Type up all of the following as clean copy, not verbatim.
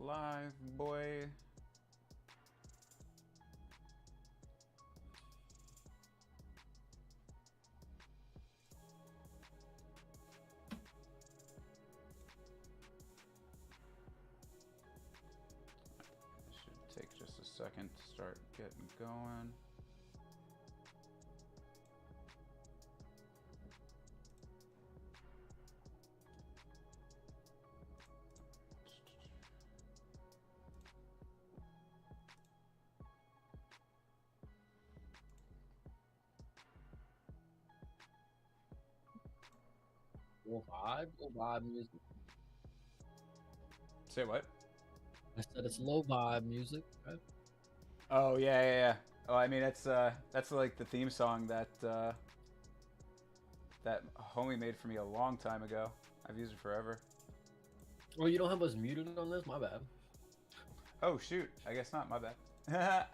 live, boy. Should take just a second to start getting going. Low vibe music. Say what? I said it's low vibe music. Right? Oh yeah, yeah, yeah. Oh, I mean that's like the theme song that that homie made for me a long time ago. I've used it forever. Oh, you don't have us muted on this? My bad. Oh shoot, I guess not. My bad.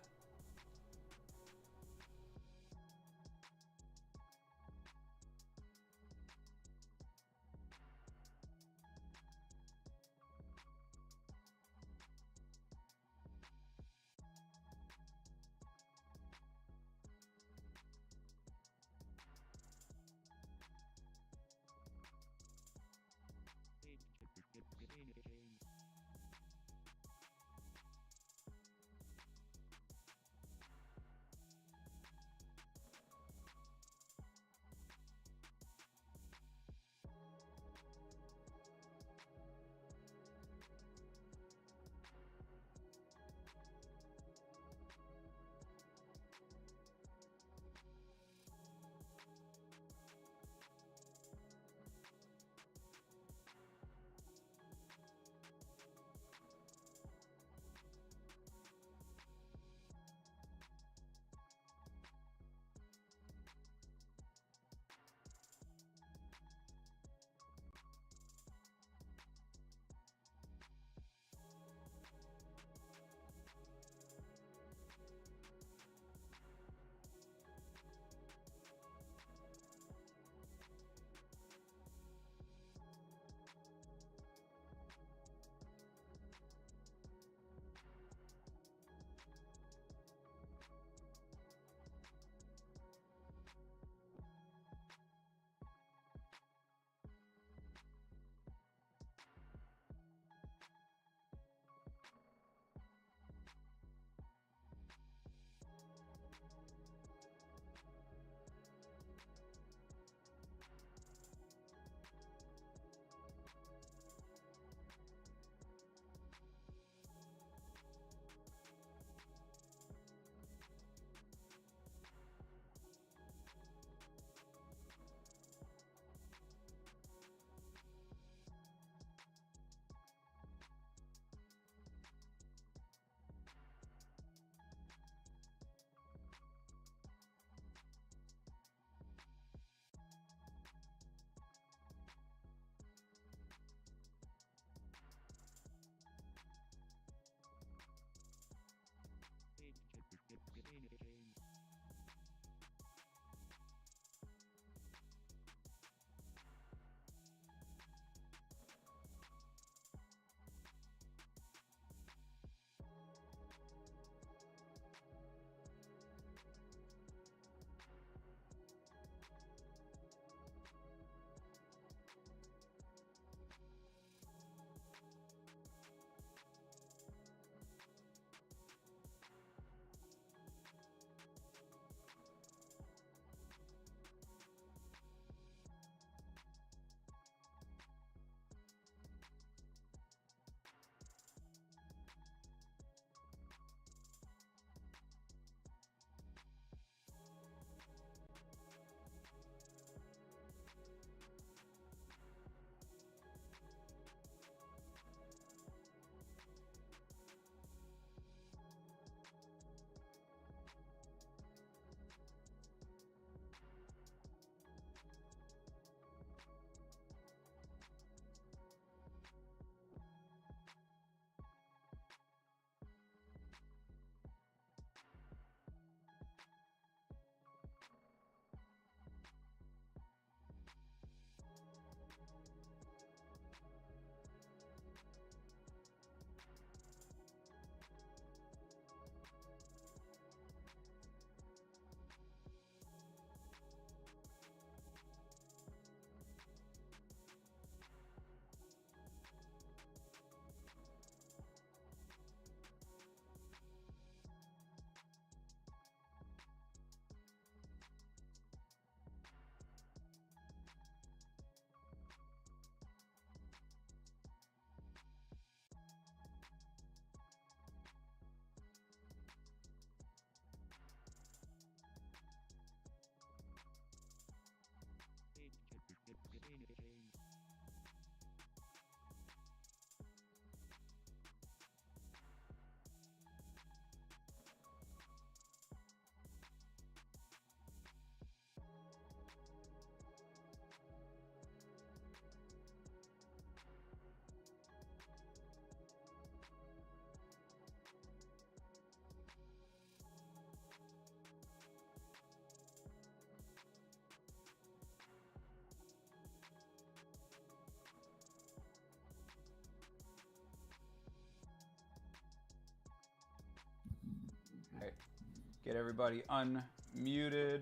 Get everybody unmuted.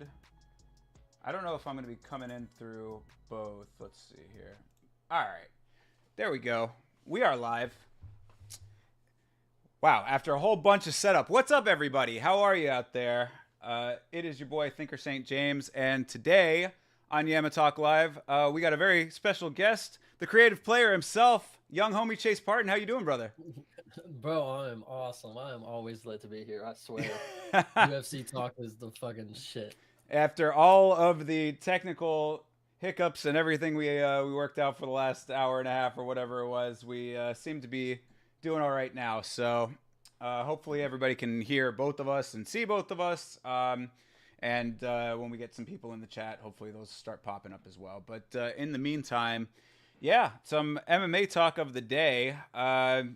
I don't know if I'm going to be coming in through both. Let's see here. All right. There we go. We are live. Wow, after a whole bunch of setup. What's up, everybody? How are you out there? It is your boy, Thinker St. James, and today on YAMMA Talk Live, we got a very special guest, the creative player himself, young homie Chase Partin. How you doing, brother? Bro, I'm awesome. I am always glad to be here. I swear. UFC talk is the fucking shit. After all of the technical hiccups and everything we worked out for the last hour and a half or whatever it was, we seem to be doing all right now. So hopefully everybody can hear both of us and see both of us. And when we get some people in the chat, hopefully those start popping up as well. But in the meantime, yeah, some MMA talk of the day.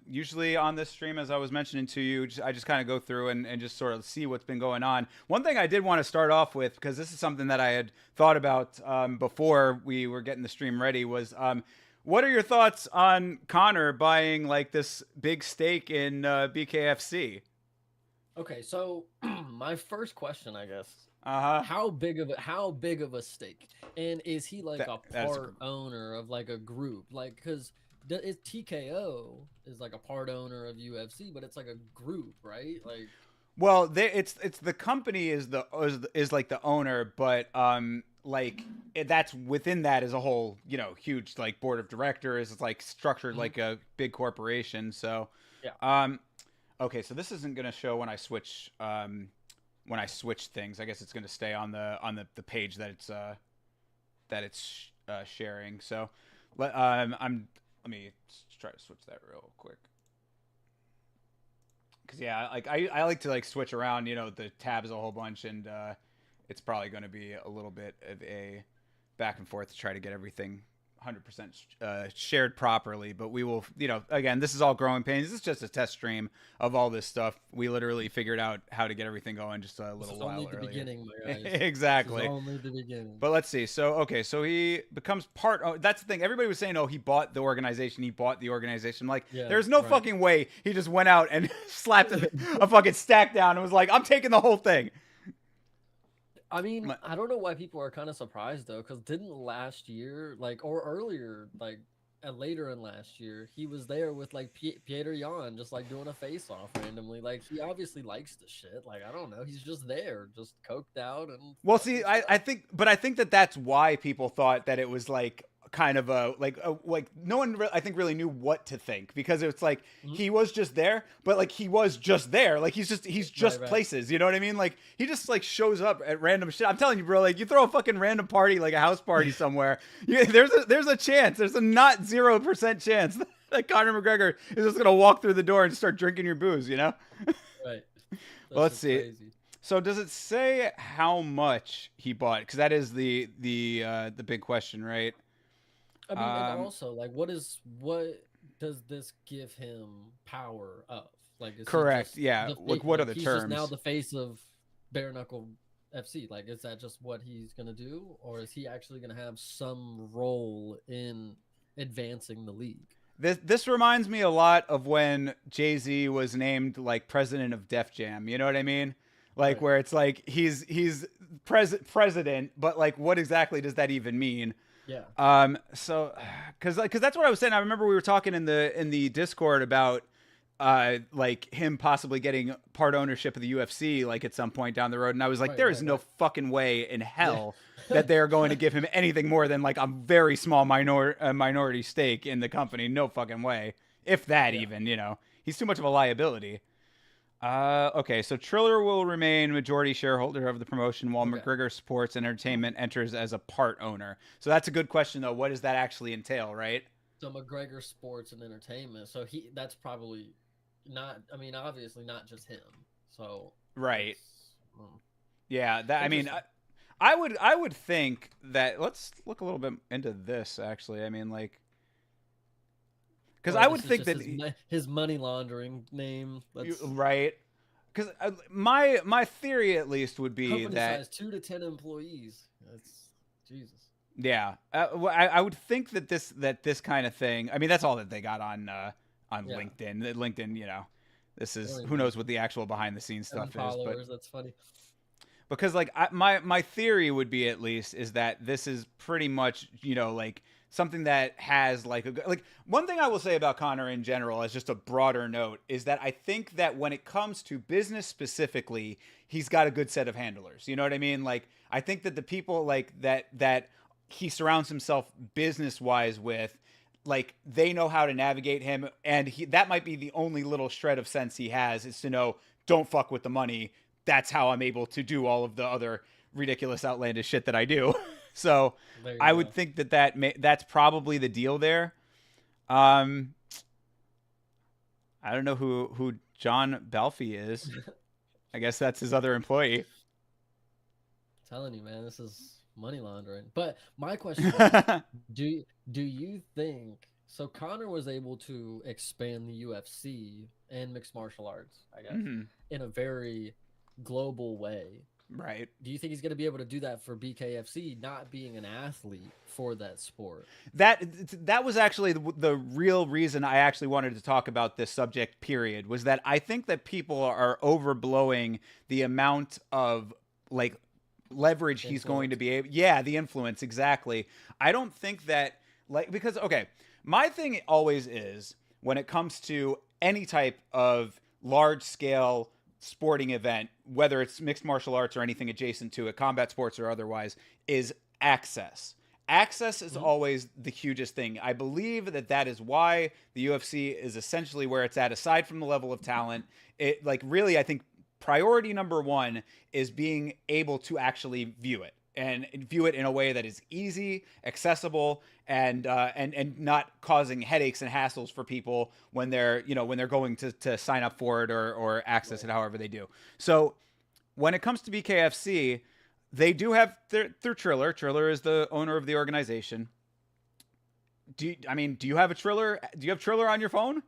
Usually on this stream, as I was mentioning to you, I just kind of go through and just sort of see what's been going on. One thing I did want to start off with, because this is something that I had thought about before we were getting the stream ready, was what are your thoughts on Conor buying like this big stake in BKFC? Okay, so my first question, I guess. Uh-huh. How big of a stake? And is he like a part owner of like a group? Like, because it's TKO is like a part owner of UFC, but it's like a group, right? Like, well, it's the company is like the owner, but that's within that is a whole, you know, huge like board of directors. It's like structured like a big corporation. So yeah. Okay, so this isn't gonna show when I switch things. I guess it's gonna stay on the page that it's sharing. So let me try to switch that real quick. Cause yeah, like I like to like switch around, you know, the tabs a whole bunch, and it's probably going to be a little bit of a back and forth to try to get everything 100% shared properly. But we will, you know, again, this is all growing pains. This is just a test stream of all this stuff. We literally figured out how to get everything going just a little while earlier. Only the beginning, my guys. Exactly. This is only the beginning. But let's see. So, okay, so he becomes part. Oh, that's the thing. Everybody was saying, oh, he bought the organization. He bought the organization. Like, yeah, there's no fucking way he just went out and slapped a fucking stack down and was like, I'm taking the whole thing. I mean, I don't know why people are kind of surprised though, because didn't last year, like, or earlier, like, later in last year, he was there with like Peter Yan, just like doing a face off randomly. Like, he obviously likes the shit. Like, I don't know, he's just there, just coked out and. Well, see, I think that that's why people thought that it was like kind of like no one I think really knew what to think, because it's like he was just there, but like he was just there, like he's just right. Places, you know what I mean? Like he just like shows up at random shit. I'm telling you, bro, like you throw a fucking random party, like a house party somewhere, there's a chance, there's a not 0% chance that Conor McGregor is just gonna walk through the door and start drinking your booze, you know? Right. Well, let's see. Crazy. So does it say how much he bought? Because that is the big question, right? I mean, and also, like, what does this give him power of? Like, correct, yeah. Like, what are the terms? He's just now the face of Bare Knuckle FC. Like, is that just what he's gonna do, or is he actually gonna have some role in advancing the league? This reminds me a lot of when Jay-Z was named like president of Def Jam. You know what I mean? Like, right. Where it's like he's president, but like, what exactly does that even mean? Yeah. So, cause that's what I was saying. I remember we were talking in the Discord about, like him possibly getting part ownership of the UFC, like at some point down the road. And I was like, there is no fucking way in hell that they're going to give him anything more than like a very small minority stake in the company. No fucking way. If that even, you know, he's too much of a liability. Okay, so Triller will remain majority shareholder of the promotion while McGregor Sports and Entertainment enters as a part owner. So that's a good question, though. What does that actually entail, right? So McGregor Sports and Entertainment. So that's probably not. I mean, obviously not just him. So right. Yeah, that. I mean, I would think that. Let's look a little bit into this. Actually, I mean, like. Because I would think that his money laundering name, right? Because my theory at least would be company that size 2 to 10 employees. That's Jesus. Yeah, I would think that this kind of thing. I mean, that's all that they got on LinkedIn. LinkedIn, you know, this is who knows what the actual behind the scenes stuff is. But that's funny. because like my theory would be, at least, is that this is pretty much, like something that has like like one thing I will say about Connor in general, as just a broader note, is that I think that when it comes to business specifically, he's got a good set of handlers. You know what I mean? Like, I think that the people like that he surrounds himself business wise with, like, they know how to navigate him, and that might be the only little shred of sense he has, is to know, don't fuck with the money. That's how I'm able to do all of the other ridiculous, outlandish shit that I do. So There you I would go. think that's probably the deal there. Um, I don't know who John Belfi is. I guess that's his other employee. Telling you, man, this is money laundering. But my question is, do do you think so? Connor was able to expand the UFC and mixed martial arts, I guess, Mhm. in a very global way. Right. Do you think he's going to be able to do that for BKFC, not being an athlete for that sport? That was actually the real reason I actually wanted to talk about this subject, period, was that I think that people are overblowing the amount of, like, leverage he's going to Influence. be able. Yeah, the influence, exactly. I don't think that, like, because, okay, my thing always is, when it comes to any type of large scale sporting event, whether it's mixed martial arts or anything adjacent to it, combat sports or otherwise, is access. Access is Mhm. always the hugest thing. I believe that that is why the UFC is essentially where it's at, aside from the level of talent. It, like, really, I think priority number one is being able to actually view it, and view it in a way that is easy, accessible, and not causing headaches and hassles for people when they're, when they're going to sign up for it, or access Right. it however they do. So when it comes to BKFC, they do have their Triller. Triller is the owner of the organization. Do you have a Triller? Do you have Triller on your phone?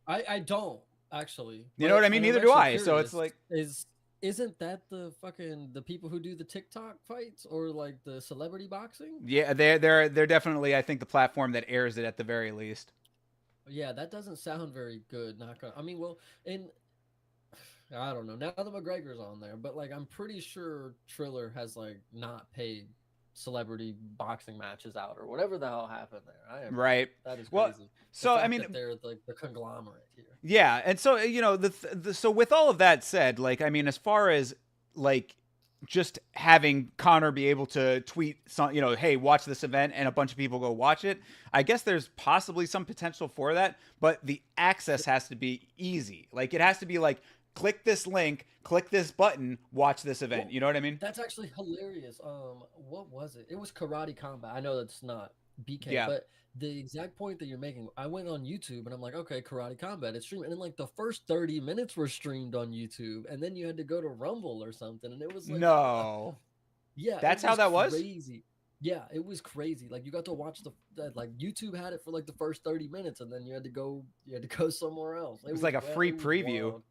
I don't actually, You know what but I mean? I'm Neither do actually I. So it's curious. like, Is isn't that the people who do the TikTok fights or like the celebrity boxing? yeah, they're definitely, I think, the platform that airs it at the very least. Yeah, that doesn't sound very good. Not gonna. I mean, well, and I don't know. Now that McGregor's on there, but like I'm pretty sure Triller has like not paid celebrity boxing matches out or whatever the hell happened there. I am Right. that is Well, crazy. The so I fact mean, that they're like the conglomerate here. yeah, and so, so with all of that said, like, I mean, as far as, like, just having Connor be able to tweet some, hey, watch this event, and a bunch of people go watch it, I guess there's possibly some potential for that, but the access has to be easy. Like, it has to be like, click this link, click this button, watch this event. Well, You know what I mean? that's actually hilarious. What was it? It was Karate Combat. I know that's not BK, Yeah. but the exact point that you're making, I went on YouTube and I'm like, okay, Karate Combat, it's streamed, and then like the first 30 minutes were streamed on YouTube, and then you had to go to Rumble or something, and it was like, No. yeah, it That's how was that was? crazy. Yeah, it was crazy. Like you got to watch like YouTube had it for like the first 30 minutes, and then you had to go somewhere else. It was like a free It was preview. wild.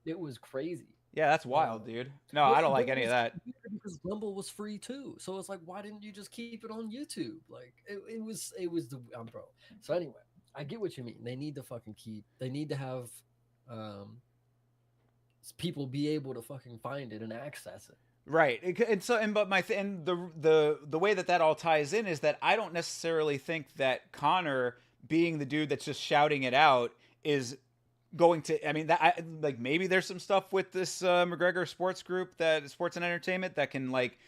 It was crazy. Yeah, that's wild, Um, dude. No, well, I don't but like it any of was that. weird because Rumble was free too. So it's like, why didn't you just keep it on YouTube? Like it was the bro. So anyway, I get what you mean. They need to fucking keep. They need to have um people be able to fucking find it and access it. Right. And so, but and the way that that all ties in is that I don't necessarily think that Connor, being the dude that's just shouting it out, is going to. I mean, like, maybe there's some stuff with this McGregor Sports Group, that Sports and Entertainment, that can, like,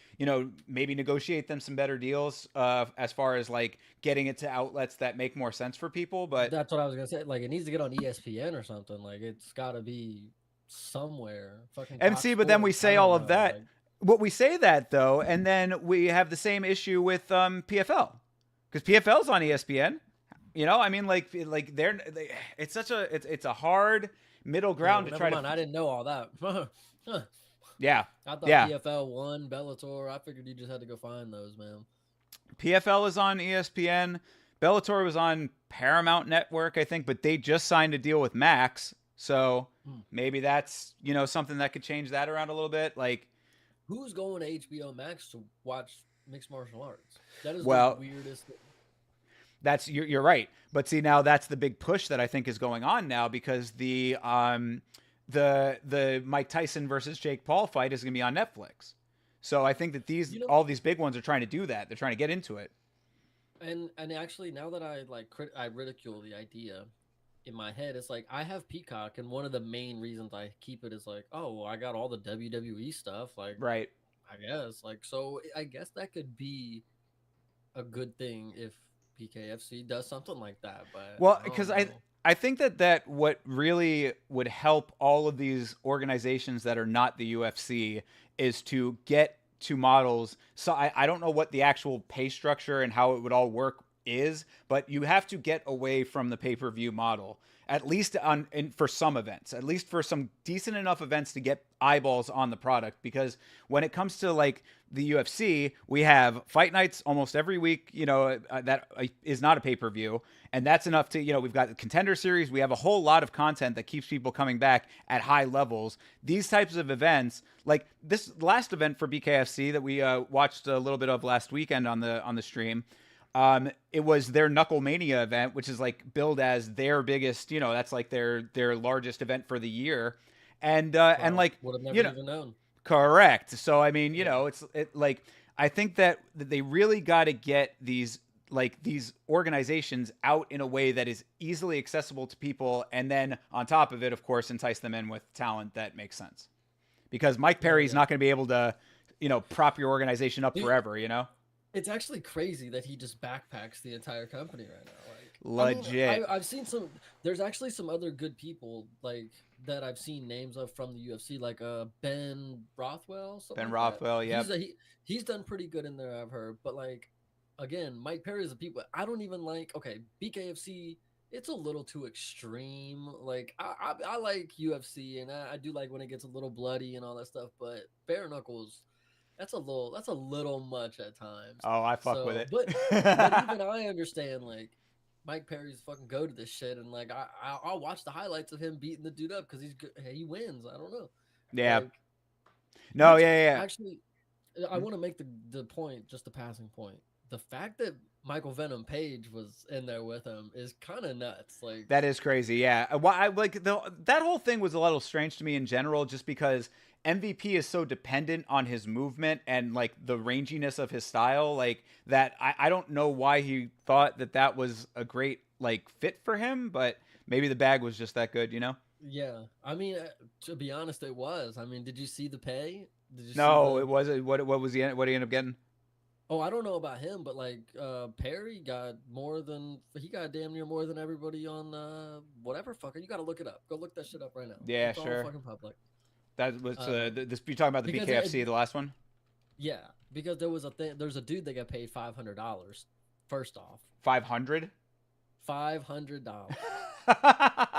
maybe negotiate them some better deals, as far as, like, getting it to outlets that make more sense for people. But That's what I was gonna say. Like it needs to get on ESPN or something. Like it's got to be somewhere. Fucking Fox MC, but then we Sports. I say don't all of know. that. Like What we say that, though, and then we have the same issue with PFL, because PFL's on ESPN. I mean, like it's such a it's a hard middle yeah, ground well, to never try to. mind. I didn't know all that. Huh. Yeah, I thought yeah. PFL won Bellator. I figured you just had to go find those, man. PFL is on ESPN. Bellator was on Paramount Network, I think, but they just signed a deal with Max, so Hmm. maybe that's, something that could change that around a little bit. Like, Who's going to HBO Max to watch mixed martial arts? That is the well, weirdest thing. that's you're right. But see, now that's the big push that I think is going on now, because the Mike Tyson versus Jake Paul fight is going to be on Netflix. So I think that all these big ones are trying to do that. They're trying to get into it. And actually, now that I I ridicule the idea in my head, it's like I have Peacock, and one of the main reasons I keep it is like, oh, well, I got all the WWE stuff. Like, right. I guess so. I guess that could be a good thing if PKFC does something like that. But well, I because don't know. I think that what really would help all of these organizations that are not the UFC is to get to models. So I don't know what the actual pay structure and how it would all work is, but you have to get away from the pay-per-view model, at least for some events, at least for some decent enough events to get eyeballs on the product. Because when it comes to like the UFC, we have fight nights almost every week, that is not a pay-per-view. And that's enough to, we've got the Contender Series. We have a whole lot of content that keeps people coming back at high levels. These types of events, like this last event for BKFC that we watched a little bit of last weekend on the stream, it was their Knuckle Mania event, which is like billed as their biggest, that's like their largest event for the year. And like, would have never even known. Correct. So, I mean, it's like, I think that they really got to get these organizations out in a way that is easily accessible to people. And then on top of it, of course, entice them in with talent that makes sense, because Mike Perry's not going to be able to, prop your organization up forever, It's actually crazy that he just backpacks the entire company right now. Legit. I've seen some. There's actually some other good people that I've seen names of from the UFC, like Ben Rothwell. Ben Rothwell, yeah. He's done pretty good in there, I've heard. But again, Mike Perry is a people I don't even like. Okay, BKFC, it's a little too extreme. Like I like UFC, and I do like when it gets a little bloody and all that stuff. But bare knuckles, that's a little much at times. Oh, I fuck with it. But even I understand, like, Mike Perry's fucking go to this shit, and like I'll watch the highlights of him beating the dude up because he wins. I don't know. Yeah. No. Yeah. Actually, I want to make the point, just the passing point. The fact that Michael Venom Page was in there with him is kind of nuts. Like, that is crazy. Yeah. Well, that whole thing was a little strange to me in general, just because MVP is so dependent on his movement and like the ranginess of his style, like that. I don't know why he thought that was a great like fit for him, but maybe the bag was just that good, Yeah, I mean, to be honest, it was. I mean, did you see the pay? No, it wasn't. What was he? What did he end up getting? Oh, I don't know about him, but like Perry got damn near more than everybody on whatever fucker. You got to look it up. Go look that shit up right now. Yeah, it's sure. all fucking public. That was you're talking about the BKFC, the last one. Yeah, because there's a dude that got paid $500. First off, $500.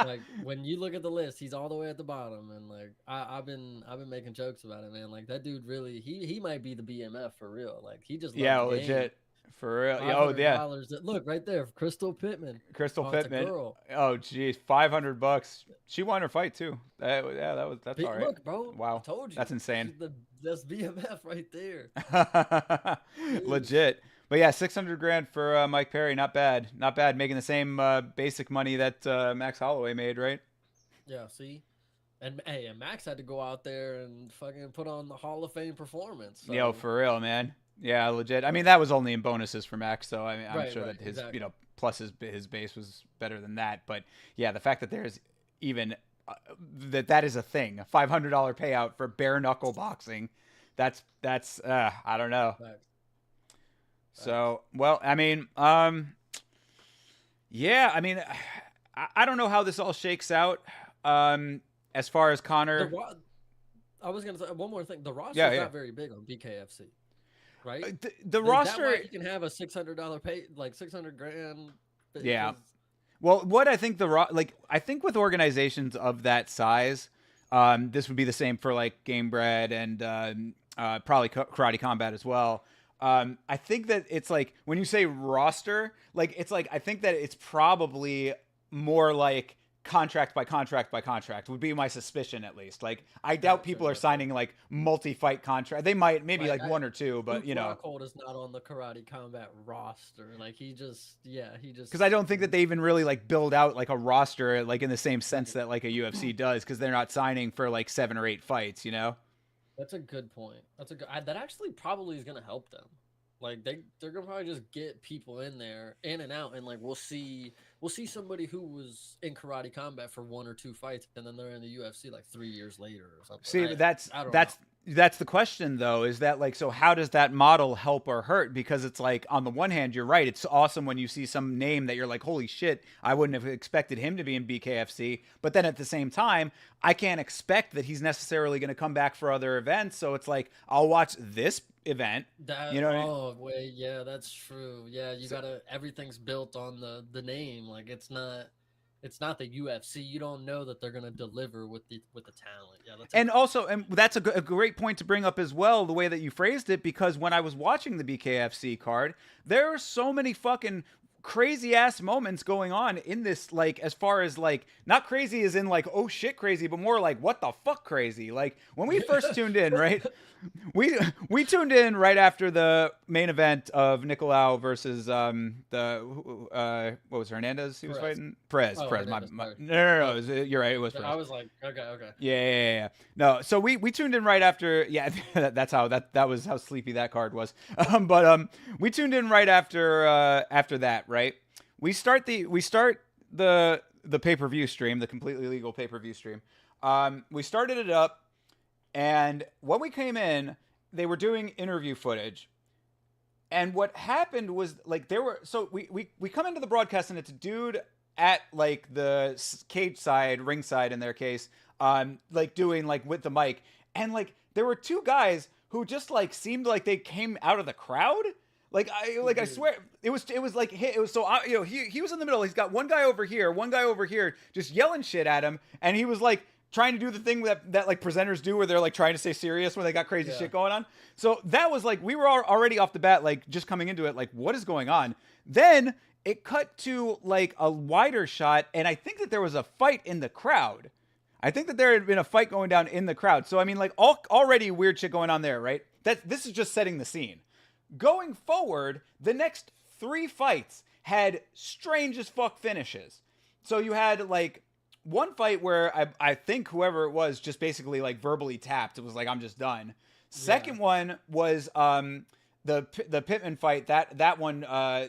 Like, when you look at the list, he's all the way at the bottom, and like I've been making jokes about it, man. Like, that dude really he might be the BMF for real. Like, he just legit for real. Oh yeah. Look right there, Crystal Pittman. Crystal Pittman. Oh geez, $500. She won her fight too. That's all right. Look, bro. Wow, I told you. That's insane. That's BMF right there. Legit. But yeah, $600,000 for Mike Perry. Not bad. Not bad. Making the same basic money that Max Holloway made, right? Yeah. See. And Max had to go out there and fucking put on the Hall of Fame performance. So. Yo, for real, man. Yeah, legit. I mean, that was only in bonuses for Max, so I mean, I'm sure that his, exactly. Plus his base was better than that. But yeah, the fact that there's even that is a thing, a $500 payout for bare knuckle boxing, that's I don't know. So, well, I mean, yeah, I mean, I don't know how this all shakes out. As far as Conor, I was gonna say one more thing. The roster is not very big on BKFC. Right, the roster, that you can have a $600 pay, like $600,000. Yeah. Well, what I think I think with organizations of that size, this would be the same for like Game Bread and probably Karate Combat as well. I think that it's like when you say roster, like it's like I think that it's probably more like contract by contract by contract would be my suspicion, at least. Like, I doubt Gotcha, people are gotcha. signing like multi-fight contract. They might, maybe Like like one or two, but Luke you know, Rockhold is not on the Karate Combat roster. Like he because I just don't think that they even really like build out like a roster like in the same sense right. that like a UFC does, because they're not signing for like 7 or 8 fights, you know. That's a good point. That actually probably is gonna help them. Like they're gonna probably just get people in there, in and out, and like we'll see somebody who was in Karate Combat for 1 or 2 fights, and then they're in the UFC like 3 years later or something. See, that's I don't know. that's the question though, is that like, so how does that model help or hurt? Because it's like, on the one hand, you're right, it's awesome when you see some name that you're like, holy shit, I wouldn't have expected him to be in BKFC. But then at the same time, I can't expect that he's necessarily going to come back for other events. So it's like, I'll watch this event, That you know what I mean? oh wait, yeah, that's true. Yeah, you So, gotta everything's built on the name. Like it's not the UFC. You don't know that they're gonna deliver with the talent. Yeah, that's a and good point. also, and that's a great point to bring up as well, the way that you phrased it, because when I was watching the BKFC card, there are so many fucking crazy ass moments going on in this, like, as far as like, not crazy as in like, oh shit crazy, but more like, what the fuck crazy. Like, when we first tuned in, right, we tuned in right after the main event of Nicolau versus what was Hernandez he was Perez. fighting? Perez. Oh, Hernandez. Sorry. No, Oh, you're right, it was I Perez. was like, okay, okay. Yeah. No, so we tuned in right after. Yeah, that's how that was how sleepy that card was. But we tuned in right after that. Right, we start the pay-per-view stream, the completely legal pay-per-view stream. We started it up, and when we came in, they were doing interview footage. And what happened was, like, there were, so we come into the broadcast, and it's a dude at like the cage side, ringside in their case, like doing like with the mic, and like there were two guys who just like seemed like they came out of the crowd. I Dude, swear it was like, it was so, you know, he was in the middle. He's got one guy over here, just yelling shit at him, and he was like trying to do the thing that like presenters do, where they're like trying to stay serious when they got crazy yeah. shit going on. So that was like, we were already off the bat, like just coming into it, like, what is going on? Then it cut to like a wider shot, and I think that there was a fight in the crowd. I think that there had been a fight going down in the crowd. So I mean, like, already weird shit going on there, right? This is just setting the scene. Going forward, the next 3 fights had strange as fuck finishes. So you had like one fight where I think whoever it was just basically like verbally tapped. It was like, I'm just done. Yeah. Second one was the Pittman fight. That one,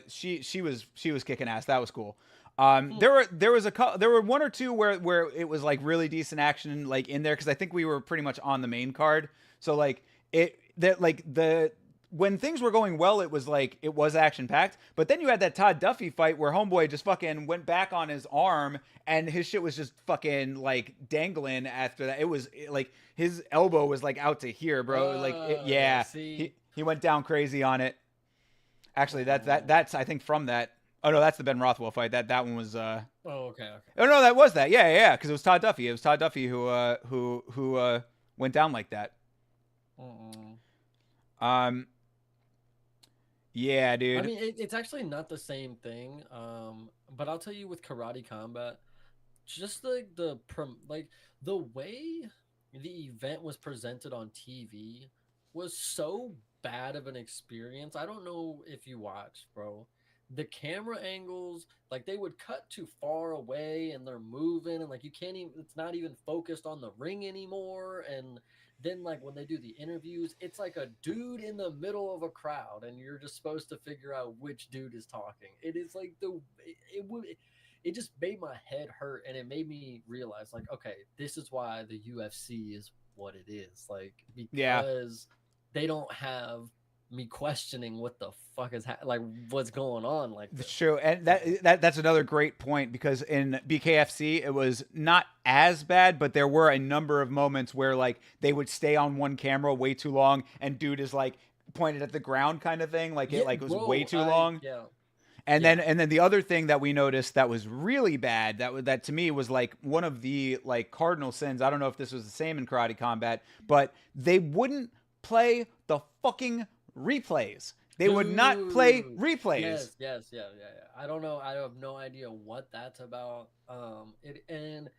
she was kicking ass. That was cool. Hmm. There were one or two where it was like really decent action like in there, because I think we were pretty much on the main card. So like it that like the when things were going well, it was like, it was action packed. But then you had that Todd Duffy fight where homeboy just fucking went back on his arm, and his shit was just fucking like dangling after that. It was like his elbow was like out to here, bro. Yeah, See. he went down crazy on it. Actually, Mm. that's I think from that. Oh no, that's the Ben Rothwell fight. That one was. Oh, okay, okay. Oh no, that was that. Yeah, because it was Todd Duffy. It was Todd Duffy who went down like that. Mm-mm. Um, yeah, I dude. mean, it's actually not the same thing. But I'll tell you, with Karate Combat, just like the way the event was presented on TV was so bad of an experience. I don't know if you watched, bro. The camera angles, like they would cut too far away, and they're moving, and like you can't even, it's not even focused on the ring anymore. And then like when they do the interviews, it's like a dude in the middle of a crowd, and you're just supposed to figure out which dude is talking. It is like it just made my head hurt, and it made me realize, like, okay, this is why the UFC is what it is, like, Yeah. because they don't have me questioning what the fuck is like what's going on like That's this. true, and So that's another great point, because in BKFC it was not as bad, but there were a number of moments where like they would stay on one camera way too long, and dude is like pointed at the ground kind of thing, like it yeah, like was way bro, too I long. yeah, And yeah. then the other thing that we noticed that was really bad, that to me was like one of the like cardinal sins. I don't know if this was the same in Karate Combat, but they wouldn't play the fucking replays. They would not play Dude. replays. Yes, yes, yeah, yeah, yeah. I don't know. I have no idea what that's about. And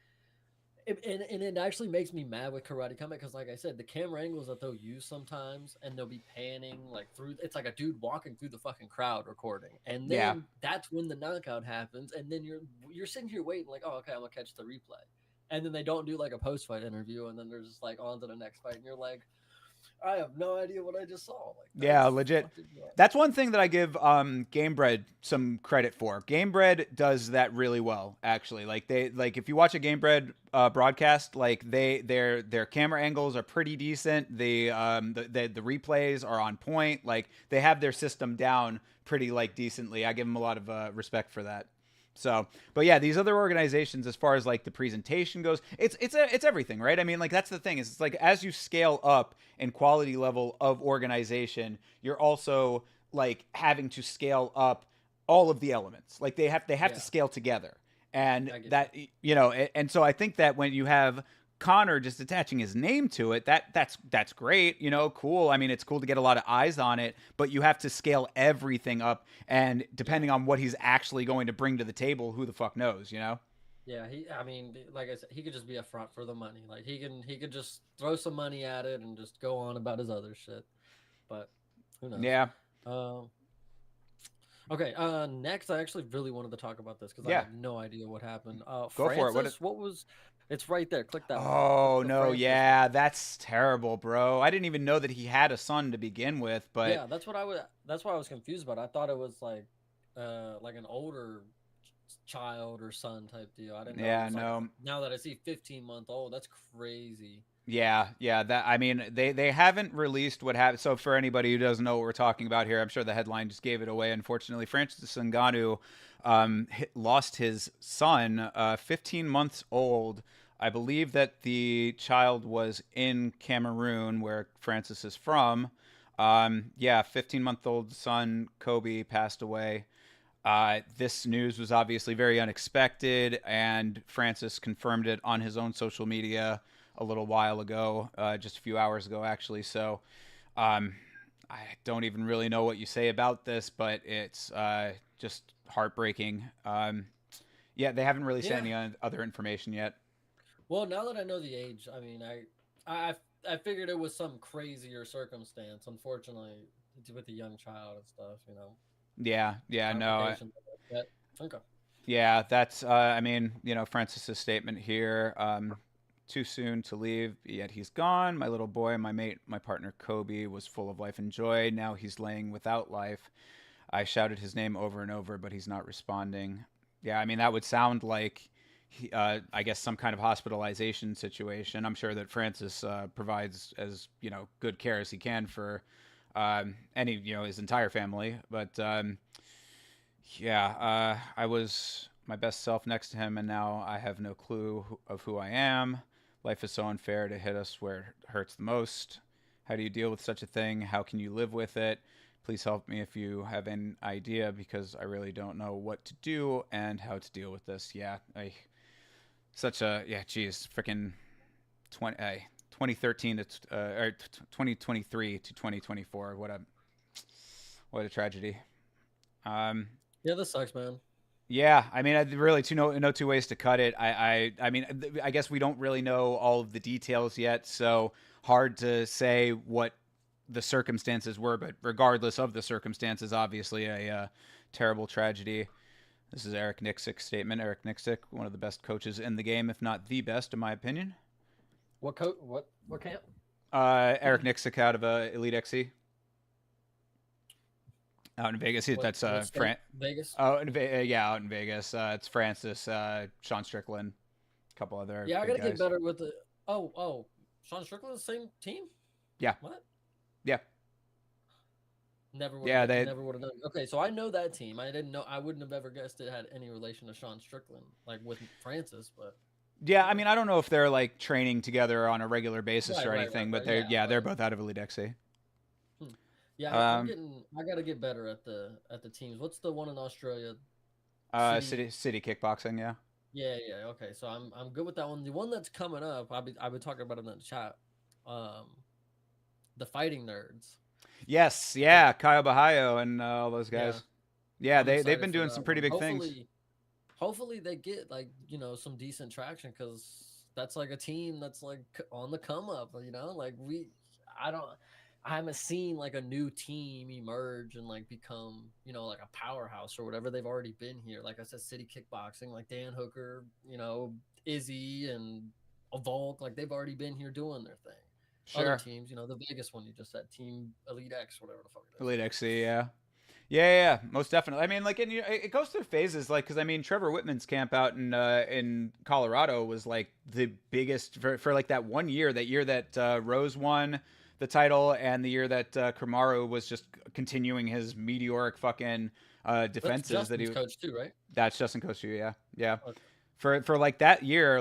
it actually makes me mad with Karate Combat because, like I said, the camera angles that they'll use sometimes, and they'll be panning like through. It's like a dude walking through the fucking crowd recording, and Yeah. then that's when the knockout happens, and then you're sitting here waiting like, oh, okay, I'm gonna catch the replay, and then they don't do like a post fight interview, and then they're just like on to the next fight, and you're like, I have no idea what I just saw. Like Yeah, that's legit. fucking That's one thing that I give Gamebred some credit for. Gamebred does that really well, actually. Like they like if you watch a Gamebred broadcast, like their camera angles are pretty decent. The replays are on point. Like they have their system down pretty like decently. I give them a lot of respect for that. So, but yeah, these other organizations, as far as like the presentation goes, it's everything, right? I mean, like that's the thing is, it's like as you scale up in quality level of organization, you're also like having to scale up all of the elements. Like they have to yeah. scale together, and I get you. that and so I think that when you have Connor just attaching his name to it, that's great, cool. I mean, it's cool to get a lot of eyes on it, but you have to scale everything up, and Yeah. depending on what he's actually going to bring to the table, who the fuck knows? Yeah, I mean, like I said, he could just be a front for the money. Like he could just throw some money at it and just go on about his other shit. But who knows? Yeah, Um, okay. Next, I actually really wanted to talk about this because I yeah, have no idea what happened. go for it. Francis, what was? It's right there. Click that one. What's Oh the no, Francis one? yeah, that's terrible, bro. I didn't even know that he had a son to begin with, but Yeah, that's what I was. That's what I was confused about. I thought it was like an older child or son type deal. I didn't know it yeah, was like a. no. Now that I see 15-month-old, that's crazy. Yeah. That I mean, they haven't released what happened. So for anybody who doesn't know what we're talking about here, I'm sure the headline just gave it away. Unfortunately, Francis Ngannou lost his son, 15 months old. I believe that the child was in Cameroon, where Francis is from. Yeah, 15-month-old son Kobe passed away. This news was obviously very unexpected, and Francis confirmed it on his own social media a little while ago, just a few hours ago, actually. So um, I don't even really know what you say about this, but it's just heartbreaking. Yeah, they haven't really said Yeah. any other information yet. Well, now that I know the age, I mean, I, I figured it was some crazier circumstance. Unfortunately, with a young child and stuff, Yeah, no, complications. But okay. yeah, that's. I mean, Francis's statement here. Too soon to leave, yet he's gone. My little boy, my mate, my partner Kobe was full of life and joy. Now he's laying without life. I shouted his name over and over, but he's not responding. Yeah, I mean that would sound like, I guess, some kind of hospitalization situation. I'm sure that Francis provides as good care as he can for any his entire family. But yeah, I was my best self next to him, and now I have no clue of who I am. Life is so unfair to hit us where it hurts the most. How do you deal with such a thing? How can you live with it? Please help me if you have an idea, because I really don't know what to do and how to deal with this. Yeah, such a yeah, geez, freaking 2013 to or 2023 to 2024. What a tragedy. Um, Yeah, this sucks, man. Yeah, I mean, really, no two ways to cut it. I mean, I guess we don't really know all of the details yet, so hard to say what the circumstances were. But regardless of the circumstances, obviously a terrible tragedy. This is Eric Nixick's statement. Eric Nixick, one of the best coaches in the game, if not the best, in my opinion. What camp? Eric Nixick out of Elite XC out in Vegas. That's What state? Vegas. Oh, yeah, out in Vegas. It's Francis, Sean Strickland, a couple other Yeah, I big gotta get guys. better with the. Oh, Sean Strickland, the same team. Yeah, What? yeah, Never would yeah. have. They, Never would have done. Okay, so I know that team. I didn't know. I wouldn't have ever guessed it had any relation to Sean Strickland, like with Francis. But yeah. I okay. mean, I don't know if they're like training together on a regular basis or Right. anything, but Yeah, they're but both out of Elite XC. hmm. Yeah, I'm Um, getting. I gotta get better at the teams. What's the one in Australia? City. City Kickboxing. Yeah. Yeah. Okay, so I'm good with that one. The one that's coming up, I've been talking about it in the chat. Um, the fighting nerds. Yes, yeah, Kyle Bahayo and all those Yeah, guys. Yeah, I'm they've excited been for doing some that pretty one. big things. Hopefully they get like some decent traction because that's like a team that's like on the come up. Like I don't, I haven't seen like a new team emerge and like become like a powerhouse or whatever. They've already been here. Like I said, City Kickboxing, like Dan Hooker, Izzy and Volk, like they've already been here doing their thing. Other Sure. teams, the Vegas one you just said, Team Elite X, whatever the fuck it is. Elite XC, yeah. Yeah, most definitely. I mean, like, and it goes through phases, like, because I mean, Trevor Whitman's camp out in Colorado was like the biggest for like that 1 year, that year that Rose won the title, and the year that Kamaru was just continuing his meteoric fucking That's defenses that Justin's he. coach too, right? That's Justin Kosu, yeah, yeah. Okay. For like that year,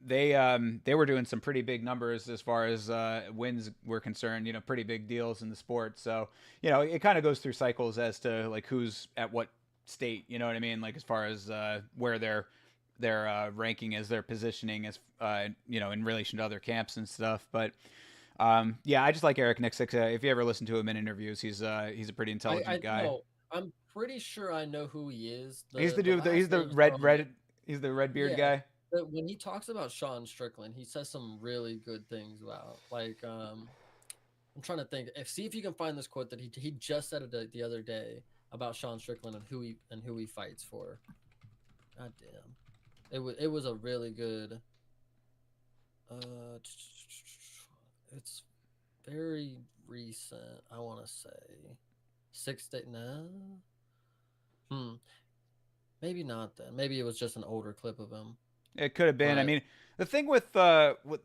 they were doing some pretty big numbers as far as wins were concerned. Pretty big deals in the sport. So it kind of goes through cycles as to like who's at what state. You know what I mean? Like as far as where their ranking is, their positioning is, in relation to other camps and stuff. But yeah, I just like Eric Nixick. If you ever listen to him in interviews, he's a pretty intelligent I guy. know. I'm pretty sure I know who he is. He's the The dude. He's last the name's throwing me. He's the red beard Yeah. guy. But when he talks about Sean Strickland, he says some really good things about like I'm trying to think. See if you can find this quote that he just said it the other day about Sean Strickland and who he fights for. God damn. It was a really good uh it's very recent, I want to say. 6 day no. Hmm. Maybe not then. Maybe it was just an older clip of him. It could have been. I But mean, the thing with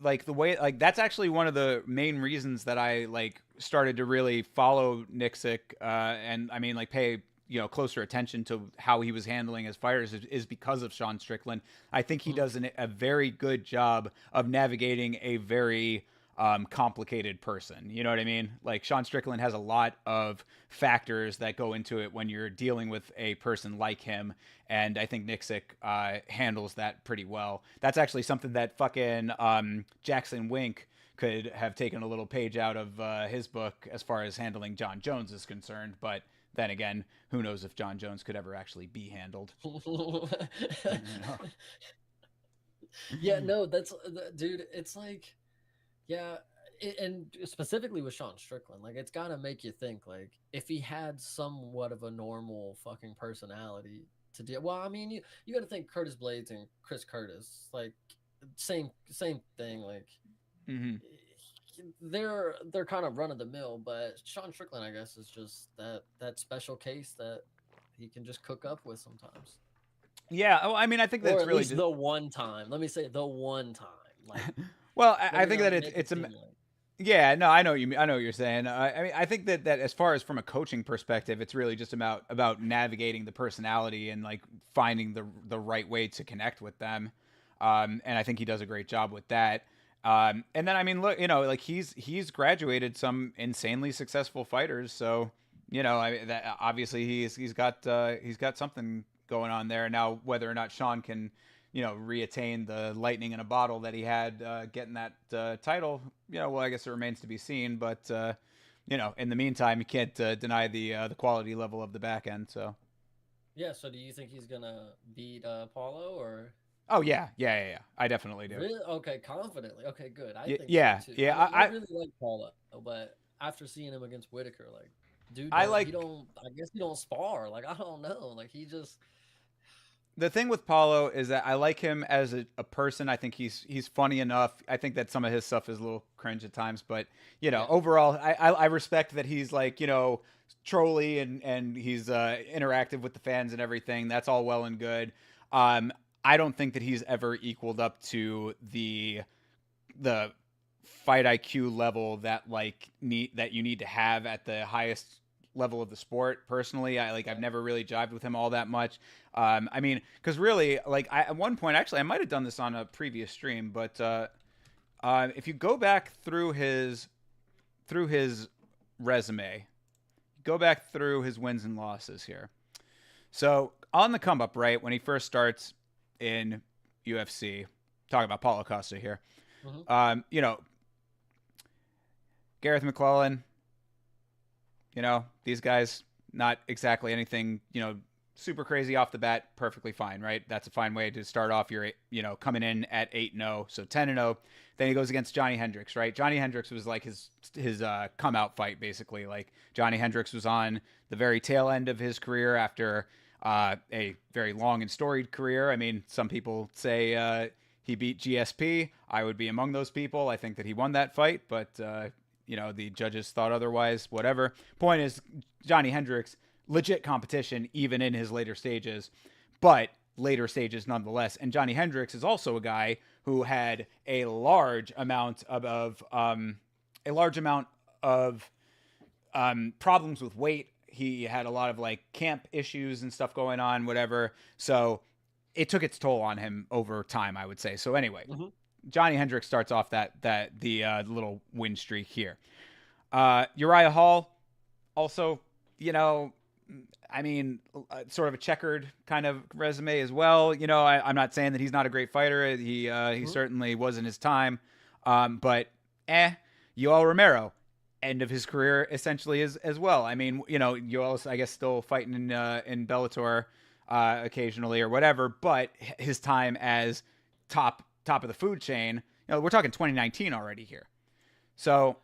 like the way, like that's actually one of the main reasons that I like started to really follow Nixick, and I mean like pay closer attention to how he was handling his fighters is because of Sean Strickland. I think he mm, does a very good job of navigating a very complicated person. You know what I mean? Like Sean Strickland has a lot of factors that go into it when you're dealing with a person like him, and I think Nixick handles that pretty well. That's actually something that fucking Jackson Wink could have taken a little page out of his book as far as handling John Jones is concerned, but. Then again, who knows if John Jones could ever actually be handled? yeah, no, that's dude. It's like, yeah, and specifically with Sean Strickland, like it's gotta make you think. Like if he had somewhat of a normal fucking personality to deal. Well, I mean, you got to think Curtis Blades and Chris Curtis, like same thing. Like Mm-hmm. they're kind of run of the mill, but Sean Strickland, I guess, is just that special case that he can just cook up with sometimes. Yeah, well, I mean, I think Or that's at really least just. the one time. Let me say the one time. Like, Well, let I me think not that make it it's a. seem like. Yeah, no, I know you. I know what you're saying. I mean, I think that as far as from a coaching perspective, it's really just about navigating the personality and like finding the right way to connect with them. And I think he does a great job with that. And then I mean, look, like he's graduated some insanely successful fighters. So that obviously he's got something going on there now. Whether or not Sean can reattain the lightning in a bottle that he had getting that title. Well, I guess it remains to be seen. But in the meantime, you can't deny the quality level of the back end. So. Yeah. So, do you think he's gonna beat Paulo or? Oh yeah. I definitely do. Really? Okay, confidently. Okay, good. I Yeah, think so yeah, too. yeah. I really like Paulo, but after seeing him against Whitaker, like, dude, I he like don't. I guess he don't spar. Like, I don't know. Like, he just. the thing with Paulo is that I like him as a person. I think he's funny enough. I think that some of his stuff is a little cringe at times, but Yeah. overall, I respect that he's like trolly and he's interactive with the fans and everything. That's all well and good. I don't think that he's ever equaled up to the fight IQ level that that you need to have at the highest level of the sport. Personally, I've Yeah. never really jived with him all that much. I mean, because really, at one point, actually, I might have done this on a previous stream, but if you go back through his resume, go back through his wins and losses here. So on the come up, right when he first starts in UFC, talking about Paulo Costa here. Mm-hmm. Gareth McClellan, these guys, not exactly anything, super crazy off the bat, perfectly fine, right? That's a fine way to start off your, coming in at 8-0, so 10-0. Then he goes against Johnny Hendricks, right? Johnny Hendricks was like his come out fight, basically. Like Johnny Hendricks was on the very tail end of his career after a very long and storied career. I mean, some people say he beat GSP. I would be among those people. I think that he won that fight, but the judges thought otherwise. Whatever. Point is, Johnny Hendricks, legit competition even in his later stages, but later stages nonetheless. And Johnny Hendricks is also a guy who had a large amount of problems with weight. He had a lot of like camp issues and stuff going on, whatever. So it took its toll on him over time, I would say. So anyway, Johnny Hendricks starts off the little win streak here. Uriah Hall, also, I mean, sort of a checkered kind of resume as well. I'm not saying that he's not a great fighter. He certainly was in his time. But Yoel Romero, end of his career essentially as well. I mean, Yoel's, I guess, still fighting in Bellator occasionally or whatever, but his time as top of the food chain, we're talking 2019 already here. So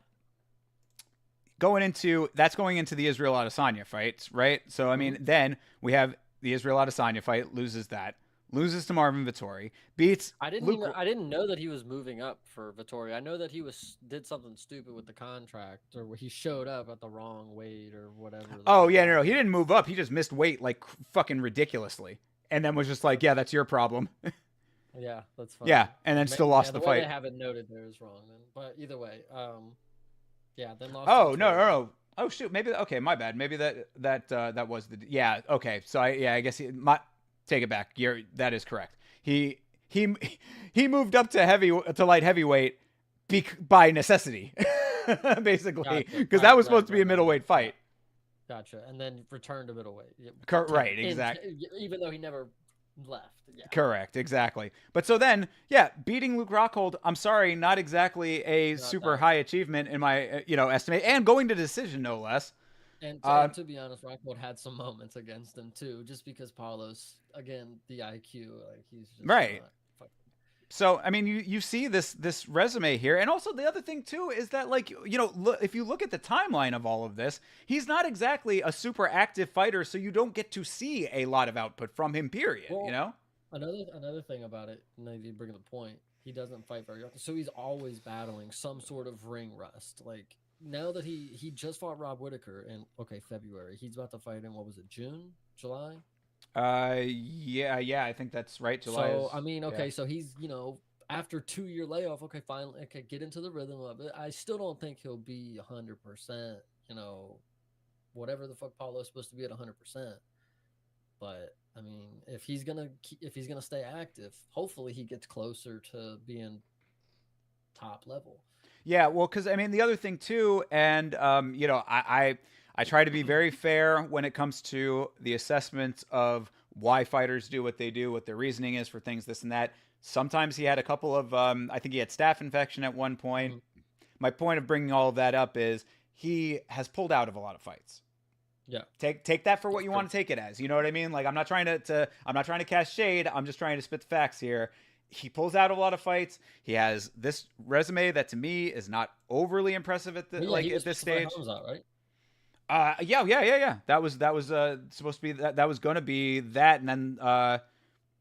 going into the Israel Adesanya fights, right? So, I mean, then we have the Israel Adesanya fight, loses to Marvin Vettori, beats I didn't know that he was moving up for Vettori. I know that he did something stupid with the contract, or he showed up at the wrong weight or whatever. Oh, yeah, no, he didn't move up. He just missed weight like fucking ridiculously. And then was just like, yeah, that's your problem. Yeah, that's fine. Yeah, and then still lost the fight. They have it noted there is wrong, then. But either way, yeah, then lost. Oh, no. Oh, shoot. Maybe, okay, my bad. Maybe that was the, yeah, okay. So I guess take it back. That is correct. He moved up to light heavyweight by necessity, basically, because that was supposed to be a middleweight fight. Gotcha. And then returned to middleweight. Right, exactly. Even though he never left. Yeah. Correct, exactly. But so then, beating Luke Rockhold, I'm sorry, not exactly a super high achievement in my estimate, and going to decision no less. And to be honest, Rockhold had some moments against him too, just because Paulos, again, the IQ, like he's just right. So I mean, you see this resume here, and also the other thing too is that, like, if you look at the timeline of all of this, he's not exactly a super active fighter, so you don't get to see a lot of output from him. Period. Well, another thing about it, now you bring the point, he doesn't fight very often, so he's always battling some sort of ring rust. Like now that he just fought Rob Whittaker in February, he's about to fight in June, July. Yeah, I think that's right. July. So I mean, so he's after 2-year layoff, finally, get into the rhythm of it. I still don't think he'll be 100%. Whatever the fuck Paulo's supposed to be at 100%. But I mean, if he's gonna stay active, hopefully he gets closer to being top level. Yeah, well, because I mean, the other thing too, and I try to be very fair when it comes to the assessment of why fighters do what they do, what their reasoning is for things, this and that. Sometimes he had a couple of, I think he had staph infection at one point. Mm-hmm. My point of bringing all of that up is he has pulled out of a lot of fights. Yeah. Take that for what you want to take it as. You know what I mean? Like, I'm not trying to cast shade. I'm just trying to spit the facts here. He pulls out a lot of fights. He has this resume that to me is not overly impressive at this stage. Hamza, right? Yeah. That was supposed to be that was going to be that, and then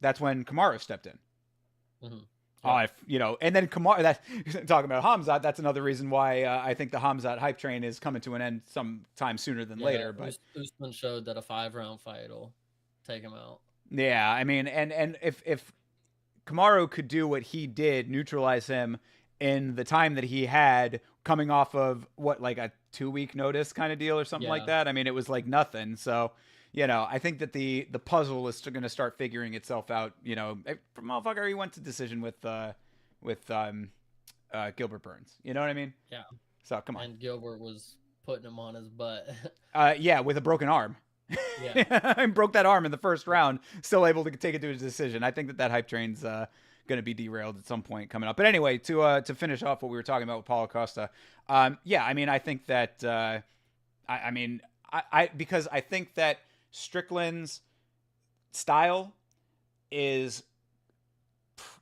that's when Kamaru stepped in. Mm-hmm. And then Kamaru. Talking about Hamzat, that's another reason why I think the Hamzat hype train is coming to an end sometime sooner than later. But Usman showed that a 5-round fight will take him out. Yeah, I mean, and if Kamaru could do what he did, neutralize him in the time that he had, coming off of like a 2-week notice kind of deal or something like that. I mean, it was like nothing. So, I think that the puzzle is going to start figuring itself out. Motherfucker, he went to decision with Gilbert Burns. You know what I mean? Yeah. So come on. And Gilbert was putting him on his butt. With a broken arm. Yeah. And broke that arm in the first round. Still able to take it to a decision. I think that hype train's going to be derailed at some point coming up. But anyway, to finish off what we were talking about with Paulo Costa, I mean, I think that I mean, I because I think that Strickland's style is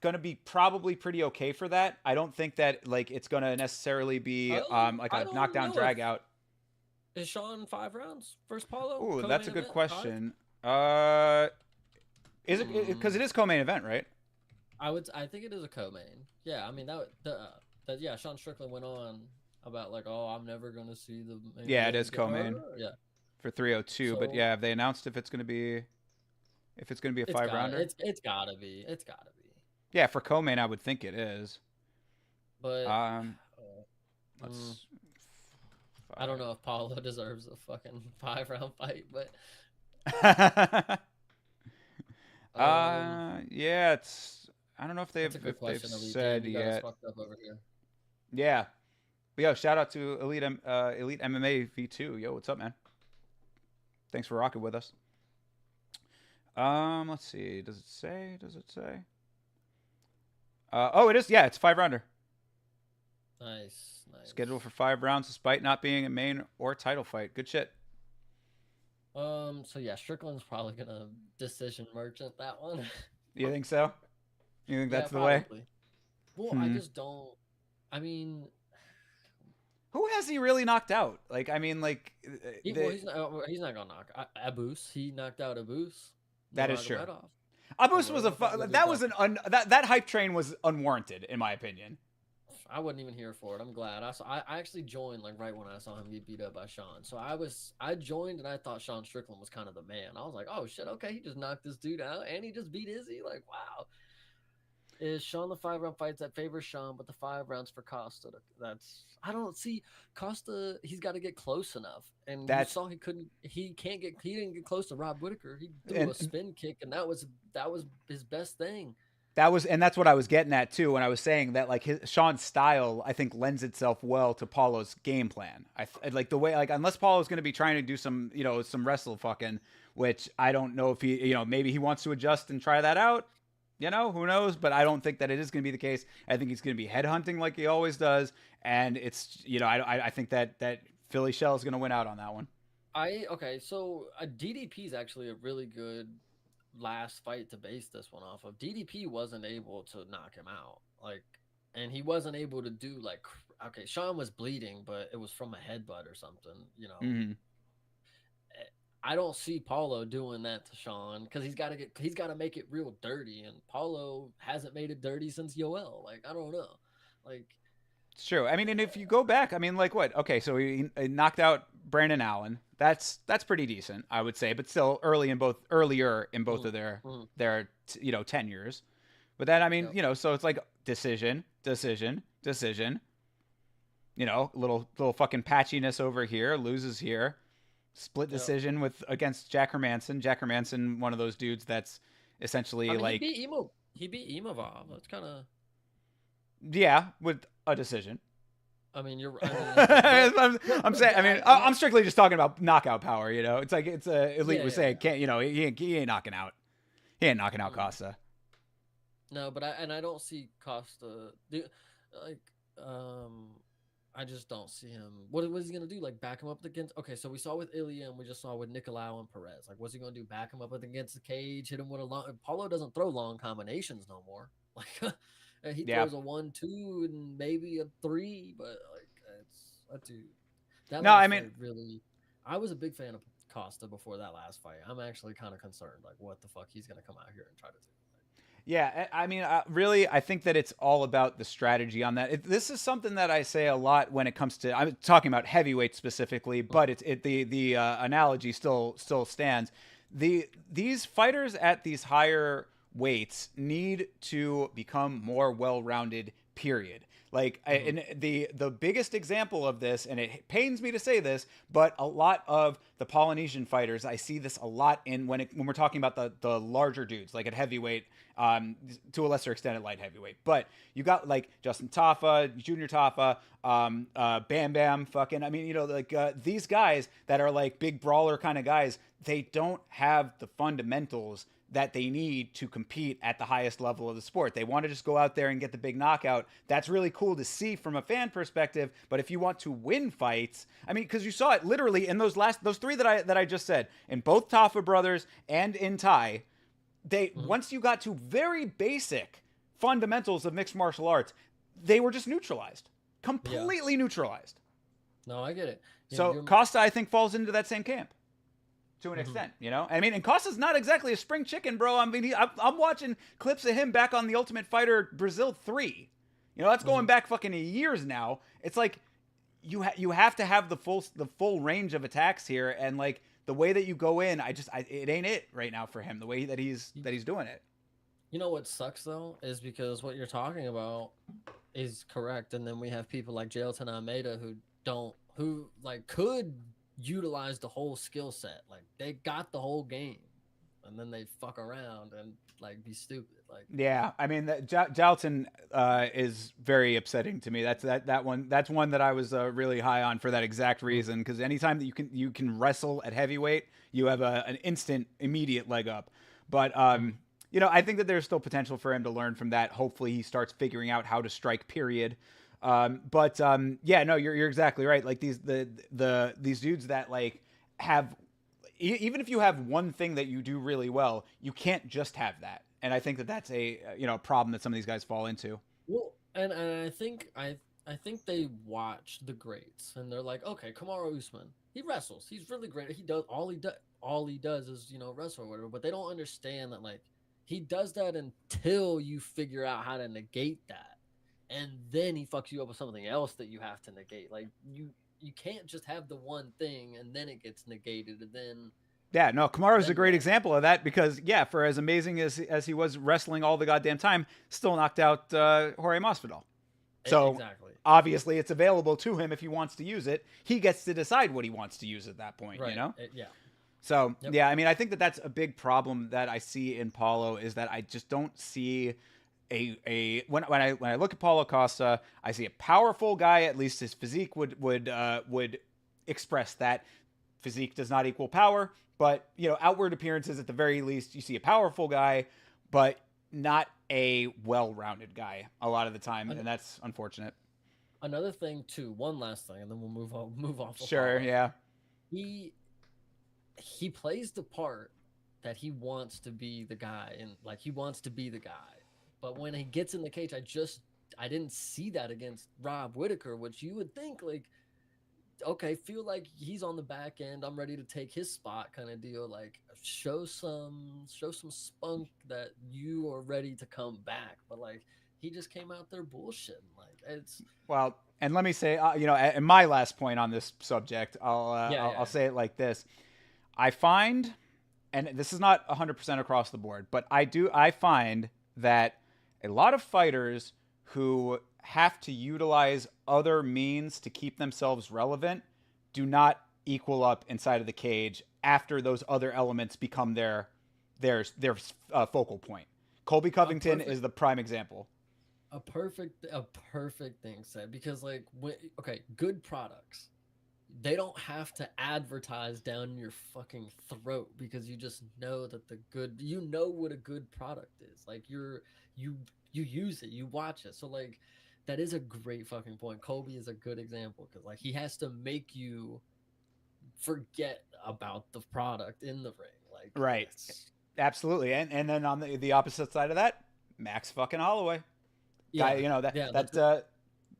going to be probably pretty okay for that. I don't think that like it's going to necessarily be like I a don't knockdown know if drag out. is Sean 5 rounds versus Paulo Ooh, that's co-main a good event five. question. Uh, is it because Hmm. it is co-main event, right? I think it is a co-main. Yeah, I mean that yeah, Sean Strickland went on about like, oh, I'm never gonna see the main Yeah, it event is again. co-main Yeah. for 302. But So yeah, have they announced if it's going to be a five rounder? it's gotta be. It's gotta be. Yeah, for co-main, I would think it is. But Um, mm, let's I don't five. know if Paulo deserves a fucking 5 round fight, but Yeah, it's. I don't know that's a good if they've question, Elite Game. said You got us yet. fucked up over here. Yeah, but yo, shout out to Elite MMA V2. Yo, what's up, man? Thanks for rocking with us. Let's see. Does it say? Does it say? Oh, it is. Yeah, it's a 5 rounder. Nice, nice. Scheduled for 5 rounds, despite not being a main or title fight. Good shit. So yeah, Strickland's probably gonna decision merchant that one. You think so? You think Yeah, that's the way? probably. Well, I Hmm. just don't. I mean, Who has he really knocked out? Like, I mean, like, well, he's not gonna knock Abus. He knocked out Abus. that Gonna is knock him true. right off. Abus Over was what the fuck? What are we that was talking? that hype train was unwarranted in my opinion. I wasn't even here for it. I'm glad. I actually joined like right when I saw him get beat up by Sean. So I joined and I thought Sean Strickland was kind of the man. I was like, oh shit, okay, he just knocked this dude out and he just beat Izzy. Like, wow. Is Sean the 5 round fights that favors Sean, but the 5 rounds for Costa? That's I don't see Costa. He's got to get close enough, and you That's saw he couldn't. He didn't get close to Rob Whitaker. He threw and a spin kick, and that was his best thing. that's what I was getting at too when I was saying that like Sean's style I think lends itself well to Paulo's game plan. Like the way like unless Paulo's going to be trying to do some some wrestle fucking, which I don't know if he maybe he wants to adjust and try that out. Who knows? But I don't think that it is going to be the case. I think he's going to be headhunting like he always does, and it's I think that Philly Shell is going to win out on that one. Okay, so DDP is actually a really good last fight to base this one off of. DDP wasn't able to knock him out, like, and he wasn't able to do like. Okay, Sean was bleeding, but it was from a headbutt or something. Mm-hmm. I don't see Paulo doing that to Sean because he's got to make it real dirty, and Paulo hasn't made it dirty since Yoel. Like I don't know, like It's true. I mean, and if you go back, I mean, like what? Okay, so he knocked out Brandon Allen. That's pretty decent, I would say, but still earlier in both of mm, their tenures. But then I mean, yep. so it's like decision, decision, decision. Little fucking patchiness over here, loses here. Split Yep. decision with against Jack Hermanson. Jack Hermanson, one of those dudes that's I essentially mean, like He beat Imavov. That's kind of. yeah, with a decision. I mean, you're. I mean, but I'm the saying. I mean, guy. I'm strictly just talking about knockout power. It's like it's elite Yeah, was yeah, saying. yeah. Can't he ain't knocking out. He ain't knocking out Mm. Costa. No, but I don't see Costa. Like, um, I just don't see him. What was he gonna do? Like back him up against? Okay, so we saw with Ilya and we just saw with Nicolau and Perez. Like, what's he gonna do? Back him up against the cage, hit him with a long. Paulo doesn't throw long combinations no more. Like, he Yeah. throws a 1-2 and maybe a 3, but like it's that dude. That No, I last mean, fight really. I was a big fan of Costa before that last fight. I'm actually kind of concerned. Like, what the fuck he's gonna come out here and try to do? yeah. I mean, really, I think that it's all about the strategy on that. This is something that I say a lot when it comes to. I'm talking about heavyweight specifically, but the analogy still stands. These fighters at these higher weights need to become more well-rounded. Period. Like, Mm-hmm. and the biggest example of this, and it pains me to say this, but a lot of the Polynesian fighters, I see this a lot in when we're talking about the larger dudes, like at heavyweight, to a lesser extent at light heavyweight. But you got like Justin Tafa, Junior Tafa, Bam Bam, fucking. I mean, like these guys that are like big brawler kind of guys, they don't have the fundamentals that they need to compete at the highest level of the sport. They want to just go out there and get the big knockout. That's really cool to see from a fan perspective. But if you want to win fights, I mean, because you saw it literally in those three that I just said, in both Tafa brothers and in Thai, once you got to very basic fundamentals of mixed martial arts, they were just neutralized, completely neutralized. No, I get it. So Costa, I think, falls into that same camp. To an extent, you know? I mean, and Costa's not exactly a spring chicken, bro. I mean, I'm watching clips of him back on The Ultimate Fighter Brazil 3. You know, that's going back fucking years now. It's like you have to have the full range of attacks here, and like the way that you go in, it ain't it right now for him. The way that he's doing it. You know what sucks though is because what you're talking about is correct, and then we have people like Jailton Almeida who could utilize the whole skill set. Like they got the whole game, and then they fuck around and like be stupid. Like yeah, I mean Jalton is very upsetting to me. That's one that I was really high on for that exact reason. Because anytime that you can wrestle at heavyweight, you have an immediate leg up. But you know, I think that there's still potential for him to learn from that. Hopefully, he starts figuring out how to strike. Period. Yeah, no, you're exactly right. Like these dudes that like have, even if you have one thing that you do really well, you can't just have that. And I think that that's a problem that some of these guys fall into. Well, and I think they watch the greats and they're like, okay, Kamaru Usman, he wrestles, he's really great. He does all he does is wrestle or whatever. But they don't understand that like he does that until you figure out how to negate that. And then he fucks you up with something else that you have to negate. Like you can't just have the one thing and then it gets negated and then. Yeah, no, Kamaru's a great example of that because for as amazing as he was wrestling all the goddamn time, still knocked out Jorge Masvidal. So exactly. Obviously it's available to him if he wants to use it. He gets to decide what he wants to use at that point, right. Yeah. So yeah, I mean, I think that that's a big problem that I see in Paulo is that I just don't see. When I look at Paulo Costa, I see a powerful guy. At least his physique would express that. Physique does not equal power, but outward appearances at the very least, you see a powerful guy, but not a well-rounded guy a lot of the time, and that's unfortunate. Another thing too, one last thing, and then we'll move off. Sure, yeah. He plays the part that he wants to be the guy, and like he wants to be the guy. But when he gets in the cage, I didn't see that against Rob Whittaker, which you would think like, okay, feel like he's on the back end. I'm ready to take his spot kind of deal. Like show some spunk that you are ready to come back. But like he just came out there bullshitting. Like it's well, and let me say, and my last point on this subject, I'll say it like this. I find, and this is not 100% across the board, but I find that a lot of fighters who have to utilize other means to keep themselves relevant do not equal up inside of the cage after those other elements become their focal point. Colby Covington is the prime example. A perfect thing said, because like good products, they don't have to advertise down your fucking throat because you just know that what a good product is. Like you use it, you watch it. So like that is a great fucking point. Colby is a good example because like he has to make you forget about the product in the ring. Like right, absolutely. And then on the opposite side of that, Max fucking Holloway.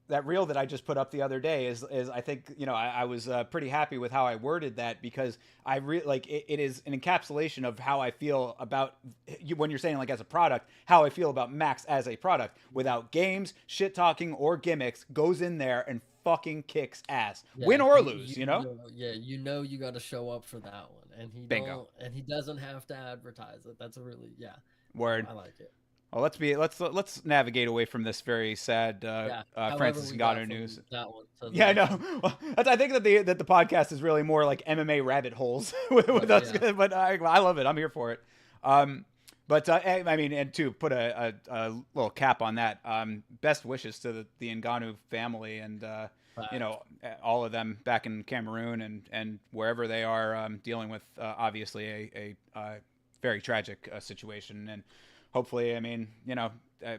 That reel that I just put up the other day is I think I was pretty happy with how I worded that because I it is an encapsulation of how I feel about when you're saying like as a product, how I feel about Max as a product without games, shit talking, or gimmicks, goes in there and fucking kicks ass, win or lose. You got to show up for that one, and he doesn't have to advertise it. That's a really word. I like it. Well, let's navigate away from this very sad Francis Ngannou news. That one. I know. Well, I think that the podcast is really more like MMA rabbit holes with us, but I love it. I'm here for it. I mean, and to put a little cap on that, best wishes to the Ngannou family and all of them back in Cameroon and wherever they are dealing with obviously a very tragic situation. And hopefully, I mean,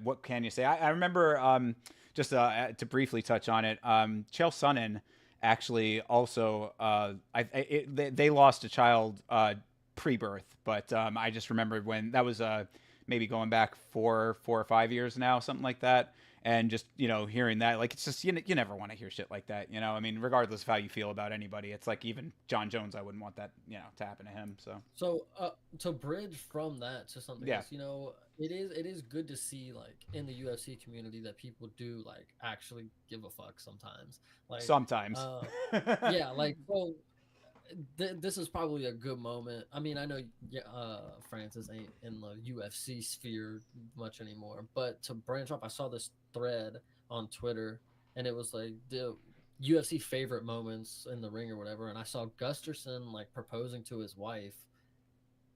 what can you say? I remember just to briefly touch on it, Chael Sonnen actually also they lost a child pre-birth, but I just remembered when that was maybe going back 4 or 5 years now, something like that. And just hearing that, like, it's just you never want to hear shit like that. I mean, regardless of how you feel about anybody, it's like even John Jones, I wouldn't want that to happen to him. So to bridge from that to something Yeah, else, it is good to see like in the UFC community that people do like actually give a fuck sometimes. Like, sometimes. uh, yeah, like well, this is probably a good moment. I mean, I know Francis ain't in the UFC sphere much anymore, but to branch off, I saw this thread on Twitter, and it was like the UFC favorite moments in the ring or whatever, and I saw Gusterson like proposing to his wife.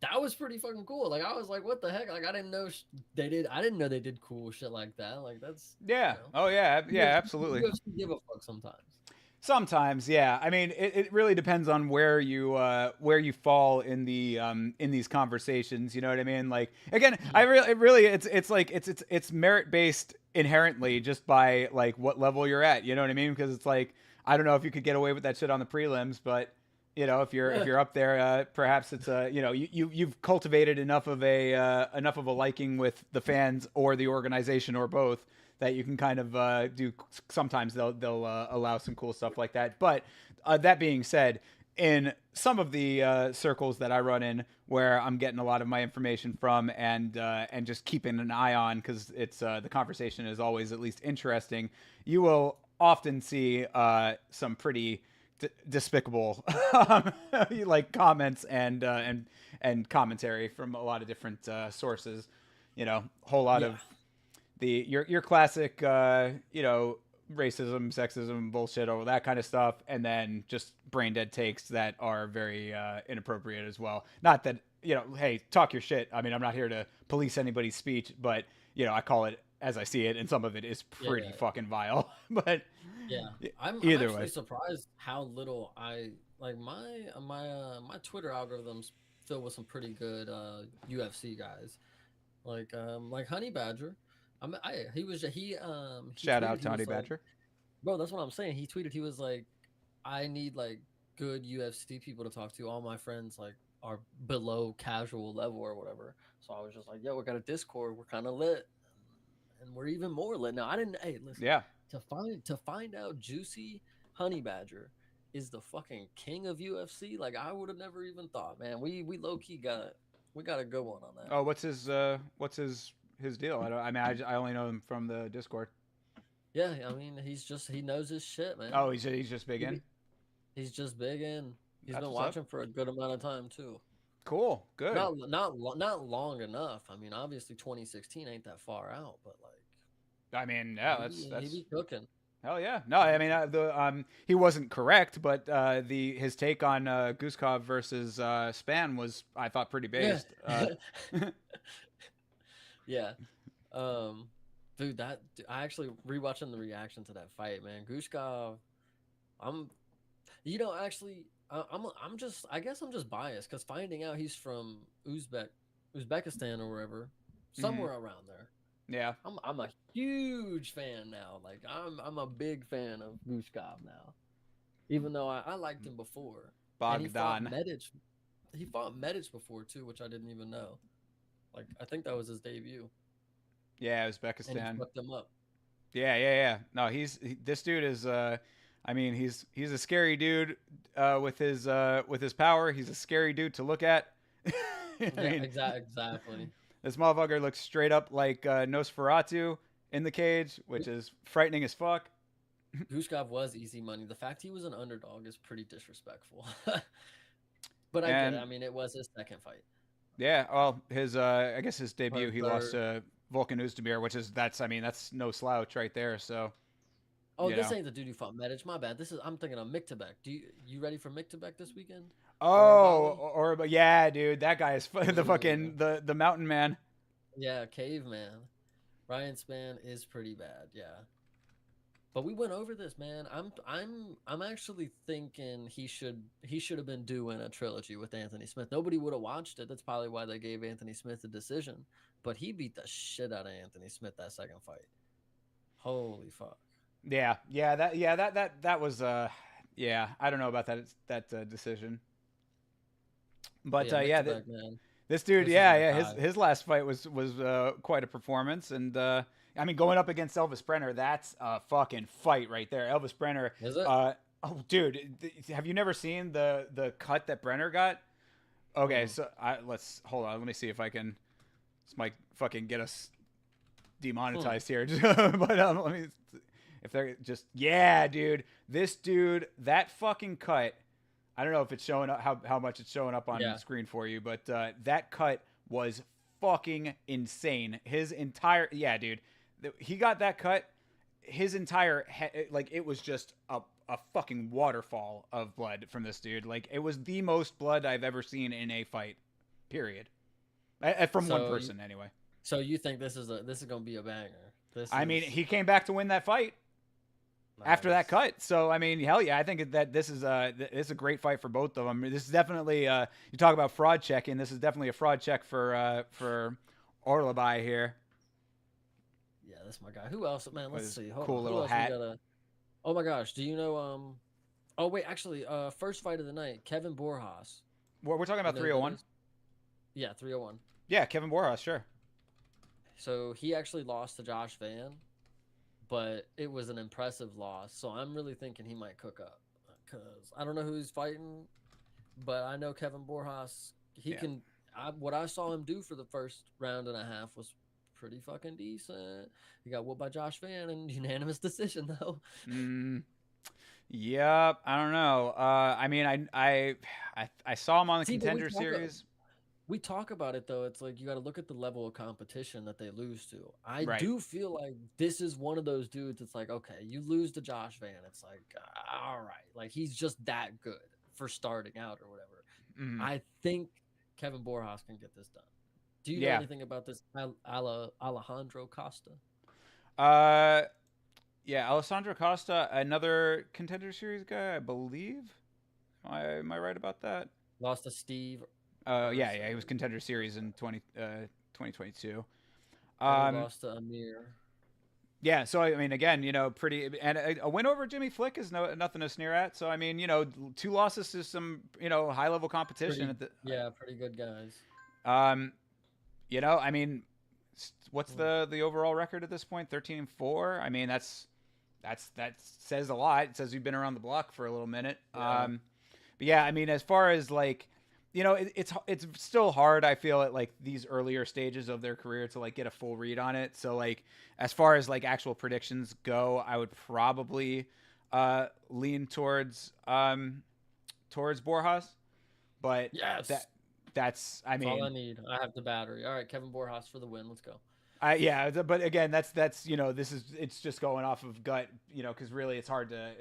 That was pretty fucking cool. Like I was like, what the heck? Like I didn't know they did. I didn't know they did cool shit like that. Like that's Yeah. Oh yeah. Yeah. Absolutely. UFC give a fuck sometimes. Sometimes, yeah. I mean, it really depends on where you fall in these conversations. You know what I mean? Like again, it's merit based inherently just by like what level you're at. You know what I mean? Because it's like I don't know if you could get away with that shit on the prelims, but if you're up there, perhaps it's you've cultivated enough of a liking with the fans or the organization or both that you can kind of do. Sometimes they'll allow some cool stuff like that. But that being said, in some of the circles that I run in, where I'm getting a lot of my information from, and just keeping an eye on, because it's the conversation is always at least interesting. You will often see some pretty despicable like comments and commentary from a lot of different sources. Whole lot Yeah. of your classic racism, sexism, bullshit, all that kind of stuff, and then just brain dead takes that are very inappropriate as well. Not that hey, talk your shit. I mean, I'm not here to police anybody's speech, but I call it as I see it, and some of it is Yeah, pretty yeah, fucking vile. But yeah. I'm either actually way, surprised how little I like my Twitter algorithms filled with some pretty good UFC guys. Like Honey Badger. He shout tweeted out he to Honey was like, Badger. bro, that's what I'm saying. He tweeted he was like, I need like good UFC people to talk to. All my friends like are below casual level or whatever. So I was just like, yo, we got a Discord. We're kind of lit, and we're even more lit now. I didn't. Hey, listen, Yeah. to find out Juicy Honey Badger is the fucking king of UFC. Like I would have never even thought, man. We low key got a good one on that. Oh, what's his deal? I only know him from the Discord. Yeah, I mean, he knows his shit, man. Oh, he's just big He in. be, he's just big in. He's That's been what's up. watching for a good amount of time too. Cool. Good. Not long enough. I mean, obviously 2016 ain't that far out, but like I mean, yeah, he that's be cooking. hell yeah. No, I mean he wasn't correct, but his take on Guskov versus Span was, I thought, pretty Yeah. based. Yeah. Um dude, I actually rewatching the reaction to that fight, man. Gushkov, I'm actually I guess I'm just biased cuz finding out he's from Uzbekistan or wherever, Mhm. somewhere around there. Yeah, I'm a huge fan now. Like I'm a big fan of Gushkov now. Even though I liked him before. And Bogdan. He fought Medic before too, which I didn't even know. Like I think that was his debut. Yeah, And he Uzbekistan. fucked him up. Yeah. No, this dude is. I mean, he's a scary dude with his power. He's a scary dude to look at. I Yeah, mean, exactly. this motherfucker looks straight up like Nosferatu in the cage, which is frightening as fuck. Gushkov was easy money. The fact he was an underdog is pretty disrespectful. But I get it. And I mean, it was his second fight. yeah, well, his I guess his debut Or he lost third. to Volkan Oezdemir, which is that's no slouch right there. So Oh, you this know. ain't the dude who fought Medic. My bad. I'm thinking of Miktabek. You ready for Miktabek this weekend? Or Oh, Bali? but yeah, dude, that guy is the Ooh. fucking the mountain man. Yeah, caveman. Ryan Span is pretty bad. Yeah. But we went over this, man. I'm actually thinking he should have been doing a trilogy with Anthony Smith. Nobody would have watched it. That's probably why they gave Anthony Smith the decision. But he beat the shit out of Anthony Smith that second fight. Holy fuck. That was yeah, I don't know about that decision. But But yeah, yeah, Mick man. this dude, This is my his guy. last fight was quite a performance, and I mean going up against Elvis Brenner, that's a fucking fight right there. Elvis Brenner, Is it? oh dude, have you never seen the cut that Brenner got? Okay, Mm. so let's hold on. Let me see if I can. This might fucking get us Hmm. demonetized here, but let me. If they're just yeah, dude, this dude, that fucking cut. I don't know if it's showing up how much it's showing up on Yeah. screen for you, but that cut was fucking insane. His entire yeah, dude, he got that cut. His entire like it was just a fucking waterfall of blood from this dude. Like it was the most blood I've ever seen in a fight. Period. From one So you, person anyway. so you think this is gonna be a banger? This I mean, is he came back to win that fight after that nice. cut. So I mean, hell yeah, I think that this is a great fight for both of them. This is definitely you talk about fraud checking. This is definitely a fraud check for Orlabai here Yeah, that's my guy. Who else? Man, with let's his see. Hold cool on. Who little else we hat. gotta? Oh my gosh, do you know? Oh wait, actually, first fight of the night, Kevin Borjas. We're talking You about know who that 301. is? Yeah, 301. Yeah, Kevin Borjas, sure. So he actually lost to Josh Van, but it was an impressive loss. So I'm really thinking he might cook up because I don't know who he's fighting, but I know Kevin Borjas. He Yeah. can. What I saw him do for the first round and a half was pretty fucking decent. He got whooped by Josh Van in unanimous decision though. Mm, yep. I don't know. I mean, I saw him on the See, but Contender Series. we talk about it though. It's like you got to look at the level of competition that they lose to. I Right. do feel like this is one of those dudes. It's like, okay, you lose to Josh Van. It's like, all right, like he's just that good for starting out or whatever. Mm, I think Kevin Borjas can get this done. Do you know yeah. anything about this Alejandro Costa? Uh, yeah. Alessandro Costa, another Contender Series guy, I believe. Am I right about that? Lost to Steve Yeah. He was Urso, Contender Series in 2022. and he Um, lost to Amir. yeah. So I mean, again, pretty and a win over Jimmy Flick is nothing to sneer at. So I mean, two losses to some high level competition Pretty, at the. yeah, pretty good guys. Um, I mean, what's Hmm. the overall record at this point? 13-4. I mean, that says a lot. It says you've been around the block for a little minute. Yeah. But yeah, I mean, as far as like, it's still hard. I feel at like these earlier stages of their career to like get a full read on it. So like, as far as like actual predictions go, I would probably lean towards Borjas. But Yes. that that's I That's all I mean need. I have the battery. All right, Kevin Borjas for the win. Let's go. yeah, but again, that's it's just going off of gut, because really it's hard to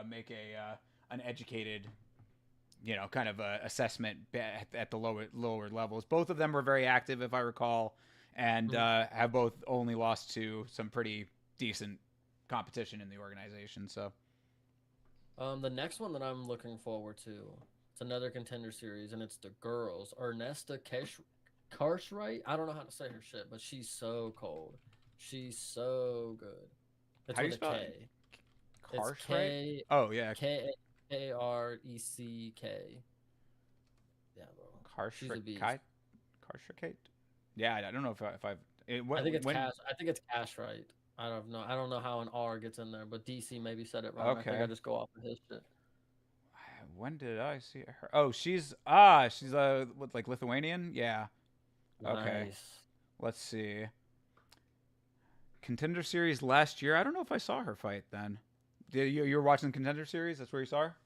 make a an educated kind of assessment at the lower levels. Both of them were very active, if I recall, and Mhm. have both only lost to some pretty decent competition in the organization. So The next one that I'm looking forward to, it's another contender series, and it's the girls. Ernesta Karshright. I don't know how to say her shit, but she's so cold. She's so good. It's how do you with a spell it? K. It's Karsh, right? K Oh yeah, K A R E C K. Yeah, bro. She's a beast. Karshakate. Yeah, I don't know if I've I think it's when cash. I think it's cash right. I don't know. I don't know how an R gets in there, but DC maybe said it wrong. I think I okay. just go off of his shit. When did I see her? Oh, she's what, like Lithuanian? Yeah. Okay. Nice. Let's see. Contender Series last year. I don't know if I saw her fight then. Did you were watching Contender Series? That's where you saw her?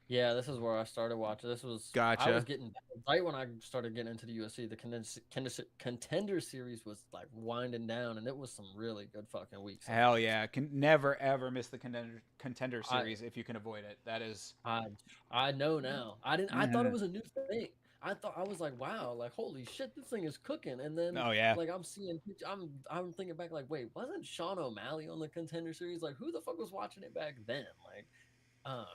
Yeah, this is where I started watching. I was Gotcha. getting right when I started getting into the UFC. The contender series was like winding down, and it was some really good fucking weeks of Hell fights. yeah. Can never ever miss the Contender I Series if you can avoid it. That is I I know now. I didn't. I thought it Mhm. was a new thing. I was like, wow, like holy shit, this thing is cooking. And then Oh yeah. like I'm seeing, I'm thinking back like, wait, wasn't Sean O'Malley on the Contender Series? Like, who the fuck was watching it back then? Like, oh,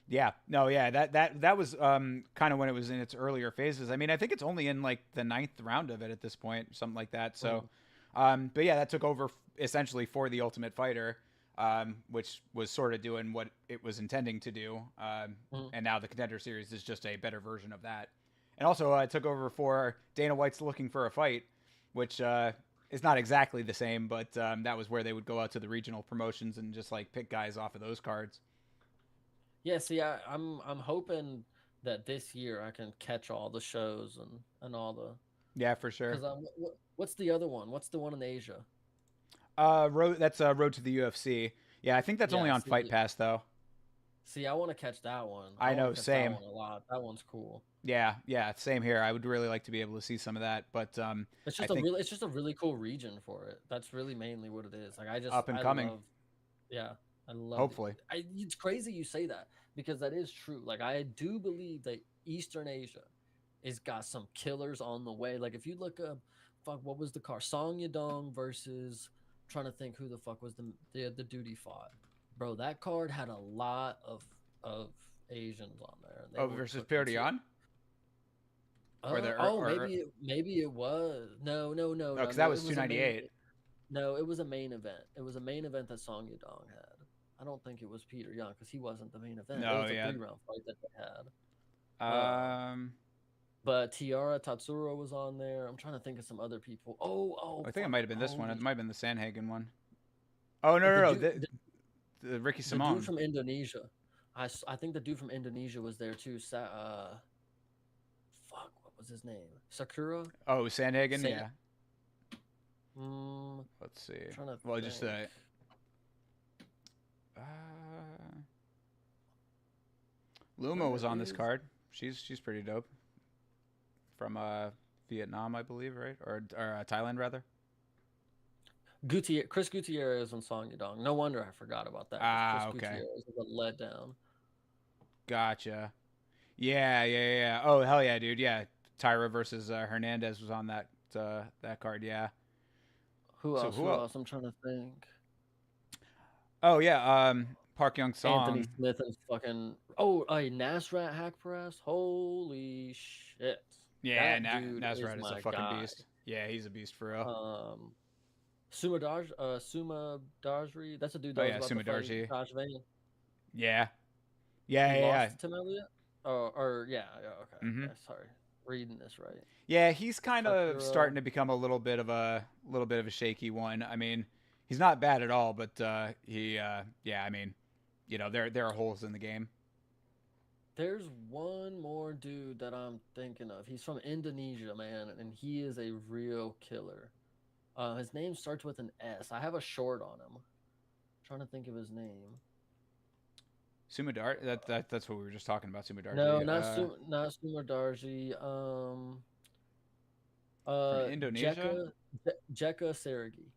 Yeah, no, yeah, that was kind of when it was in its earlier phases. I mean, I think it's only in like the ninth round of it at this point, something like that. So, mhm. but yeah, that took over essentially for the Ultimate Fighter, which was sort of doing what it was intending to do. Mhm. And now the Contender Series is just a better version of that. And also, it took over for Dana White's Looking for a Fight, which is not exactly the same, but that was where they would go out to the regional promotions and just like pick guys off of those cards. Yeah, see, I'm hoping that this year I can catch all the shows and all the Yeah, for sure. because what's the other one? What's the one in Asia? Road. That's Road to the UFC. Yeah, I think that's only Yeah, on Fight Pass though. see, I want to catch that one. I I want know, to catch that same. one a lot. That one's cool. Yeah, yeah, same here. I would really like to be able to see some of that, but I think It's just a really cool region for it. That's really mainly what it is. Like up and I coming. love, yeah, I love the. Hopefully. It's crazy you say that because that is true. Like I do believe that Eastern Asia is got some killers on the way. Like if you look up, fuck, what was the car? Song Yadong versus. Trying to think who the fuck was the dude he fought. Bro, that card had a lot of Asians on there, and they Oh, were versus cooking too. Partin, or the Oh, maybe it was. no, because that No. was 298. No, it was a main event. It was a main event that Song Yadong had. I don't think it was Peter Young because he wasn't the main event. It No, was a yeah. 3 round fight that they had. Um, But Tiara Tatsuro was on there. I'm trying to think of some other people. I think it Fuck. might have been this one. It Holy might have been the Sandhagen one. Oh no, the no, no, dude the Ricky the dude Simone. from Indonesia. I think the dude from Indonesia was there too. Fuck, what was his name? Sakura? Oh, Sandhagen, Say yeah. mm, Let's see. trying to Well, just think. uh, Luma Where was on this is card. She's pretty dope. From Vietnam, I believe, right? Or Thailand rather. Chris Gutierrez and Song Yadong. No wonder I forgot about that because Chris Ah, okay. Gutierrez was a letdown. Gotcha. Yeah, yeah, yeah, yeah. Oh, hell yeah, dude. Yeah. Tyra versus Hernandez was on that card, yeah. Who So else? who Who else? else? I'm trying to think. Oh, yeah, Park Young Anthony Song. Smith and fucking Nasrat Hakparas. Holy shit! Yeah, That dude is Nazareth is a my fucking guy. beast. Yeah, he's a beast for real. Um, Suma Dajri. That's a dude Oh that was yeah, about to fight Sumidarji. Josh Van. Yeah. Yeah, He yeah, lost yeah. to Tim Elliott. Or yeah, yeah. Okay, Mhm. okay. Sorry, reading this right. Yeah, he's kind of Sakura. starting to become a little bit of a shaky one. I mean, he's not bad at all, but yeah, I mean, there are holes in the game. There's one more dude that I'm thinking of. He's from Indonesia, man, and he is a real killer. His name starts with an S. I have a short on him. Trying to think of his name. Sumadar, that's what we were just talking about. No, Sumadarji, not Sumar Darji. from Indonesia. Jeka Sergi.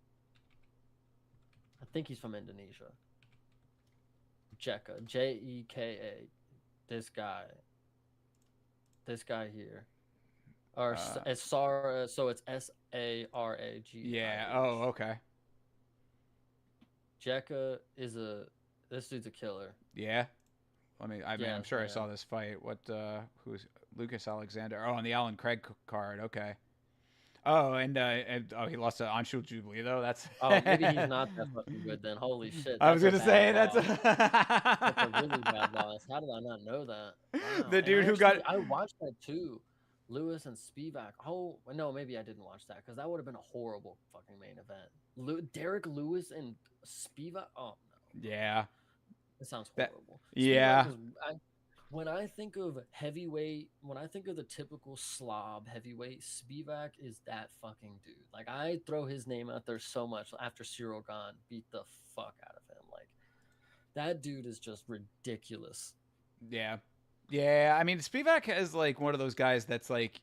I think he's from Indonesia. Jeka, Jeka. This guy. This guy here. Or it's Sara, so it's Saragi. Yeah. Oh, okay. Jeka is this dude's a killer. Yeah. I mean, I'm Yes, sure I man. saw this fight. Who's Lucas Alexander? Oh, on the Alan Craig card. Okay. Oh, and oh, he lost to Anshul Jubilee though. That's. Oh, maybe he's not that fucking good then. Holy shit, I was that's a gonna bad say that's loss. That's a really bad loss. How did I not know that? Wow. the And dude who got. I watched that too. Lewis and Spivak. Oh no, maybe I didn't watch that because that would have been a horrible fucking main event. Derek Lewis and Spivak. Oh no, Yeah. it sounds That. horrible. Spivak Yeah. is. When I think of heavyweight, when I think of the typical slob heavyweight, Spivak is that fucking dude. Like I throw his name out there so much after Cyril Gane beat the fuck out of him. Like that dude is just ridiculous. Yeah. Yeah. I mean, Spivak is like one of those guys that's like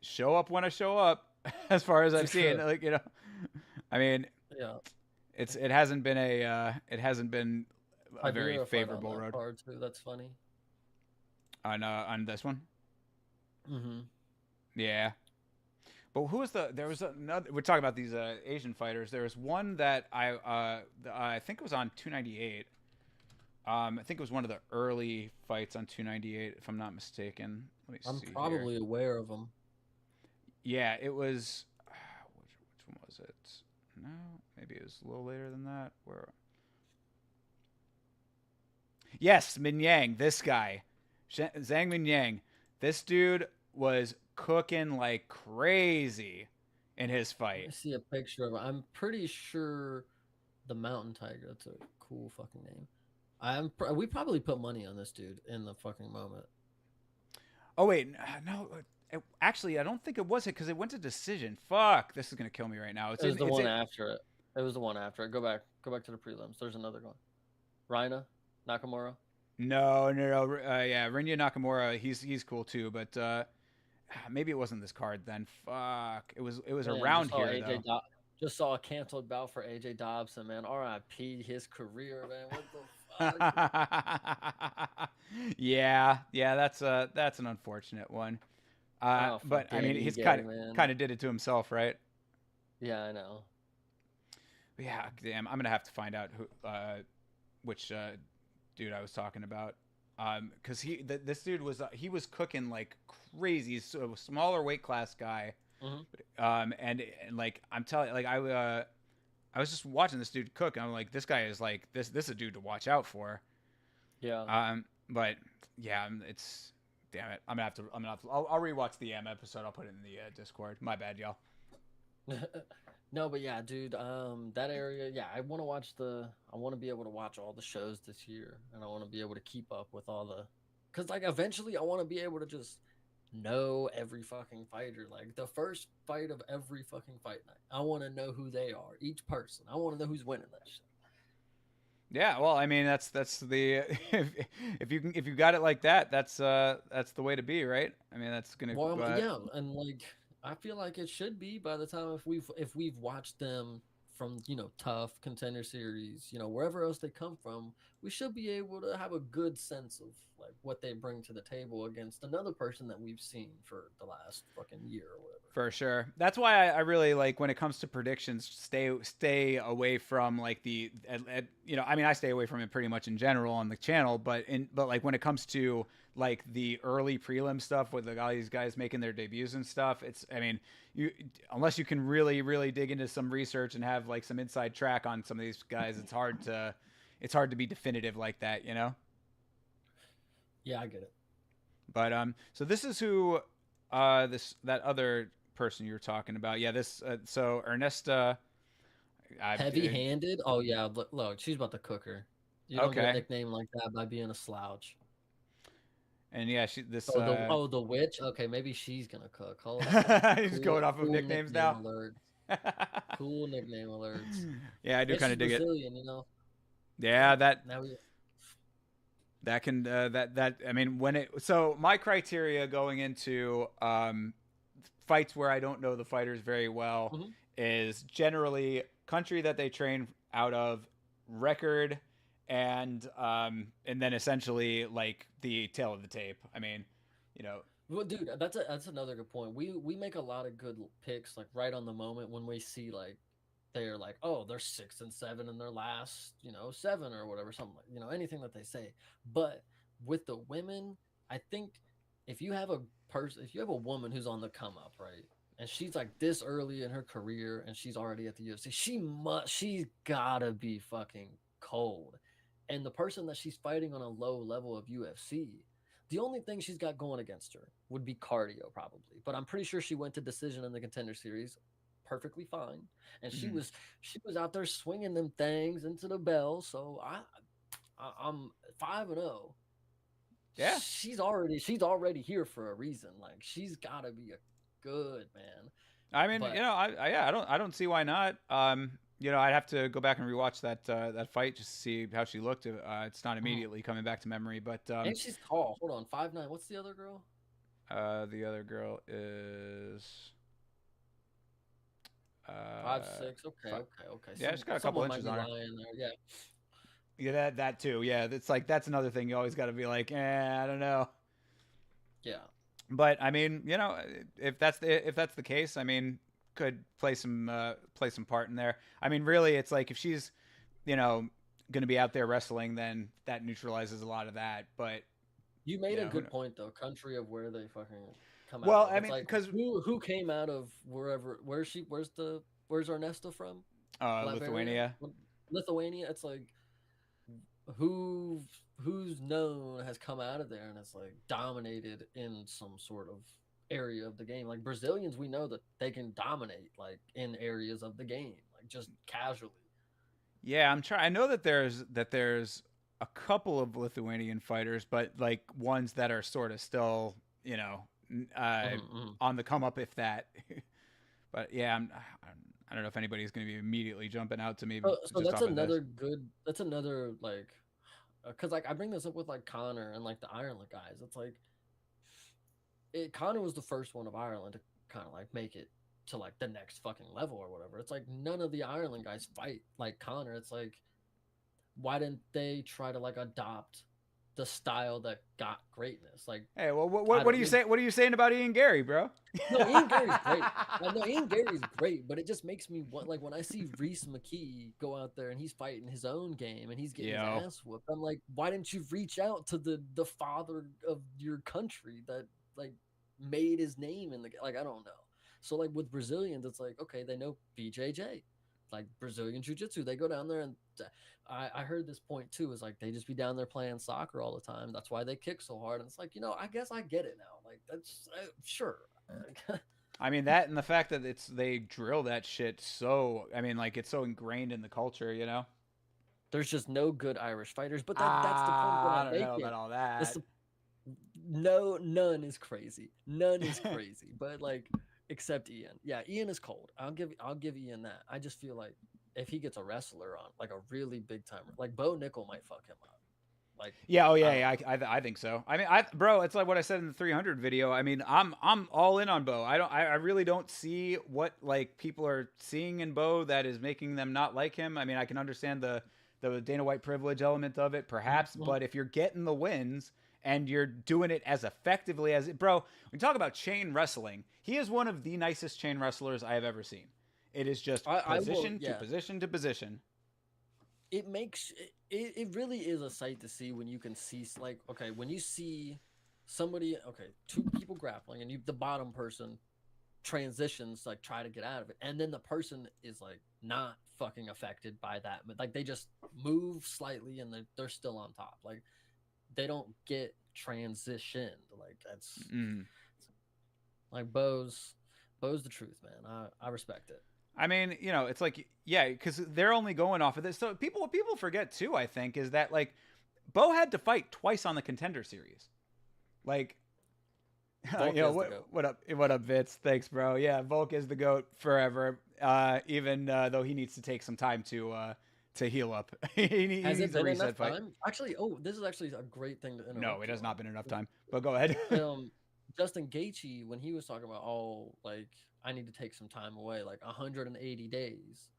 show up when I show up. As far as I've seen, like I mean, Yeah. it hasn't been a very Iberia fight on favorable that road. card too. That's funny. on this one. Mm-hmm. Yeah. But who was there was another. We're talking about these Asian fighters. There was one that I think it was on 298. I think it was one of the early fights on 298, if I'm not mistaken. Let me I'm see here. probably aware of them. Yeah, it was. Which one was it? No, maybe it was a little later than that. Where? Yes, Min Yang. This guy, Zhang Min Yang. This dude was cooking like crazy in his Let fight. me see a picture of. I'm pretty sure the Mountain Tiger. That's a cool fucking name. We probably put money on this dude in the fucking moment. Oh wait, no. Actually, I don't think it was it because it went to decision. Fuck, this is gonna kill me right now. It was the one after it. It was the one after it. Go back to the prelims. There's another one. Reina Nakamura. No. Yeah, Rinya Nakamura. He's cool too, but maybe it wasn't this card then. Fuck, it was Man, around here though. Just saw a canceled bout for AJ Dobson, man. R.I.P. his career, man. What the fuck? Yeah, that's an unfortunate one. Oh, But fuck I mean, Danny he's Gay, man. kind of did it to himself, right? Yeah, I know. But yeah, damn, I'm gonna have to find out who, which dude I was talking about. Because this dude was he was cooking like crazy. He's a smaller weight class guy. Mm-hmm. And like I'm telling, like I was just watching this dude cook, and I'm like, this guy is like this is a dude to watch out for. Yeah. But yeah, it's damn it. I'll rewatch the YAMMA episode. I'll put it in the Discord. My bad, y'all. No, but yeah, dude, that area, yeah, I want to be able to watch all the shows this year, and I want to be able to keep up with all cause like eventually I want to be able to just know every fucking fighter, like the first fight of every fucking fight night. I want to know who they are, each person. I want to know who's winning that shit. Yeah, well, I mean that's the if you got it like that, that's the way to be, right? I mean that's gonna. Well, yeah, and like I feel like it should be by the time if we've watched them from tough contender series, wherever else they come from, we should be able to have a good sense of like what they bring to the table against another person that we've seen for the last fucking year or whatever. For sure. That's why I really like when it comes to predictions, stay away from like I mean I stay away from it pretty much in general on the channel, but like when it comes to like the early prelim stuff with all these guys making their debuts and stuff, it's I mean unless you can really dig into some research and have like some inside track on some of these guys, it's hard to be definitive like that, you know? Yeah, I get it. But so this is who that other person you were talking about. Yeah, this so Ernesta. Heavy-handed. Oh yeah, look, she's about to cook her. You don't get a nickname like that by being a slouch. And yeah, the witch. Okay, maybe she's gonna cook. Hold on. He's going off of nicknames now. Alert. Cool nickname alerts. Yeah, I do kind of dig Brazilian, it. Yeah, that can that I mean when it so my criteria going into fights where I don't know the fighters very well is generally country that they train out of, record, and then essentially like the tail of the tape. I mean, Well, dude, that's another good point. We make a lot of good picks like right on the moment when we see like they're like, oh, they're 6-7 in their last, 7 or whatever, something like, anything that they say. But with the women, I think if you have a woman who's on the come up, right, and she's like this early in her career and she's already at the UFC, she's gotta be fucking cold. And the person that she's fighting on a low level of UFC, the only thing she's got going against her would be cardio, probably. But I'm pretty sure she went to decision in the contender series perfectly fine, and she was out there swinging them things into the bell. So I'm 5-0. Yeah, she's already here for a reason. Like she's got to be a good man. I mean, I don't see why not. I'd have to go back and rewatch that fight just to see how she looked. It's not immediately coming back to memory, but and she's tall. Hold on, 5'9". What's the other girl? The other girl is 5'6". Okay. Yeah, she's got a couple inches on her. Yeah. Yeah, that too. Yeah, that's another thing. You always got to be like, I don't know. Yeah. But I mean, if that's the case, I mean, could play some part in there. I mean, really, it's like if she's you know going to be out there wrestling, then that neutralizes a lot of that. But You made a who good knows? point though. Country of where they fucking come out Well, of. I It's mean, like because who came out of wherever where's Ernesto from? Latveria? Lithuania. Lithuania. It's like who who's known has come out of there and it's like dominated in some sort of area of the game. Like Brazilians, we know that they can dominate like in areas of the game, like just casually. Yeah, I'm trying. I know that there's a couple of Lithuanian fighters, but like ones that are sort of still, Mm-hmm. on the come up, if that. But yeah, I don't know if anybody's going to be immediately jumping out to me So just that's off of this. another good. That's another like, because like I bring this up with like Connor and like the Ireland guys. It's like Connor was the first one of Ireland to kind of like make it to like the next fucking level or whatever. It's like none of the Ireland guys fight like Connor. It's like why didn't they try to like adopt the style that got greatness? Like Hey, well, I what don't are you mean saying? What are you saying about Ian Gary, bro? no, Ian Gary's great. No, Ian Gary's great, but it just makes me want like when I see Reese McKee go out there and he's fighting his own game and he's getting his Yo, ass whooped. I'm like, why didn't you reach out to the father of your country that like made his name in the like I don't know. So like with Brazilians, it's like okay, they know BJJ, like Brazilian Jiu Jitsu. They go down there and I heard this point too. Is like they just be down there playing soccer all the time. That's why they kick so hard. And it's like I guess I get it now. Like that's sure. I mean that and the fact that they drill that shit so. I mean, like it's so ingrained in the culture, you know. There's just no good Irish fighters, but that's the point that I I'm don't know about making. all That's that. the no none is crazy. None is crazy. But like except Ian. Yeah, Ian is cold. I'll give Ian that. I just feel like if he gets a wrestler on, like a really big timer, like Bo Nickel might fuck him up. Like Yeah, oh I yeah, don't yeah, know. I think so. I mean, bro, it's like what I said in the 300 video. I mean, I'm all in on Bo. I really don't see what like people are seeing in Bo that is making them not like him. I mean, I can understand the Dana White privilege element of it, perhaps, Mhm. but if you're getting the wins and you're doing it as effectively as it, bro, when you talk about chain wrestling, he is one of the nicest chain wrestlers I have ever seen. It is just I will. position to Yeah, position to position. it makes it really is a sight to see when you can see like okay when you see somebody okay two people grappling and you the bottom person transitions like try to get out of it and then the person is like not fucking affected by that but like they just move slightly and they're still on top like they don't get transitioned like that's Mm. like Bo's the truth man I respect it. I mean, it's like yeah, because they're only going off of this. So people forget too. I think is that like Bo had to fight twice on the Contender Series. Like, Volk is the goat. what up, Vitz? Thanks, bro. Yeah, Volk is the goat forever. Even though he needs to take some time to heal up. he Has it needs a been enough reset fight. time? Actually, oh, this is actually a great thing to No, interrupt it you has not been enough time. on. But go ahead. Justin Gaethje, when he was talking about, oh, like I need to take some time away, like 180 days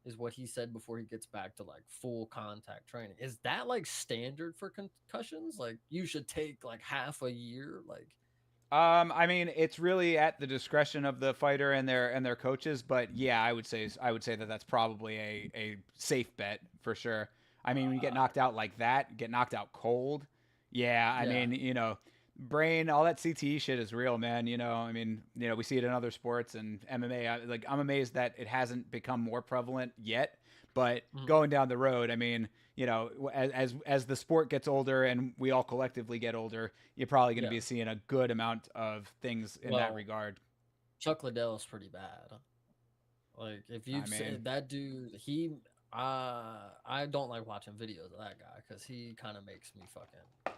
is what he said before he gets back to like full contact training. Is that like standard for concussions? Like you should take like half a year, like I mean, it's really at the discretion of the fighter and their coaches, but yeah, I would say that that's probably a safe bet for sure. I mean, when you get knocked out like that, get knocked out cold, yeah. I yeah, mean, brain, all that CTE shit is real, man. I mean, we see it in other sports and MMA. I'm amazed that it hasn't become more prevalent yet. But mhm, going down the road, I mean, as the sport gets older and we all collectively get older, you're probably going to yeah. be seeing a good amount of things in that Well, regard. Chuck Liddell is pretty bad. Like if I you've mean, said that dude, I don't like watching videos of that guy because he kind of makes me fucking. I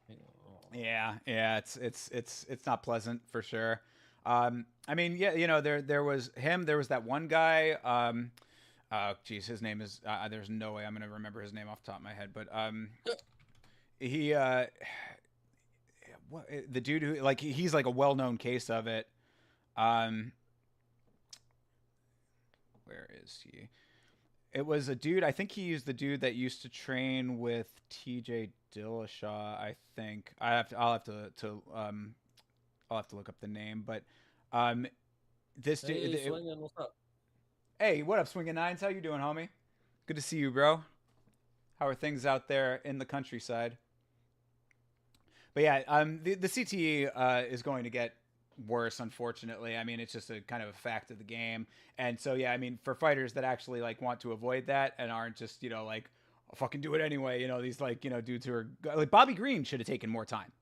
don't know. yeah, yeah, it's not pleasant for sure. I mean, yeah, there was him. There was that one guy. Geez, his name is. There's no way I'm gonna remember his name off the top of my head, but he what the dude who like he's like a well known case of it. Um, where is he? It was a dude. I think he used the dude that used to train with TJ Dillashaw. I think I'll have to look up the name, but um, this dude. Hey, Swingin', what's up? Hey, what up, Swinging Nines? How you doing, homie? Good to see you, bro. How are things out there in the countryside? But yeah, the CTE is going to get worse, unfortunately. I mean, it's just a kind of a fact of the game. And so, yeah, I mean, for fighters that actually like want to avoid that and aren't just, like, I'll fucking do it anyway. These like, dudes who are like Bobby Green should have taken more time,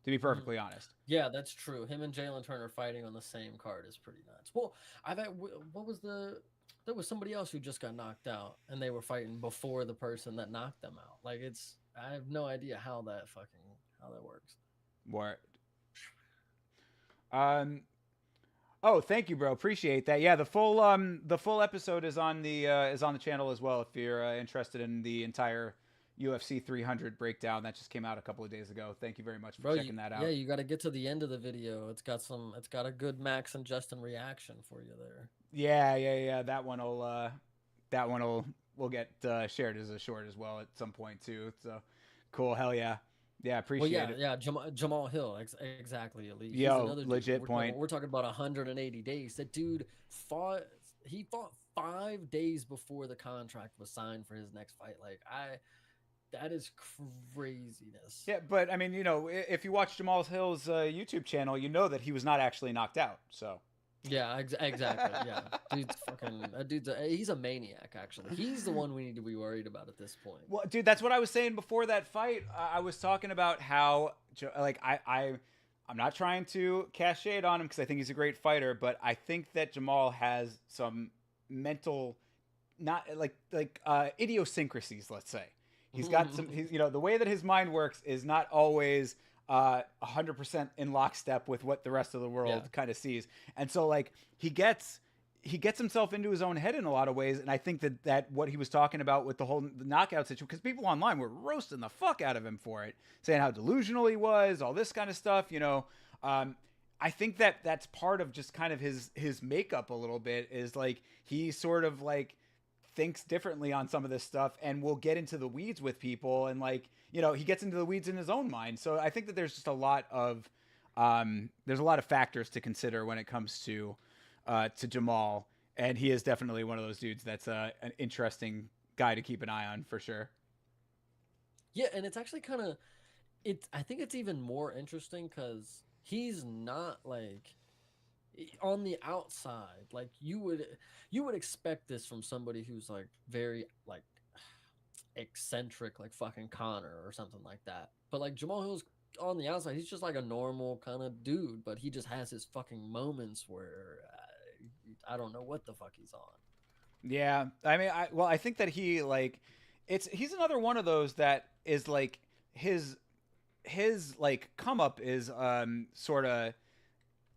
to be Mhm. perfectly honest. Yeah, that's true. Him and Jalen Turner fighting on the same card is pretty nuts. Well, I've had, what was the there was somebody else who just got knocked out and they were fighting before the person that knocked them out. Like I have no idea how that works. More. Um. Oh, thank you, bro. Appreciate that. Yeah, the full episode is on the channel as well. If you're interested in the entire UFC 300 breakdown that just came out a couple of days ago. Thank you very much for Bro, checking that yeah, out. you got to get to the end of the video. It's got a good Max and Justin reaction for you there. Yeah. That one will get shared as a short as well at some point too. So cool. Hell yeah. Yeah, Well, appreciate yeah, it. yeah, Jamal Hill, exactly. Elite. He's Yo, another dude. legit point. We're talking about 180 days. That dude fought. He fought 5 days before the contract was signed for his next fight. That is craziness. Yeah, but I mean, if you watch Jamal Hill's YouTube channel, you know that he was not actually knocked out. So. Yeah, exactly. Yeah, he's a maniac. Actually, he's the one we need to be worried about at this point. Well, dude, that's what I was saying before that fight. I was talking about how, like, I'm not trying to cast shade on him because I think he's a great fighter, but I think that Jamal has some mental, not like idiosyncrasies. Let's say he's got some. The way that his mind works is not always 100% in lockstep with what the rest of the world kind of sees, and so like he gets himself into his own head in a lot of ways. And I think that what he was talking about with the knockout situation, because people online were roasting the fuck out of him for it, saying how delusional he was, all this kind of stuff. I think that that's part of just kind of his makeup a little bit, is like he sort of like thinks differently on some of this stuff and will get into the weeds with people, and like he gets into the weeds in his own mind. So I think that there's just a lot of factors to consider when it comes to Jamal, and he is definitely one of those dudes that's an interesting guy to keep an eye on for sure. Yeah, and it's actually kind of I think it's even more interesting because he's not like on the outside. Like you would expect this from somebody who's like very like eccentric, like fucking Connor or something like that. But like Jamal Hill's on the outside, he's just like a normal kind of dude, but he just has his fucking moments where I don't know what the fuck he's on. Yeah, I mean, I think that he's another one of those that is like his like come up is sort of,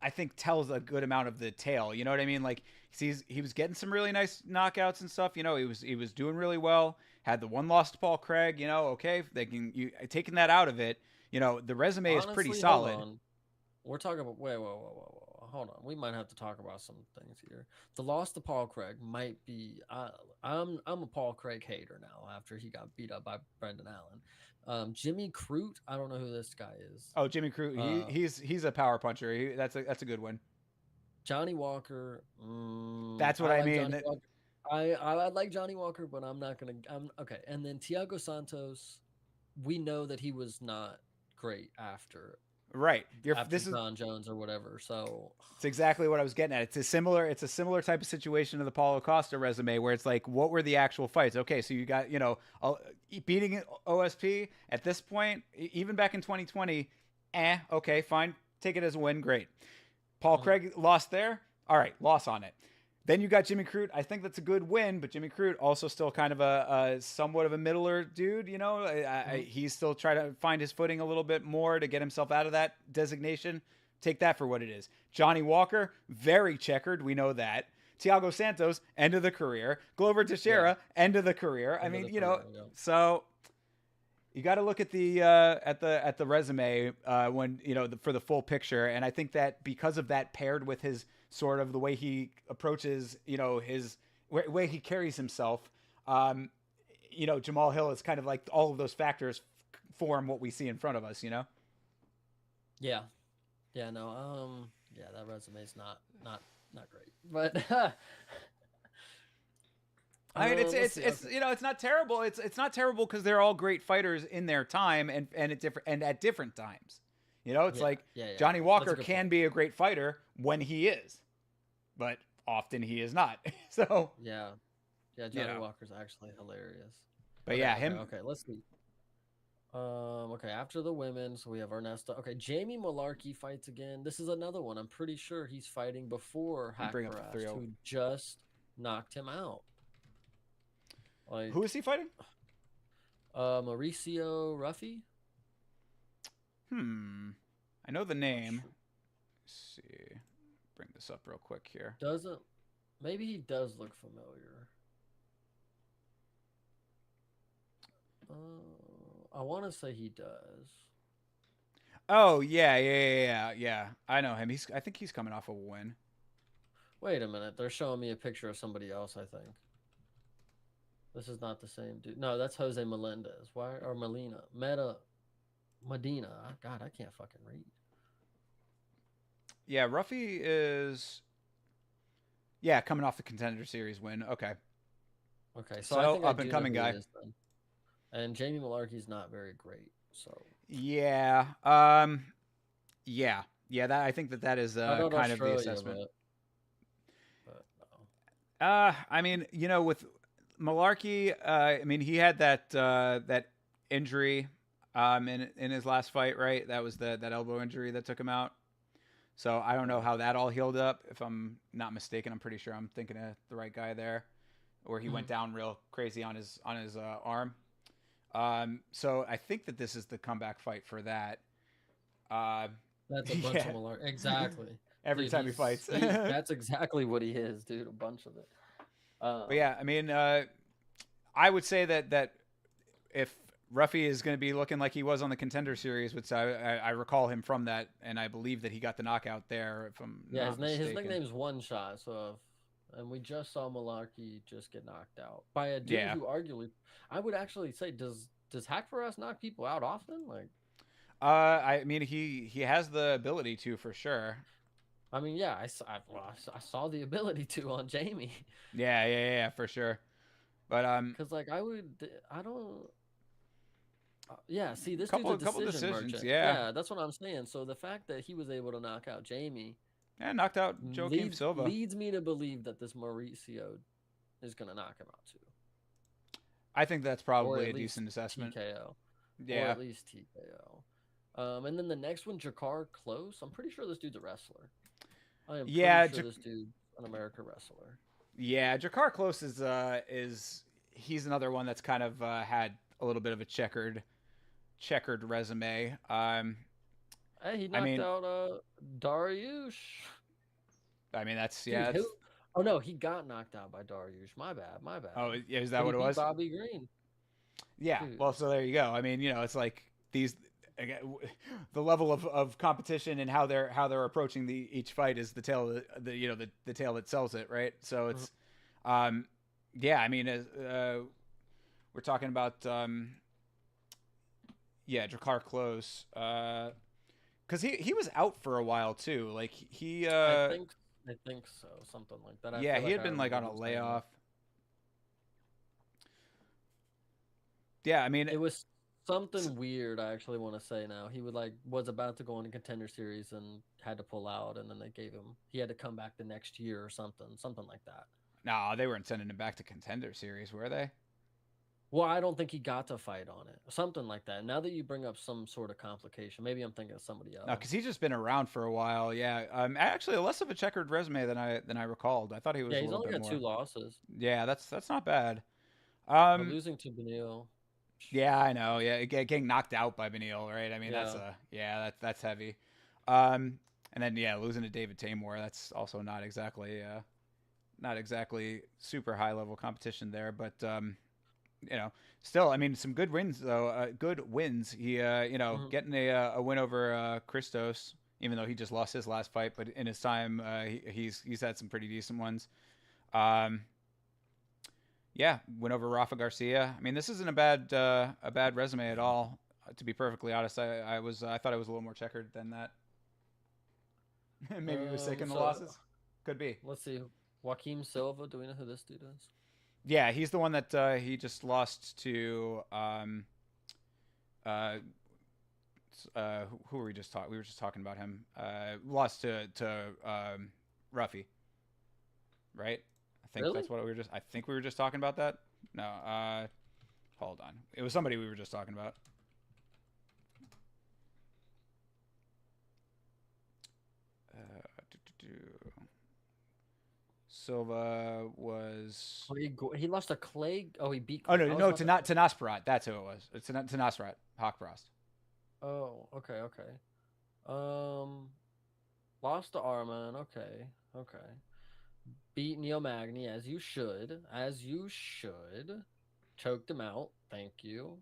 I think, tells a good amount of the tale. You know what I mean? Like he was getting some really nice knockouts and stuff. He was doing really well. Had the one loss to Paul Craig. Okay, they can taking that out of it. The resume Honestly, is pretty solid. We're talking about whoa. Hold on. We might have to talk about some things here. The loss to Paul Craig might be. I'm a Paul Craig hater now after he got beat up by Brendan Allen. Jimmy Crute, I don't know who this guy is. Oh, Jimmy Crute, he's a power puncher. That's a good one. Johnny Walker. That's what I mean. I like Johnny Walker, but I'm not gonna. I'm okay. And then Thiago Santos, we know that he was not great after. Right. This is John Jones or whatever. So it's exactly what I was getting at. It's a similar type of situation to the Paulo Costa resume, where it's like, what were the actual fights? Okay, so you got beating OSP at this point, even back in 2020. Okay, fine, take it as a win. Great. Paul Craig lost there. All right, loss on it. Then you got Jimmy Crute. I think that's a good win, but Jimmy Crute also still kind of a somewhat of a middler dude. He's still trying to find his footing a little bit more to get himself out of that designation. Take that for what it is. Johnny Walker, very checkered. We know that. Thiago Santos, end of the career. Glover Teixeira, end of the career. So you got to look at the resume when for the full picture. And I think that because of that, paired with his sort of the way he approaches, his way he carries himself, um, Jamal Hill is kind of like all of those factors form what we see in front of us. Yeah. Yeah. No. Yeah, that resume's not great, but I mean, let's see. Okay. it's not terrible. It's not terrible because they're all great fighters in their time and at different times. It's Yeah. like Yeah. Yeah. Johnny That's a Walker good can point. be a great fighter when he is, but often he is not. So Yeah. Yeah. you Johnny know, Walker's actually hilarious. but Okay. yeah, Okay. him. Okay. Let's see. Okay, after the women, so we have Ernesto. Okay, Jamie Malarkey fights again. This is another one. I'm pretty sure he's fighting before Let me bring up the Hackbarash, 3-0. who just knocked him out. Who Like is he fighting? Mauricio Ruffy? I know the Not name. sure. Let's see. Bring this up real quick here. Doesn't maybe he does look familiar. I want to say he does. Oh yeah. I know him. I think he's coming off a win. Wait a minute, they're showing me a picture of somebody else, I think. This is not the same dude. No, that's Jose Melendez. Why or Melina? Medina. God, I can't fucking read. Yeah, Ruffy is. Coming off the Contender Series win. Okay. Okay, so I So think I up and do know coming who he guy. is then. And Jamie Malarkey's not very great, so Yeah. Yeah. Yeah. That I think that is I thought kind of the Australia, assessment. but no. I mean, with Malarkey, I mean, he had that injury in his last fight, right? That was that elbow injury that took him out. So I don't know how that all healed up. If I'm not mistaken, I'm pretty sure I'm thinking of the right guy there, where he went down real crazy on his arm. So I think that this is the comeback fight for that. Uh, That's a bunch yeah, of Malarkey. Exactly. every Dude, time he fights. that's exactly what he is, dude. A bunch of it. But yeah, I mean, I would say that if Ruffy is going to be looking like he was on the Contender Series, which I recall him from that, and I believe that he got the knockout there, if I'm Yeah, not mistaken. his nickname's One Shot. And we just saw Malarkey just get knocked out by a dude Yeah. who arguably, I would actually say, does Hackbarash knock people out often? Like, I mean, he has the ability to for sure. I mean, yeah, I saw the ability to on Jamie. Yeah, for sure. But Because like I don't. Yeah, see, this couple dude's a decision decisions, merchant. yeah. Yeah, that's what I'm saying. So the fact that he was able to knock out Jamie Yeah, knocked out Joaquim Silva. leads me to believe that this Mauricio is gonna knock him out too. I think that's probably a decent assessment. TKO. Yeah. Or at least TKO. And then the next one, Jakar Close. I'm pretty sure this dude's a wrestler. I am pretty sure this dude's an American wrestler. Yeah, Jakar Close is he's another one that's kind of had a little bit of a checkered resume. Hey, he knocked out Dariush. I mean, that's Dude, oh no, he got knocked out by Dariush. My bad. Oh, is that but what it was? Bobby Green. Yeah. Dude. Well, so there you go. I mean, it's like these the level of competition and how they're approaching each fight is the tale the tale that sells it, right? So it's yeah, I mean, we're talking about Jakar Close because he was out for a while too. Like he I think so, something like that. Yeah, he had been like on a layoff. Yeah, I mean, it was something weird. I actually want to say now he was about to go on a Contender Series and had to pull out, and then he had to come back the next year or something like that. No, they weren't sending him back to Contender Series, were they? Well, I don't think he got to fight on it. Something like that. Now that you bring up some sort of complication, maybe I'm thinking of somebody else. No, because he's just been around for a while. Yeah, actually, less of a checkered resume than I recalled. I thought he was. Yeah, he's only got 2 losses. Yeah, that's not bad. Losing to Benil. Yeah, I know. Yeah, getting knocked out by Benil, right? I mean, that's heavy. And then losing to David Tamor, that's also not exactly super high level competition there, but still, I mean, some good wins though. Good wins. He, getting a win over Christos, even though he just lost his last fight, but in his time, he's had some pretty decent ones. Yeah, went over Rafa Garcia. I mean, this isn't a bad resume at all. To be perfectly honest, I thought it was a little more checkered than that. Maybe he was sick in the So losses. Could be. let's see. Joaquim Silva. Do we know who this dude is? Yeah, he's the one that he just lost to. Uh, who were we just talking? We were just talking about him. Lost to Ruffy, right? I think Really? that's what we were just. I think we were just talking about that. No. Hold on. It was somebody we were just talking about. Silva was. Oh, he lost to Clay. Oh, he beat Oh Clay. no, I was no, about to to. not to Nosferat. That's who it was. It's to Nosferat. Hawkfrost. Oh, okay, okay. Um, lost to Arman. Okay, okay. Beat Neo Magni as you should. As you should. Choked him out. Thank you.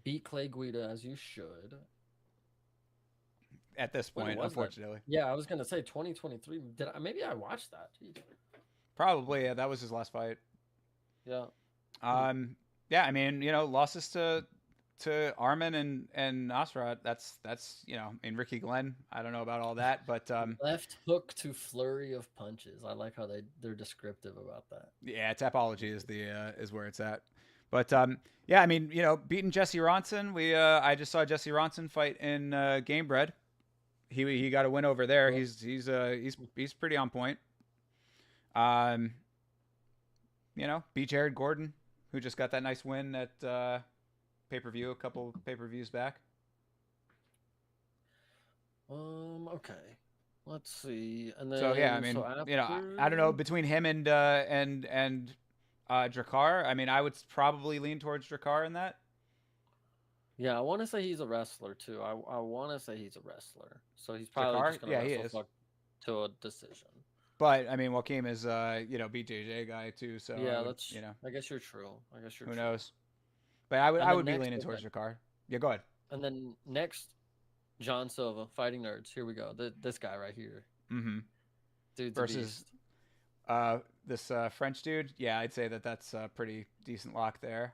Beat Clay Guida as you should. At this When point, was that? unfortunately, Yeah, I was gonna say 2023. Did I? Maybe I watched that. Jeez. probably yeah. That was his last fight. Yeah. Yeah. I mean, losses to Armin and Nosferat. That's in Ricky Glenn. I don't know about all that, but Left hook to flurry of punches. I like how they're descriptive about that. yeah, Tapology is the is where it's at. But yeah, I mean, beating Jesse Ronson. I just saw Jesse Ronson fight in Gamebred. He got a win over there. Well, He's pretty on point. Um, beat Jared Gordon, who just got that nice win at pay per view a couple pay per views back. Okay. Let's see. And then So yeah, I mean, so after I don't know between him and Drakkar. I mean, I would probably lean towards Drakkar in that. yeah, I want to say he's a wrestler too. I want to say he's a wrestler. So he's probably Drakkar, just gonna yeah, he wrestle is. fuck to a decision. But I mean, Joaquim is BJJ guy too, so Yeah, I would that's. I guess you're true. I guess you're who true. knows. But And I then would be next, leaning towards okay. Drakkar. Yeah, go ahead. And then next, John Silva, Fighting Nerds. Here we go. This guy right here. Mm-hmm. Dude's a Versus beast. this French dude. Yeah, I'd say that's a pretty decent lock there.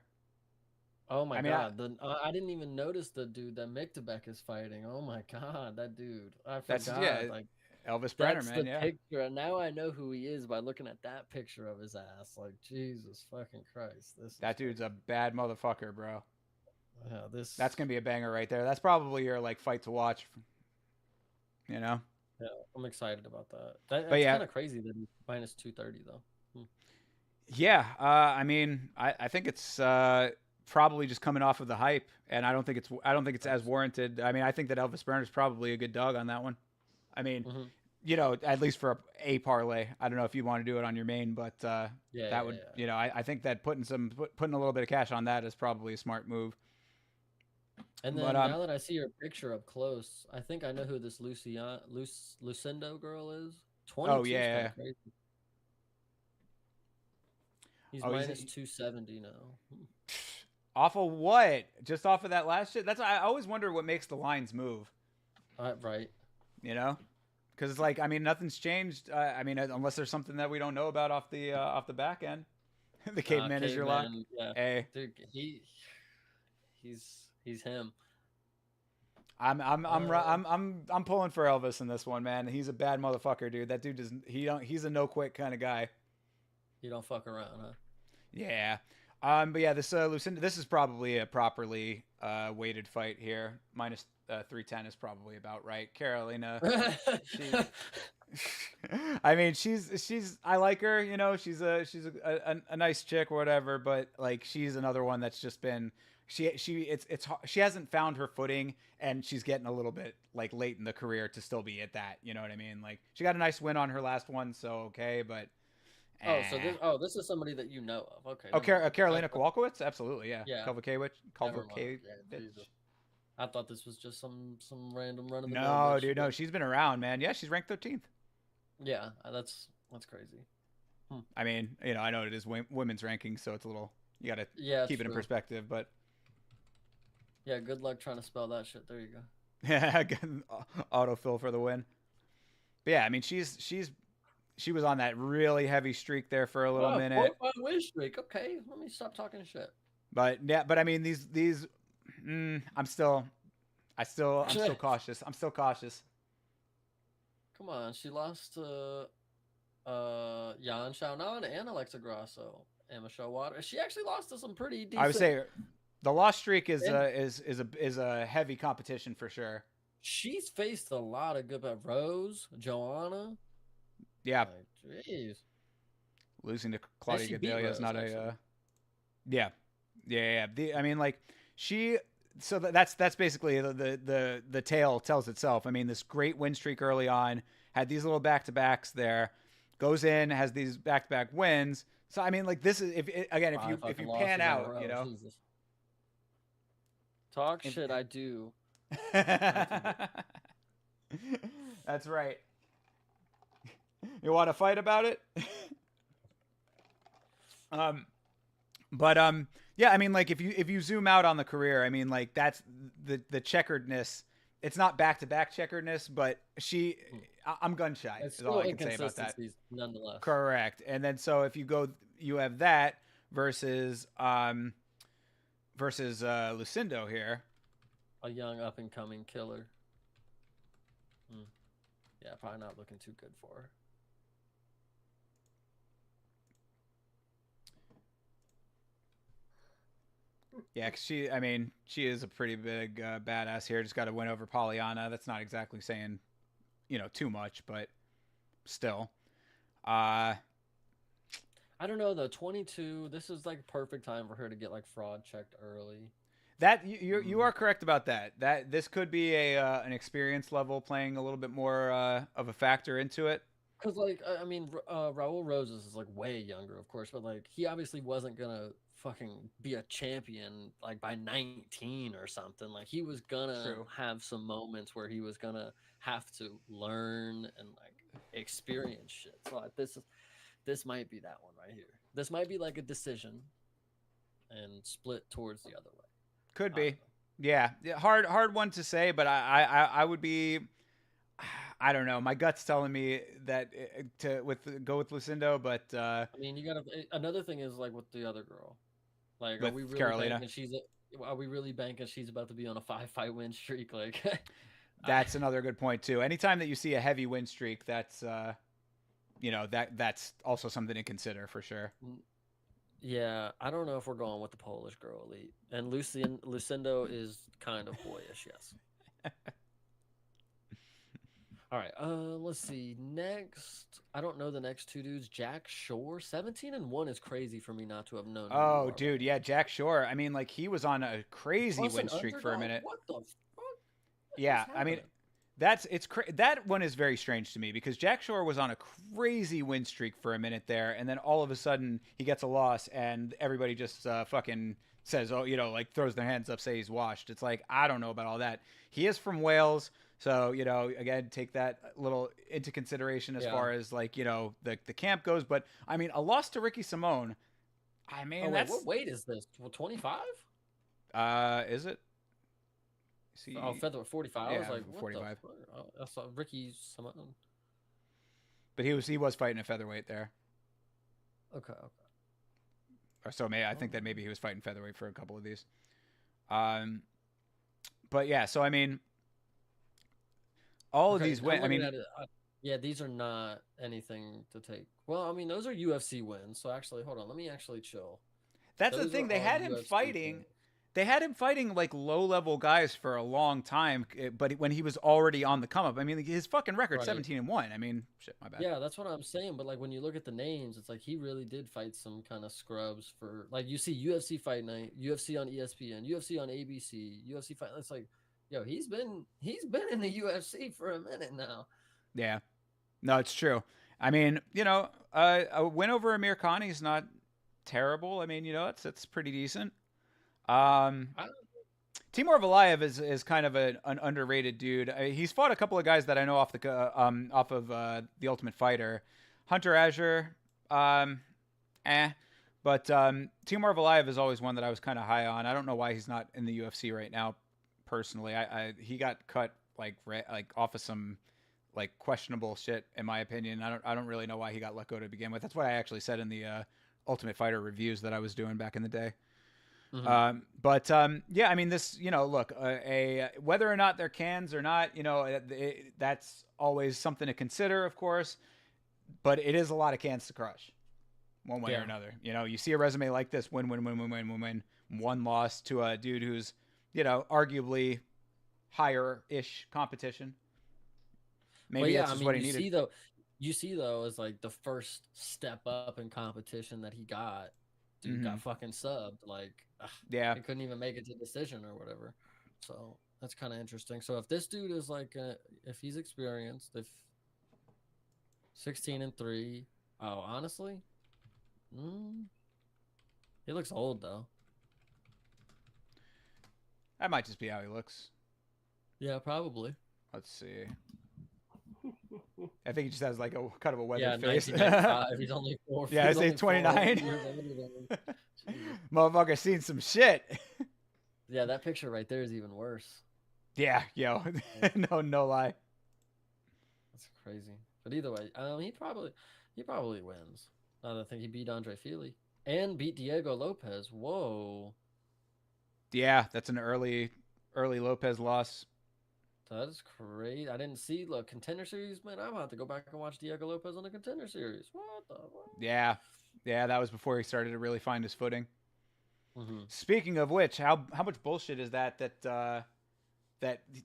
Oh my I mean, god, I didn't even notice the dude that Mictebek is fighting. Oh my god, that dude. I that's forgot. Like Elvis Brenner, that's man. the Yeah, picture, and now I know who he is by looking at that picture of his ass. Like Jesus fucking Christ, this is that dude's crazy. a bad motherfucker, bro. Yeah, this. That's gonna be a banger right there. That's probably your fight to watch. Yeah, I'm excited about that. But That's yeah, kind of crazy that he's minus 230 though. yeah. I mean, I think it's probably just coming off of the hype, and I don't think it's as warranted. I mean, I think that Elvis Brenner's probably a good dog on that one. I mean, at least for a parlay. I don't know if you want to do it on your main, but that would, I think that putting a little bit of cash on that is probably a smart move. And then now that I see your picture up close, I think I know who this Lucindo girl is. 22 is kind of crazy. He's minus 270 now. Off of what? Just off of that last shit? I always wonder what makes the lines move. Right. Because it's like, I mean, nothing's changed. I mean, unless there's something that we don't know about off the back end. The caveman is your lock. Yeah. Hey, dude, he's him. I'm pulling for Elvis in this one, man. He's a bad motherfucker, dude. That dude he's a no quit kind of guy. You don't fuck around, huh? Yeah. But yeah, this Lucinda, this is probably a properly weighted fight here. Minus 310 is probably about right. Carolina, I mean, she's I like her. She's a nice chick or whatever. But she's another one that's just been she hasn't found her footing, and she's getting a little bit late in the career to still be at that. You know what I mean? She got a nice win on her last one, so okay, but. This is somebody that you know of. Okay. Oh, Carolina Kowalkiewicz? Absolutely, yeah. Yeah. Kovacevic. Yeah, I thought this was just some random run of the No, dude, no. She's been around, man. Yeah, she's ranked 13th. Yeah, that's crazy. I mean, I know it is women's ranking, so it's a little you got to keep it in perspective, but yeah, good luck trying to spell that shit. There you go. Yeah, autofill for the win. But yeah, I mean, she's she was on that really heavy streak there for a little Oh, four minute. or 5 win streak. Okay, let me stop talking shit. But yeah, but I mean these I'm still cautious. I'm still cautious. Come on, she lost to Yan Xiaonan and Alexa Grasso and Michelle Waters. She actually lost to some pretty I would decent. say the loss streak And is a heavy competition for sure. she's faced a lot of good, but Rose, Joanna, Yeah, like, jeez. losing to And Claudia she beat Gadelha is Rose not actually. a yeah. I mean, like she. So that's basically the tale tells itself. I mean, this great win streak early on, had these little back to backs there, goes in, has these back to back wins. So I mean, like this is if 5 if fucking you pan losses in a out, row. Jesus. Talk if, shit, I do. that's right. You want to fight about it? um, but yeah, I mean, like if you zoom out on the career, I mean, like that's the checkeredness. It's not back to back checkeredness, but I'm gun shy. It's Is all still I can say about that. inconsistencies, nonetheless. Correct. And then so if you have that versus Lucindo here. A young up and coming killer. Yeah, probably not looking too good for her. Yeah, cause she is a pretty big badass here. Just got to win over Pollyanna. That's not exactly saying, too much, but still. I don't know though. 22. This is like perfect time for her to get like fraud checked early. That you are correct about that. That this could be an experience level playing a little bit more of a factor into it. Cause like I mean, Raul Roses is like way younger, of course, but like he obviously wasn't gonna fucking be a champion like by 19 or something. Like he was gonna True. have some moments where he was gonna have to learn and like experience shit. So like, this might be that one right here. This might be like a decision and split towards the other way. Could be. Yeah, hard one to say, but I would be. I don't know. My gut's telling me that go with Lucindo, but I mean, you gotta. Another thing is like with the other girl, like, are with we really Carolina. banking are we really banking she's about to be on a 5-fight win streak? Like, That's another good point too. Anytime that you see a heavy win streak, that's that's also something to consider for sure. yeah, I don't know if we're going with the Polish girl elite, and Lucindo is kind of boyish, yes. All right, let's see. Next, I don't know the next two dudes. Jack Shore, 17-1 is crazy for me not to have known. Oh, dude, yeah, Jack Shore. I mean, like he was on a crazy win streak for a minute. What the fuck? Yeah, I mean, that one is very strange to me because Jack Shore was on a crazy win streak for a minute there, and then all of a sudden he gets a loss, and everybody just fucking says, oh, like throws their hands up, say he's washed. It's like I don't know about all that. He is from Wales. So, again, take that little into consideration as far as like, the camp goes. But I mean, a loss to Ricky Simone. I mean, that's what weight is this? 25? Is it? See, featherweight 45. Yeah, I was like, what 45. That's Ricky Simone. But he was fighting a featherweight there. Okay. Or so I think that maybe he was fighting featherweight for a couple of these. But yeah, so I mean. All of these wins. I mean, yeah, these are not anything to take. Well, I mean, those are UFC wins. So actually, hold on. Let me actually chill. That's the thing. They had him fighting. They had him fighting like low-level guys for a long time, but when he was already on the come-up. I mean, his fucking record 17-1. I mean, shit, my bad. Yeah, that's what I'm saying. But like when you look at the names, it's like he really did fight some kind of scrubs for like you see UFC Fight Night, UFC on ESPN, UFC on ABC, UFC Fight. It's like. Yo, he's been in the UFC for a minute now. Yeah, no, it's true. I mean, a win over Amir Khan is not terrible. I mean, it's pretty decent. Timur Valiev is kind of an underrated dude. He's fought a couple of guys that I know off of the Ultimate Fighter, Hunter Azure, but Timur Valiev is always one that I was kind of high on. I don't know why he's not in the UFC right now. Personally, he got cut like off of some like questionable shit in my opinion. I don't really know why he got let go to begin with. That's what I actually said in the Ultimate Fighter reviews that I was doing back in the day. Hmm. Yeah, I mean, this, look, whether or not they're cans or not, that's always something to consider, of course. But it is a lot of cans to crush, one way or Yeah. another. You see a resume like this: win, win, win, win, win, win, win. One loss to a dude who's, arguably higher ish competition. But Maybe yeah, that's I just mean, what he needed. you see though, is like the first step up in competition that he got. Dude Mm-hmm. got fucking subbed. Like, Yeah. he couldn't even make it to decision or whatever. So that's kind of interesting. So if this dude is like, if he's experienced, if 16-3, oh, honestly, mm, he looks old though. That might just be how he looks. Yeah, probably. Let's see. I think he just has like a kind of a Yeah, weathered face. 1995. He's only four. Yeah, I He's say only 4 29. years older than me. Jesus. Motherfucker seen some shit. Yeah, that picture right there is even worse. Yeah, yo. No lie. That's crazy. But either way, he probably wins. I think he beat Andre Fili and beat Diego Lopez. Whoa, Yeah, that's an early Lopez loss. that's crazy. I didn't see. Look, Contender Series, man. I'm gonna have to go back and watch Diego Lopez on the Contender Series. What the? What? Yeah. Yeah, that was before he started to really find his footing. Mm-hmm. Speaking of which, how much bullshit is that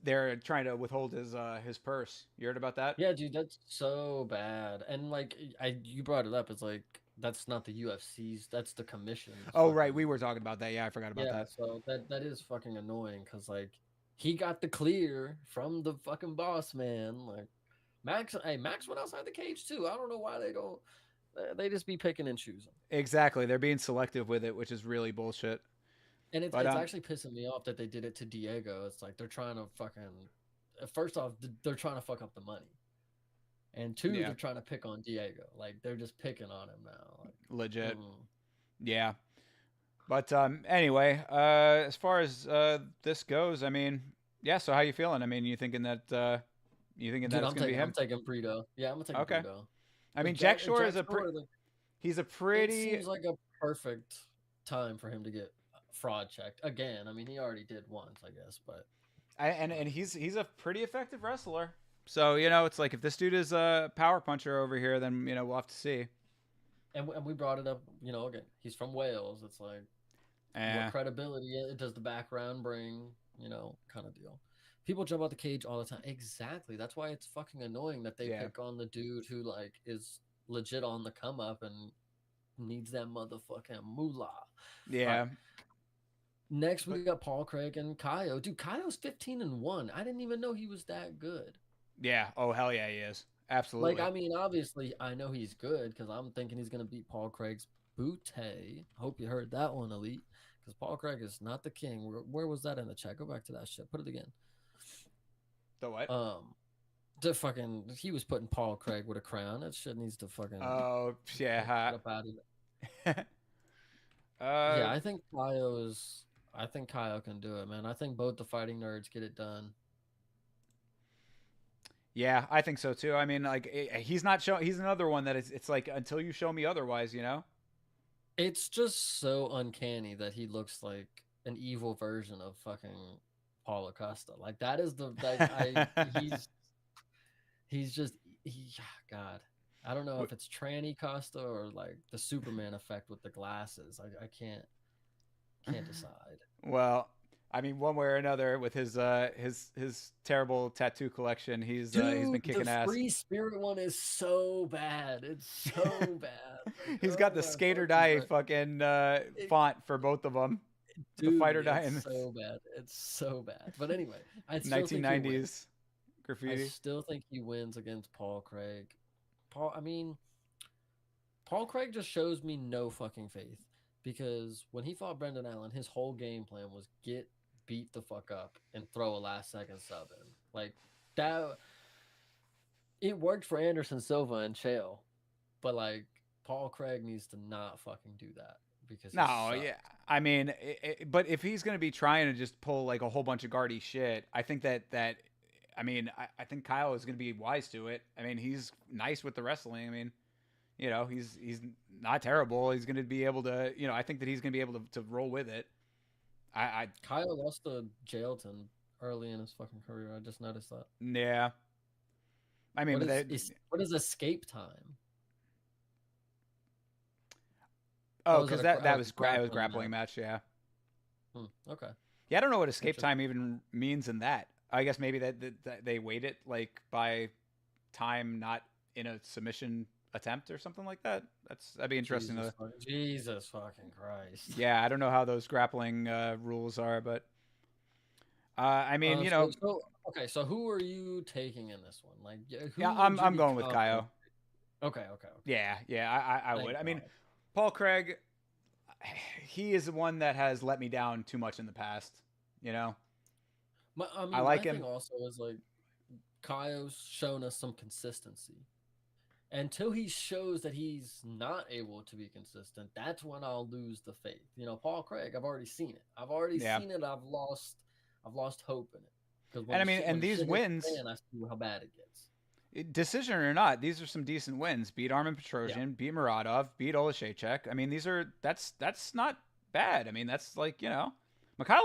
they're trying to withhold his purse? You heard about that? Yeah, dude, that's so bad. And like, you brought it up. It's like that's not the UFC's. That's the commission's Oh, right, we fucking. were talking about that. Yeah, I forgot about Yeah, that. so that is fucking annoying because like he got the clear from the fucking boss man. Like Max, hey, Max went outside the cage too. I don't know why they don't. They just be picking and choosing. Exactly. They're being selective with it, which is really bullshit. And it's But it's actually pissing me off that they did it to Diego. It's like they're trying to fucking. First off, they're trying to fuck up the money, and two, yeah, they're trying to pick on Diego. Like they're just picking on him now. Like, legit. mm. Yeah. But anyway, as far as this goes, I mean, yeah. So how you feeling? I mean, you thinking that Dude, it's gonna be I'm him? taking Brito. Yeah, I'm gonna take Okay. Brito. I mean, Jack Jack Shore is Jack Shore, like, he's a it pretty seems like a perfect time for him to get fraud checked again. I mean, he already did once, I guess, but and he's a pretty effective wrestler. So it's like if this dude is a power puncher over here, then we'll have to see. and we brought it up. Again, he's from Wales. It's like what Eh, credibility does the background bring? Kind of deal. People jump out the cage all the time. Exactly. That's why it's fucking annoying that they yeah, pick on the dude who like is legit on the come up and needs that motherfucking moolah. All right. yeah, Next, we but got Paul Craig and Kaio. Dude, Kaio's 15-1. I didn't even know he was that good. yeah. Oh hell yeah, he is Like, absolutely. I mean, obviously, I know he's good because I'm thinking he's going to beat Paul Craig's Butte. Hope you heard that one, Elite, because Paul Craig is not the king. Where was that in the chat? Go back to that shit. Put it again. The what? The fucking, he was putting Paul Craig with a crown. That shit needs to fucking Oh get yeah. up out of it. uh, Yeah, I think Kaio can do it, man. I think both the fighting nerds get it done. yeah, I think so too. I mean, like he's not showing. He's another one that it's like until you show me otherwise. It's just so uncanny that he looks like an evil version of fucking Paul Acosta. Like that is the like I he's just God. I don't know if it's Tranny Costa or like the Superman effect with the glasses. I can't decide. Well, I mean, one way or another, with his terrible tattoo collection, he's been Dude, the kicking ass. free spirit one is so bad. It's so bad. Like, He's got oh the my skater fucking die god. fucking It, font for both of them. The dude, fighter die it's and so bad. It's so bad. But anyway, I still think he wins. 1990s I graffiti. still think he wins against Paul Craig. I mean, Paul Craig just shows me no fucking faith because when he fought Brendan Allen, his whole game plan was get beat the fuck up and throw a last second sub in. Like that, it worked for Anderson Silva and Chael, but like Paul Craig needs to not fucking do that because he No, sucked. yeah. I mean, but if he's gonna be trying to just pull like a whole bunch of guardy shit, I think that I mean, I think Kyle is going to be wise to it. I mean, he's nice with the wrestling. I mean, he's not terrible. He's going to be able to, I think that he's going to be able to roll with it. I Kyle lost to Jailton early in his fucking career. I just noticed that. Yeah. I mean, What is escape time? Oh, Was it because a that was it was grappling grappling match. Yeah. Okay. Yeah, I don't know what escape time even means in that. I guess maybe that they weight it like by time not in a submission attempt or something like that. That'd be interesting. Jesus fucking Christ. Yeah, I don't know how those grappling rules are, but I mean, Okay, so who are you taking in this one? Like, who yeah, I'm going with Kaio. Okay. Yeah, I would. I mean, Paul Craig, he is the one that has let me down too much in the past. I like him. Thing also is like Kaio's shown us some consistency. Until he shows that he's not able to be consistent, that's when I'll lose the faith. Paul Craig, I've already seen it. I've lost hope in it. And I mean, and these wins, I see how bad it gets. Decision or not, these are some decent wins. Beat Armin Petrosian, beat Muradov, beat Olashechek. I mean, that's not bad. I mean, that's like Mikhail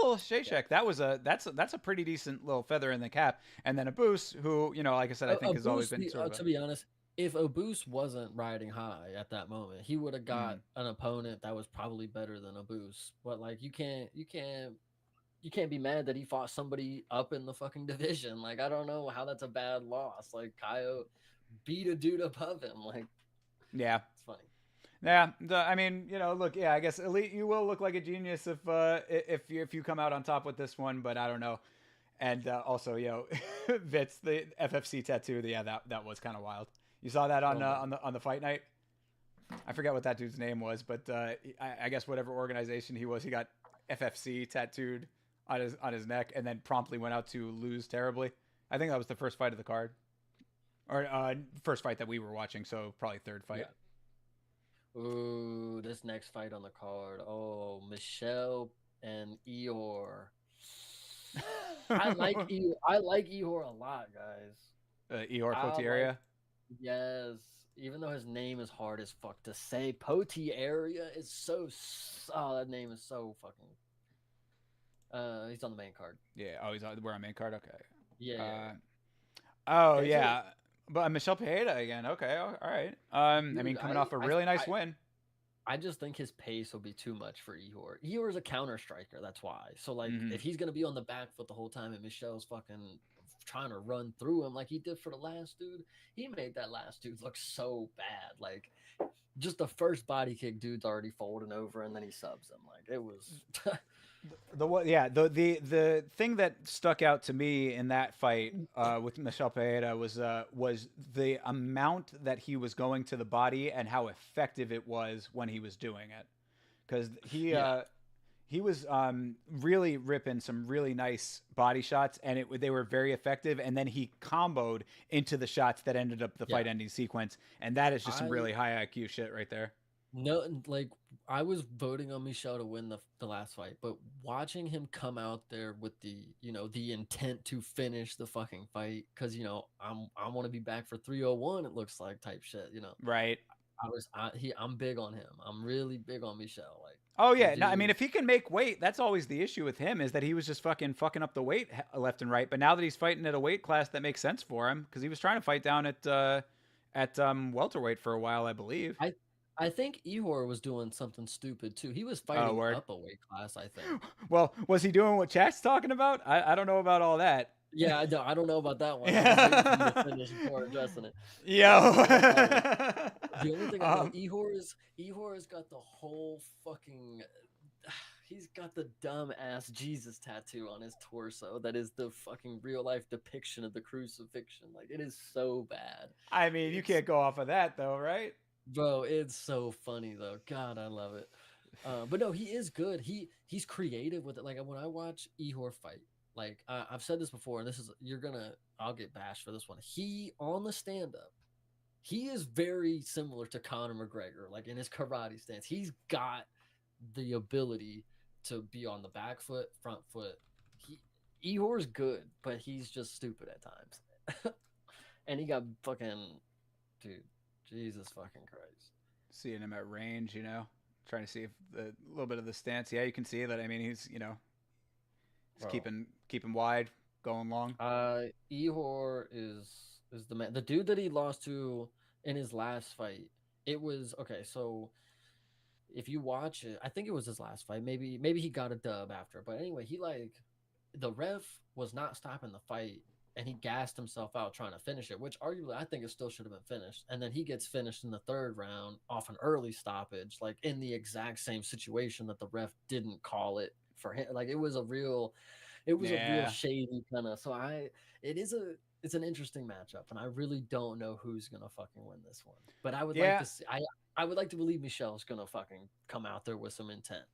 Olashechek. That's a pretty decent little feather in the cap. And then Abus, who like I said, I think has always been sort of to be honest. If Abus wasn't riding high at that moment, he would have got an opponent that was probably better than Abus. But like, you can't be mad that he fought somebody up in the fucking division. Like, I don't know how that's a bad loss. Like, Kaio beat a dude above him. Like, yeah, it's funny. Yeah, I mean, look, yeah, I guess Elite, you will look like a genius if you come out on top with this one, but I don't know. And also, Vitz, the FFC tattoo, yeah, that was kind of wild. You saw that on the fight night. I forget what that dude's name was, but I guess whatever organization he was, he got FFC tattooed on his neck, and then promptly went out to lose terribly. I think that was the first fight of the card, or first fight that we were watching, so probably third fight. Yeah. Ooh, this next fight on the card. Oh, Michelle and Ihor. I like Ihor a lot, guys. Ihor Potieria. Yes, even though his name is hard as fuck to say, Potieria is so. Oh, that name is so fucking. He's on the main card. Yeah. Oh, we're on main card. Okay. Yeah. Yeah. But Michel Pereira again. Okay. All right. I mean, coming off a really nice win. I just think his pace will be too much for Ihor. Ihor is a counter striker. That's why. So like, if he's gonna be on the back foot the whole time, and Michel's fucking trying to run through him like he did for the last dude, he made that last dude look so bad. Like, just the first body kick, dude's already folding over, and then he subs him. Like, it was. The thing that stuck out to me in that fight with Michel Pereira was the amount that he was going to the body and how effective it was when he was doing it, because he was really ripping some really nice body shots, and they were very effective. And then he comboed into the shots that ended up the fight-ending sequence, and that is just some really high IQ shit right there. No, like, I was voting on Michel to win the last fight, but watching him come out there with the intent to finish the fucking fight, because I want to be back for 301. It looks like type shit, Right. I'm big on him. I'm really big on Michel. Like, oh yeah, no, I mean, if he can make weight, that's always the issue with him, is that he was just fucking up the weight left and right. But now that he's fighting at a weight class that makes sense for him, because he was trying to fight down at welterweight for a while, I believe. I think Ihor was doing something stupid too. He was fighting up a weight class, I think. Well, was he doing what Chat's talking about? I don't know about all that. Yeah, I don't know about that one. I was finish before addressing it. Yo. The only thing I know, Ihor has got the whole fucking. He's got the dumb ass Jesus tattoo on his torso. That is the fucking real life depiction of the crucifixion. Like, it is so bad. I mean, you can't go off of that though, right? Bro, it's so funny though. God, I love it. But no, he is good. He's creative with it. Like, when I watch Ihor fight, like, I've said this before, and I'll get bashed for this one. He, on the stand-up, he is very similar to Conor McGregor, like in his karate stance. He's got the ability to be on the back foot, front foot. Ehor's good, but he's just stupid at times. And he got fucking dude, Jesus fucking Christ. Seeing him at range, trying to see if the little bit of the stance. Yeah, you can see that. I mean, he's Bro. keeping wide, going long. Ehor is the man. The dude that he lost to in his last fight. It was okay, so if you watch it, I think it was his last fight. Maybe he got a dub after. But anyway, he like the ref was not stopping the fight and he gassed himself out trying to finish it, which arguably I think it still should have been finished. And then he gets finished in the third round off an early stoppage, like in the exact same situation that the ref didn't call it for him. Like it was a real Yeah, shady kind of. So it is a it's an interesting matchup, and I really don't know who's gonna fucking win this one. But I would like yeah. to see. I would like to believe Michelle's gonna fucking come out there with some intent.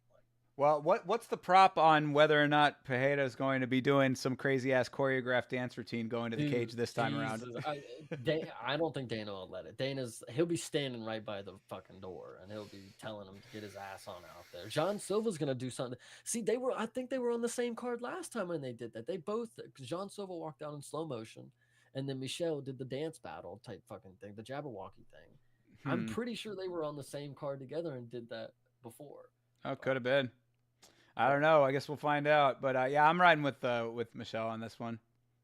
Well, what's the prop on whether or not Pajeda is going to be doing some crazy ass choreographed dance routine going to the Dude, cage this time around? Jesus, I don't think Dana will let it. He'll be standing right by the fucking door, and he'll be telling him to get his ass on out there. John Silva's gonna do something. See, I think they were on the same card last time when they did that. They both, because John Silva walked out in slow motion, and then Michelle did the dance battle type fucking thing, the Jabberwocky thing. I'm Hmm. pretty sure they were on the same card together and did that before. Oh, But could have been. I yeah, don't know. I guess we'll find out. But yeah, I'm riding with Michelle on this one.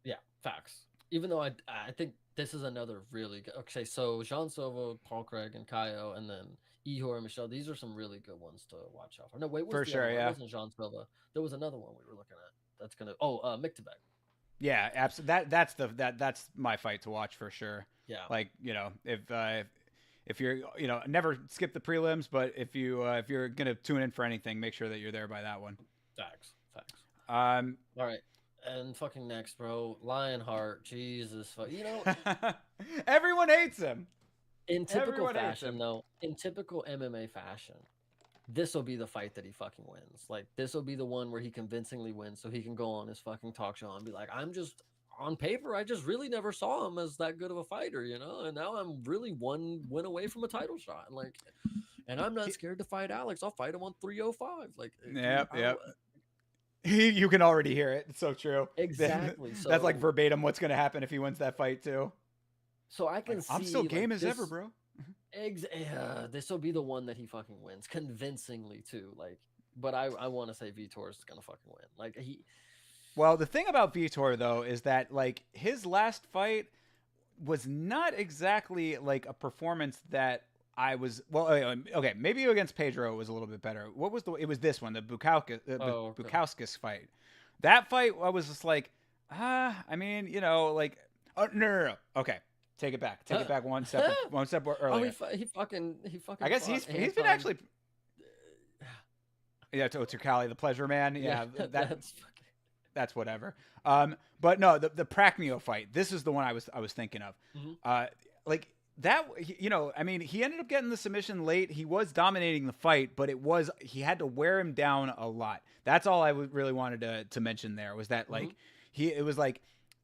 yeah, facts. Even though I think this is another really good. Okay, so Jean Silva, Paul Craig, and Kaio, and then Ihor and Michelle. These are some really good ones to watch out for. No, wait, what's For the other sure, one? It yeah. wasn't Jean Silva. There was another one we were looking at. That's gonna. Mick Tebek. Yeah, absolutely. That's my fight to watch for sure. Yeah, Like, if you're, never skip the prelims, but if you're gonna tune in for anything, make sure that you're there by that one. facts, facts. Um, All right, and fucking next, bro, Lionheart. Jesus, everyone hates him. in typical Everyone hates fashion, him. though, in typical MMA fashion, this will be the fight that he fucking wins. Like this will be the one where he convincingly wins, so he can go on his fucking talk show and be like, "I'm just on paper, I just really never saw him as that good of a fighter, and now I'm really one win away from a title shot, and I'm not scared to fight Alex. I'll fight him on 305. Like, dude, Yep, yep. You can already hear it. It's so true. exactly. That's like So, verbatim what's gonna happen if he wins that fight too. I can Like, I'm still see like game as ever, bro. this will be the one that he fucking wins convincingly too. Like, but I want to say Vitor is gonna fucking win. Like Well, the thing about Vitor though is that like his last fight was not exactly like a performance that I was okay, maybe against Pedro it was a little bit better. What was it was this one, the okay. Bukauskas fight. That fight I was just like, I mean, like no. Okay. Take it back. Take it back one step Oh, earlier. he I fucking guess fought he's been Anton. actually yeah, to Turkali, the pleasure man. Yeah, Yeah, that that's that's whatever. But no, the Prachnio fight. This is the one I was thinking of. mhm. Like that, I mean, he ended up getting the submission late. He was dominating the fight, but he had to wear him down a lot. That's all I really wanted to mention there was that Mhm. like it was like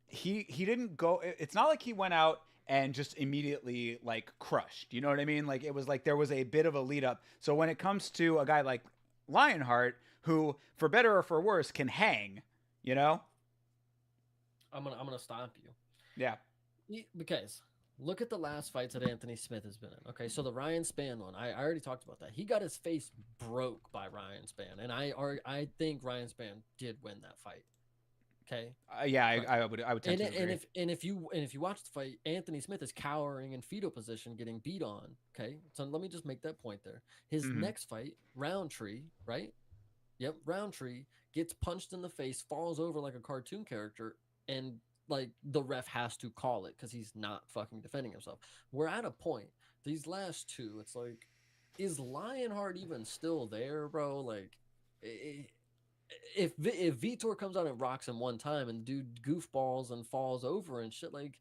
he didn't go. It's not like he went out and just immediately like crushed. You know what I mean? Like it was like there was a bit of a lead up. So when it comes to a guy like Lionheart, who for better or for worse can hang, you know? I'm gonna stop you. Yeah. Because look at the last fights that Anthony Smith has been in. Okay, so the Ryan Spann one, I already talked about that. He got his face broke by Ryan Spann, and I think Ryan Spann did win that fight. Okay, Yeah, right. I would tend And to and agree. if you watch the fight, Anthony Smith is cowering in fetal position, getting beat on. Okay, so let me just make that point there. His Mm-hmm. next fight, Roundtree, right? Yep, Roundtree gets punched in the face, falls over like a cartoon character, and like the ref has to call it because he's not fucking defending himself. We're at a point. These last two, it's like, is Lionheart even still there, bro? Like, if Vitor comes out and rocks him one time and the dude goofballs and falls over and shit, like,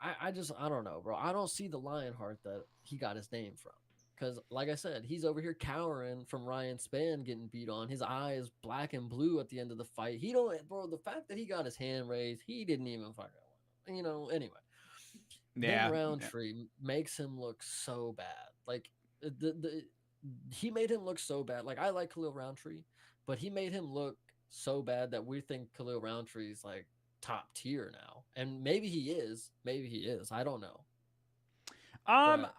I don't know, bro. I don't see the Lionheart that he got his name from. Because, like I said, he's over here cowering from Ryan Spann getting beat on. His eye is black and blue at the end of the fight. He don't, bro. The fact that he got his hand raised, he didn't even fucking, anyway. Then Yeah. Yeah. Roundtree makes him look so bad. Like the he made him look so bad. Like I like Khalil Roundtree, but he made him look so bad that we think Khalil Roundtree's like top tier now, and maybe he is. Maybe he is. I don't know, Um, but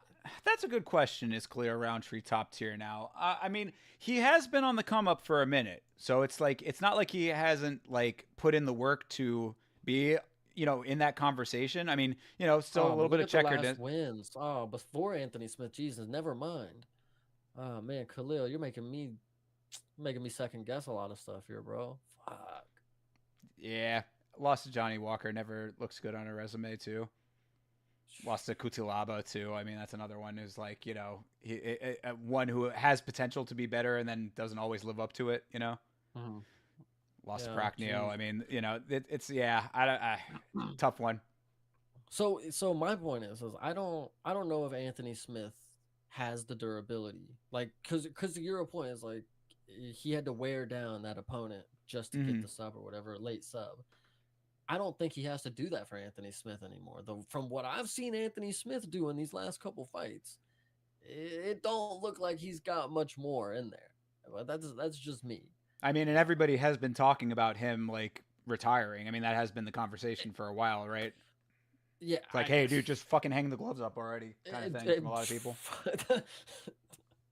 that's a good question. Is Khalil Roundtree top tier now? I mean, he has been on the come up for a minute, so it's like it's not like he hasn't like put in the work to be, in that conversation. I mean, still a oh, little but bit look of at the last checkered. wins. Oh, before Anthony Smith, Jesus, never mind. Oh man, Khalil, you're making me second guess a lot of stuff here, bro. Fuck. Yeah, lost to Johnny Walker never looks good on a resume too. Lost to Kutilaba too. I mean, that's another one who's like, one who has potential to be better and then doesn't always live up to it. Mhm. Lost to Yeah, Procneo. jeez. I mean, it's yeah, tough one. So my point is I don't know if Anthony Smith has the durability, like, cause the Euro point is like he had to wear down that opponent just to get Mm-hmm. the sub or whatever, late sub. I don't think he has to do that for Anthony Smith anymore. Though from what I've seen Anthony Smith do in these last couple fights, it don't look like he's got much more in there. But that's just me. I mean, and everybody has been talking about him like retiring. I mean, that has been the conversation for a while, right? Yeah, It's like, hey, dude, just fucking hang the gloves up already, kind of it, thing it, from a lot of people.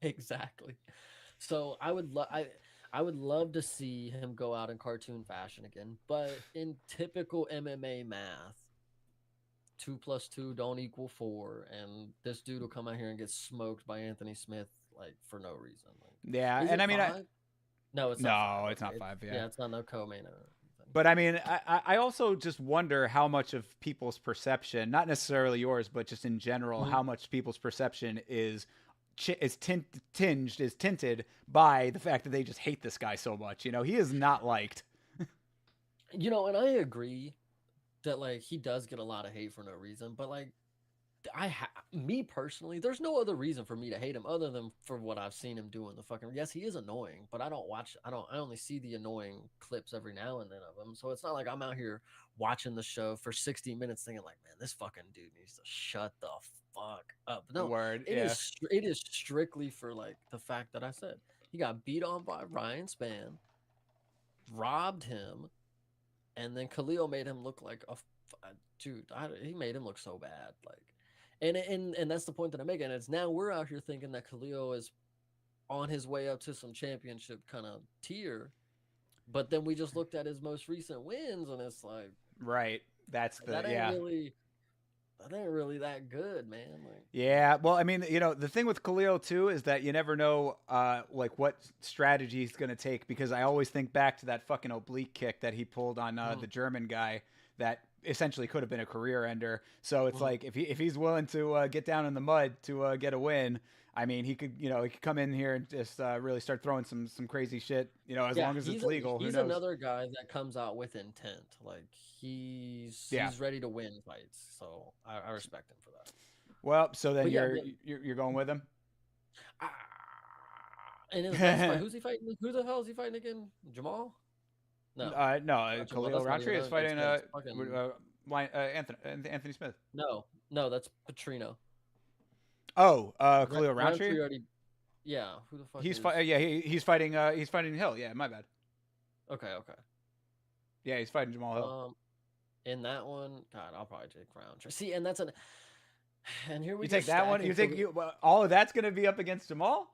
exactly. So I would love to see him go out in cartoon fashion again, but in typical MMA math, 2 plus 2 don't equal 4, and this dude will come out here and get smoked by Anthony Smith like for no reason. Like, Yeah, is and it I mean, 5? No, it's not 5. no, it's Okay, not five. Yeah, yeah, it's not no co-main or anything. but I mean, I also just wonder how much of people's perception, not necessarily yours, but just in general, Mhm. how much people's perception is tinted by the fact that they just hate this guy so much. He is not liked. And I agree that like he does get a lot of hate for no reason, but like me personally, there's no other reason for me to hate him other than for what I've seen him do in the fucking. Yes, he is annoying, but I don't watch. I only see the annoying clips every now and then of him. So it's not like I'm out here watching the show for 60 minutes thinking like, man, this fucking dude needs to shut the fuck up. No, Word, it yeah. is it is strictly for like the fact that I said he got beat on by Ryan Spann, robbed him, and then Khalil made him look like dude. He made him look so bad, like, and that's the point that I'm making. It's now we're out here thinking that Khalil is on his way up to some championship kind of tier, but then we just looked at his most recent wins, and it's like Right. That's the that ain't yeah. really that ain't really that good, man. Like, Yeah, well, I mean, the thing with Khalil too is that you never know, like what strategy he's gonna take because I always think back to that fucking oblique kick that he pulled on mhm, the German guy that essentially could have been a career ender. So it's mhm. like if he's willing to get down in the mud to get a win, I mean, he could come in here and just really start throwing some crazy shit. As Yeah, long as it's he's legal, who he's knows? another guy that comes out with intent. Like he's Yeah. he's ready to win fights, so I respect him for that. Well, so then But yeah, you're going with him. Ah, in his next fight, who's he fighting? Who the hell is he fighting again? Jamal? No, No, not Jamal. Khalil That's not even Roundtree is United fighting States. Fucking Anthony Smith. no, that's Petrino. Oh, Khalil Roundtree. Roundtree already. Yeah, who the fuck He's is? fight. Yeah, he's fighting Hill. Yeah, my bad. Okay. Yeah, he's fighting Jamal Hill. In that one, God, I'll probably take Roundtree. See, and that's an. And here we You get take that one. stacking. You think all of that's gonna be up against Jamal?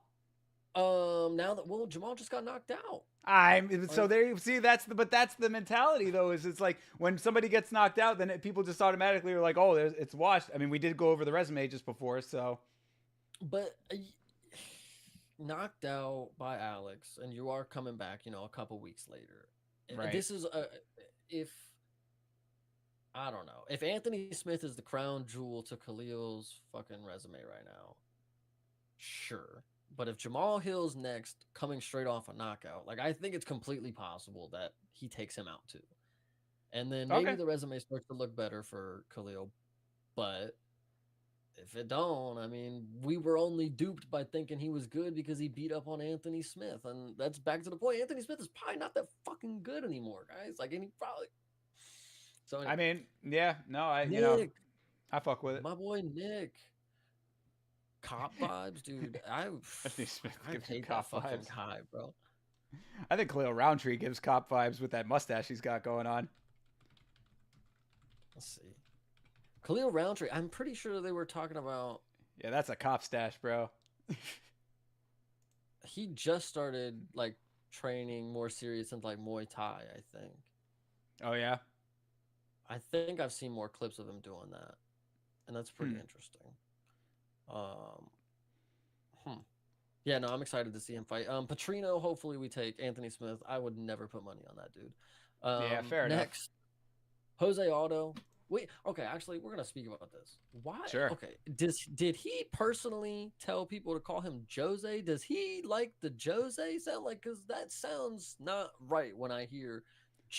Now that Jamal just got knocked out. I'm so Like, there. You see, that's the mentality though. Is it's like when somebody gets knocked out, then people just automatically are like, oh, it's washed. I mean, we did go over the resume just before, so but knocked out by Alex, and you are coming back. A couple weeks later. right. This is if I don't know. If Anthony Smith is the crown jewel to Khalil's fucking resume right now, sure. But if Jamal Hill's next, coming straight off a knockout, like I think it's completely possible that he takes him out too. And then maybe Okay. the resume starts to look better for Khalil. But if it don't, I mean, we were only duped by thinking he was good because he beat up on Anthony Smith. And that's back to the point. Anthony Smith is probably not that fucking good anymore, guys. Like, and he probably. So I anyway, mean, yeah, no, Nick, I fuck with it. my boy Nick, cop vibes, dude. I Anthony Smith I gives you hate that cop fucking vibes. guy, bro. I think Khalil Roundtree gives cop vibes with that mustache he's got going on. Let's see. Khalil Roundtree. I'm pretty sure they were talking about. Yeah, that's a cop stash, bro. He just started like training more serious into like Muay Thai. I think. Oh yeah. I think I've seen more clips of him doing that, and that's pretty interesting. Um, Yeah, no, I'm excited to see him fight. Petrino, hopefully we take Anthony Smith. I would never put money on that dude. Yeah, fair enough. Next, Jose Aldo. Wait, okay, actually, we're gonna speak about this. Why? Sure. Okay, did he personally tell people to call him Jose? Does he like the Jose sound like? Because that sounds not right when I hear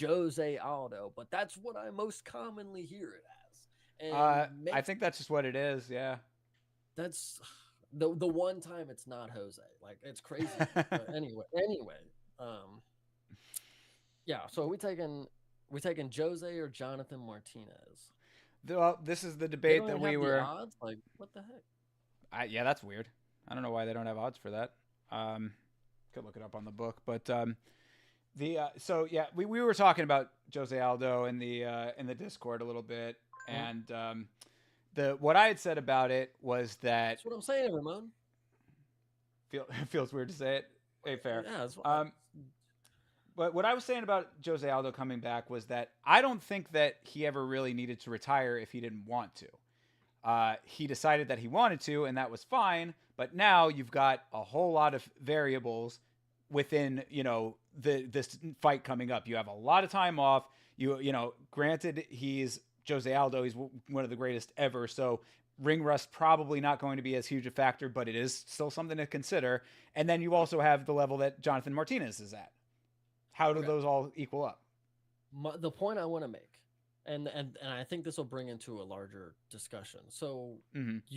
Jose Aldo, but that's what I most commonly hear it as. And I think that's just what it is. Yeah. that's the one time it's not Jose. Like it's crazy. But anyway, yeah. So we taking Jose or Jonathan Martinez? Well, this is the They debate don't that even we have the were. odds. Like what the heck? Yeah, that's weird. I don't know why they don't have odds for that. Could look it up on the book, but so yeah, we were talking about Jose Aldo in the Discord a little bit, and what I had said about it was that That's what I'm saying, Ramon. Feels weird to say it. Hey, fair. Yeah. That's what But what I was saying about Jose Aldo coming back was that I don't think that he ever really needed to retire if he didn't want to. He decided that he wanted to, and that was fine. But now you've got a whole lot of variables within, this fight coming up. You have a lot of time off. Granted, he's Jose Aldo. He's one of the greatest ever. So ring rust probably not going to be as huge a factor, but it is still something to consider. And then you also have the level that Jonathan Martinez is at. How do those all equal up? the point I want to make, and I think this will bring into a larger discussion. So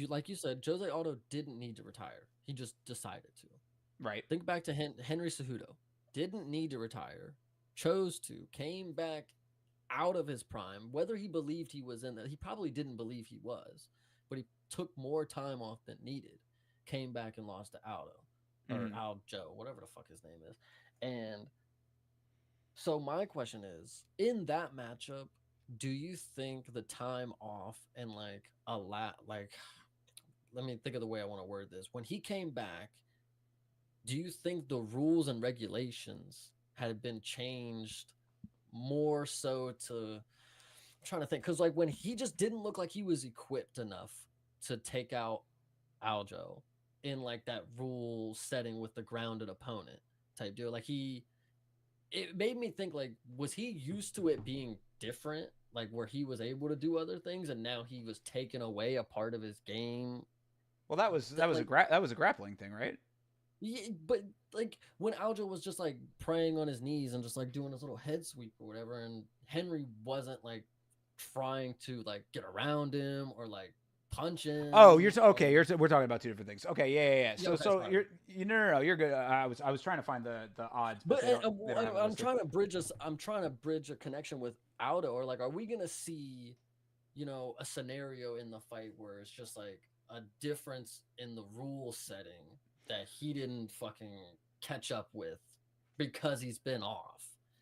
like you said, Jose Aldo didn't need to retire. He just decided to. Right. Think back to Henry Cejudo. Didn't need to retire, chose to, came back out of his prime. Whether he believed he was in that, he probably didn't believe he was, but he took more time off than needed. Came back and lost to Aldo or Aljo, whatever the fuck his name is, and. So my question is, in that matchup, do you think the time off and like let me think of the way I want to word this. When he came back, do you think the rules and regulations had been changed more so to I'm trying to think, because like when he just didn't look like he was equipped enough to take out Aljo in like that rule setting with the grounded opponent type deal. Like it made me think, like, was he used to it being different, like where he was able to do other things, and now he was taking away a part of his game? Well, that was a grappling thing, right? Yeah, but like when Aljo was just like praying on his knees and just like doing his little head sweep or whatever, and Henry wasn't like trying to like get around him or like punch him. Oh, we're talking about two different things. Okay, yeah. So okay, so no, you're good. I was trying to find the odds, but I'm trying to bridge a connection with Aldo, or like, are we gonna see, a scenario in the fight where it's just like a difference in the rule setting that he didn't fucking catch up with because he's been off?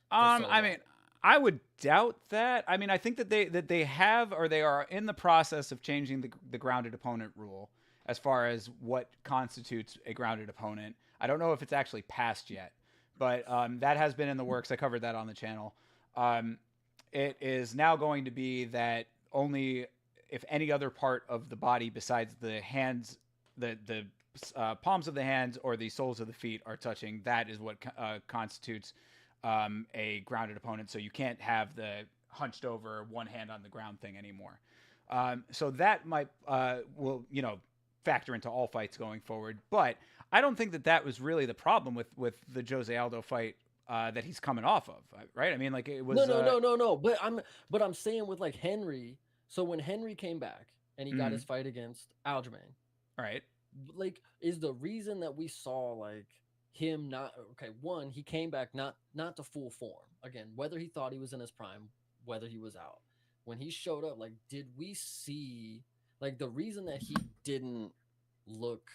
I mean, I would doubt that. I mean, I think that they have, or they are in the process of changing the grounded opponent rule as far as what constitutes a grounded opponent. I don't know if it's actually passed yet, but that has been in the works. I covered that on the channel. It is now going to be that only if any other part of the body besides the hands, the palms of the hands or the soles of the feet are touching, that is what constitutes a grounded opponent. So you can't have the hunched over one hand on the ground thing anymore. So that might will factor into all fights going forward. But I don't think that was really the problem with the Jose Aldo fight that he's coming off of, right? I mean, like it was no. But I'm saying with like Henry. So when Henry came back and he got his fight against Aljamain, right? Like, is the reason that we saw like him not one, he came back not to full form again, whether he thought he was in his prime, whether he was out. When he showed up, like, did we see like the reason that he didn't look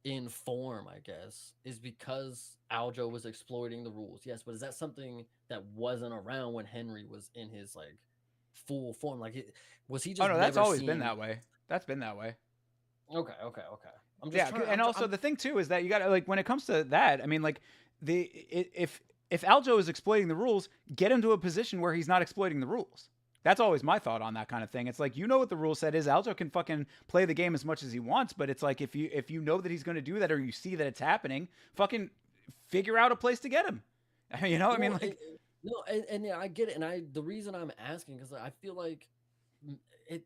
in form, I guess, is because Aljo was exploiting the rules. Yes, but is that something that wasn't around when Henry was in his like full form? Like, was he Oh just no, that's never always been seen? that way. That's been that way. Okay, okay, okay. I'm just Yeah, trying. and also the thing too is that you got to like when it comes to that. I mean, like if Aljo is exploiting the rules, get him to a position where he's not exploiting the rules. That's always my thought on that kind of thing. It's like you know what the rule set is. Aljo can fucking play the game as much as he wants, but it's like if you know that he's going to do that or you see that it's happening, fucking figure out a place to get him. You know, I mean, Well, like no, and yeah, I get it, and the reason I'm asking because I feel like mm, it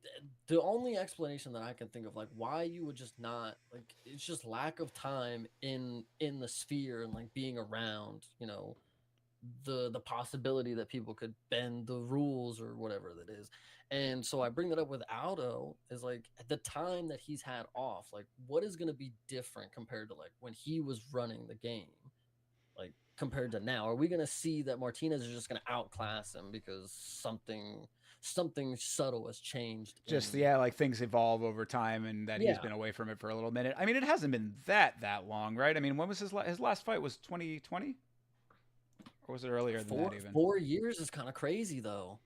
the only explanation that I can think of like why you would just not like it's just lack of time in the sphere and like being around, the possibility that people could bend the rules or whatever that is. And so I bring that up with Aldo is like at the time that he's had off, like what is going to be different compared to like when he was running the game, like compared to now? Are we going to see that Martinez is just going to outclass him because something subtle has changed just in? yeah, like things evolve over time and that he's Yeah, been away from it for a little minute. I mean, it hasn't been that long, right? I mean, when was his last fight was 2020 or was it earlier than that even? 4 years is kind of crazy though,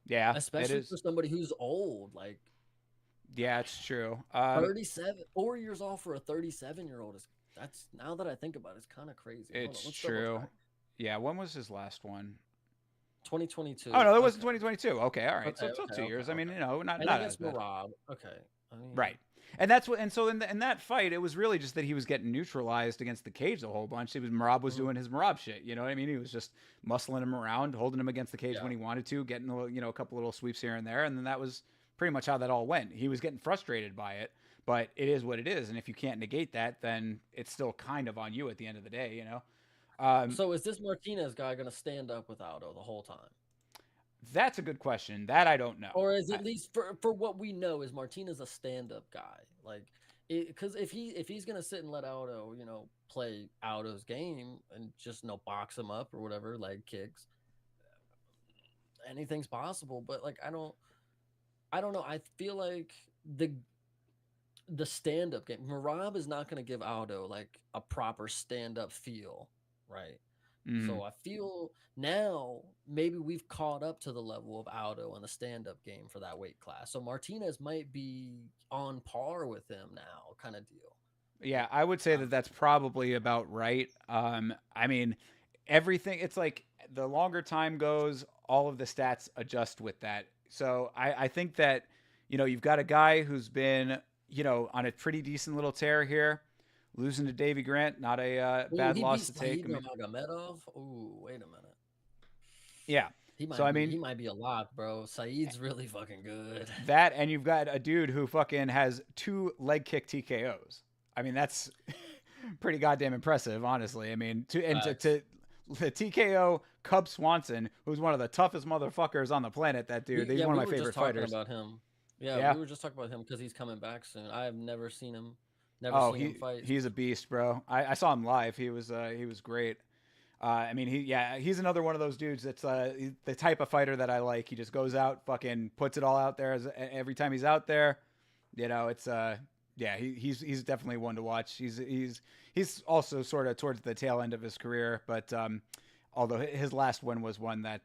Yeah, it especially for is. somebody who's old. Like Yeah, it's true. 37, 4 years off for a 37-year-old is that's now that I think about it, it's kind of crazy. Hold on, It's let's double true. check. Yeah, when was his last one? Oh 2022. no, it wasn't Okay. 2022. Okay, all right. So Okay, it's still okay, 2 years. I mean, okay. you know, not And not as against bad. Marab. Okay. I mean, Right. And that's what. And so in that fight, it was really just that he was getting neutralized against the cage a whole bunch. It was Marab was mhm, doing his Marab shit. You know what I mean? He was just muscling him around, holding him against the cage yeah. when he wanted to, getting a couple little sweeps here and there, and then that was pretty much how that all went. He was getting frustrated by it, but it is what it is. And if you can't negate that, then it's still kind of on you at the end of the day. You know. So is this Martinez guy going to stand up with Aldo the whole time? That's a good question. That I don't know. Or is at least for what we know is Martinez a stand-up guy? Like because if he's going to sit and let Aldo, play Aldo's game and just box him up or whatever, leg kicks, anything's possible. But like I don't know. I feel like the stand up game, Marab is not going to give Aldo like a proper stand up feel, right? Mm, So I feel now maybe we've caught up to the level of Aldo in the stand up game for that weight class. So Martinez might be on par with him now, kind of deal. yeah, Like, I would say uh, that that's probably about right. I mean, everything. It's like the longer time goes, all of the stats adjust with that. So I think that you've got a guy who's been on a pretty decent little tear here, losing to Davy Grant, not a oh, bad he beat loss to take. I Saeed mean, Nurmagomedov. Oh, wait a minute. yeah. He So might I be he mean might be a lock, bro. Saeed's really fucking good. that, and you've got a dude who fucking has two leg kick TKOs. I mean that's pretty goddamn impressive, honestly. I mean, Facts. to the TKO Cub Swanson, who's one of the toughest motherfuckers on the planet. That dude, he's Yeah, one of we my were just favorite talking fighters. about him. Yeah, Yeah. we were just talking about him because he's coming back soon. I have never Oh, seen him fight. he's a beast, bro. I saw him live. He was great. I mean, he's another one of those dudes that's the type of fighter that I like. He just goes out, fucking puts it all out there every time he's out there. It's yeah, he's definitely one to watch. He's also sort of towards the tail end of his career, but although his last one was one that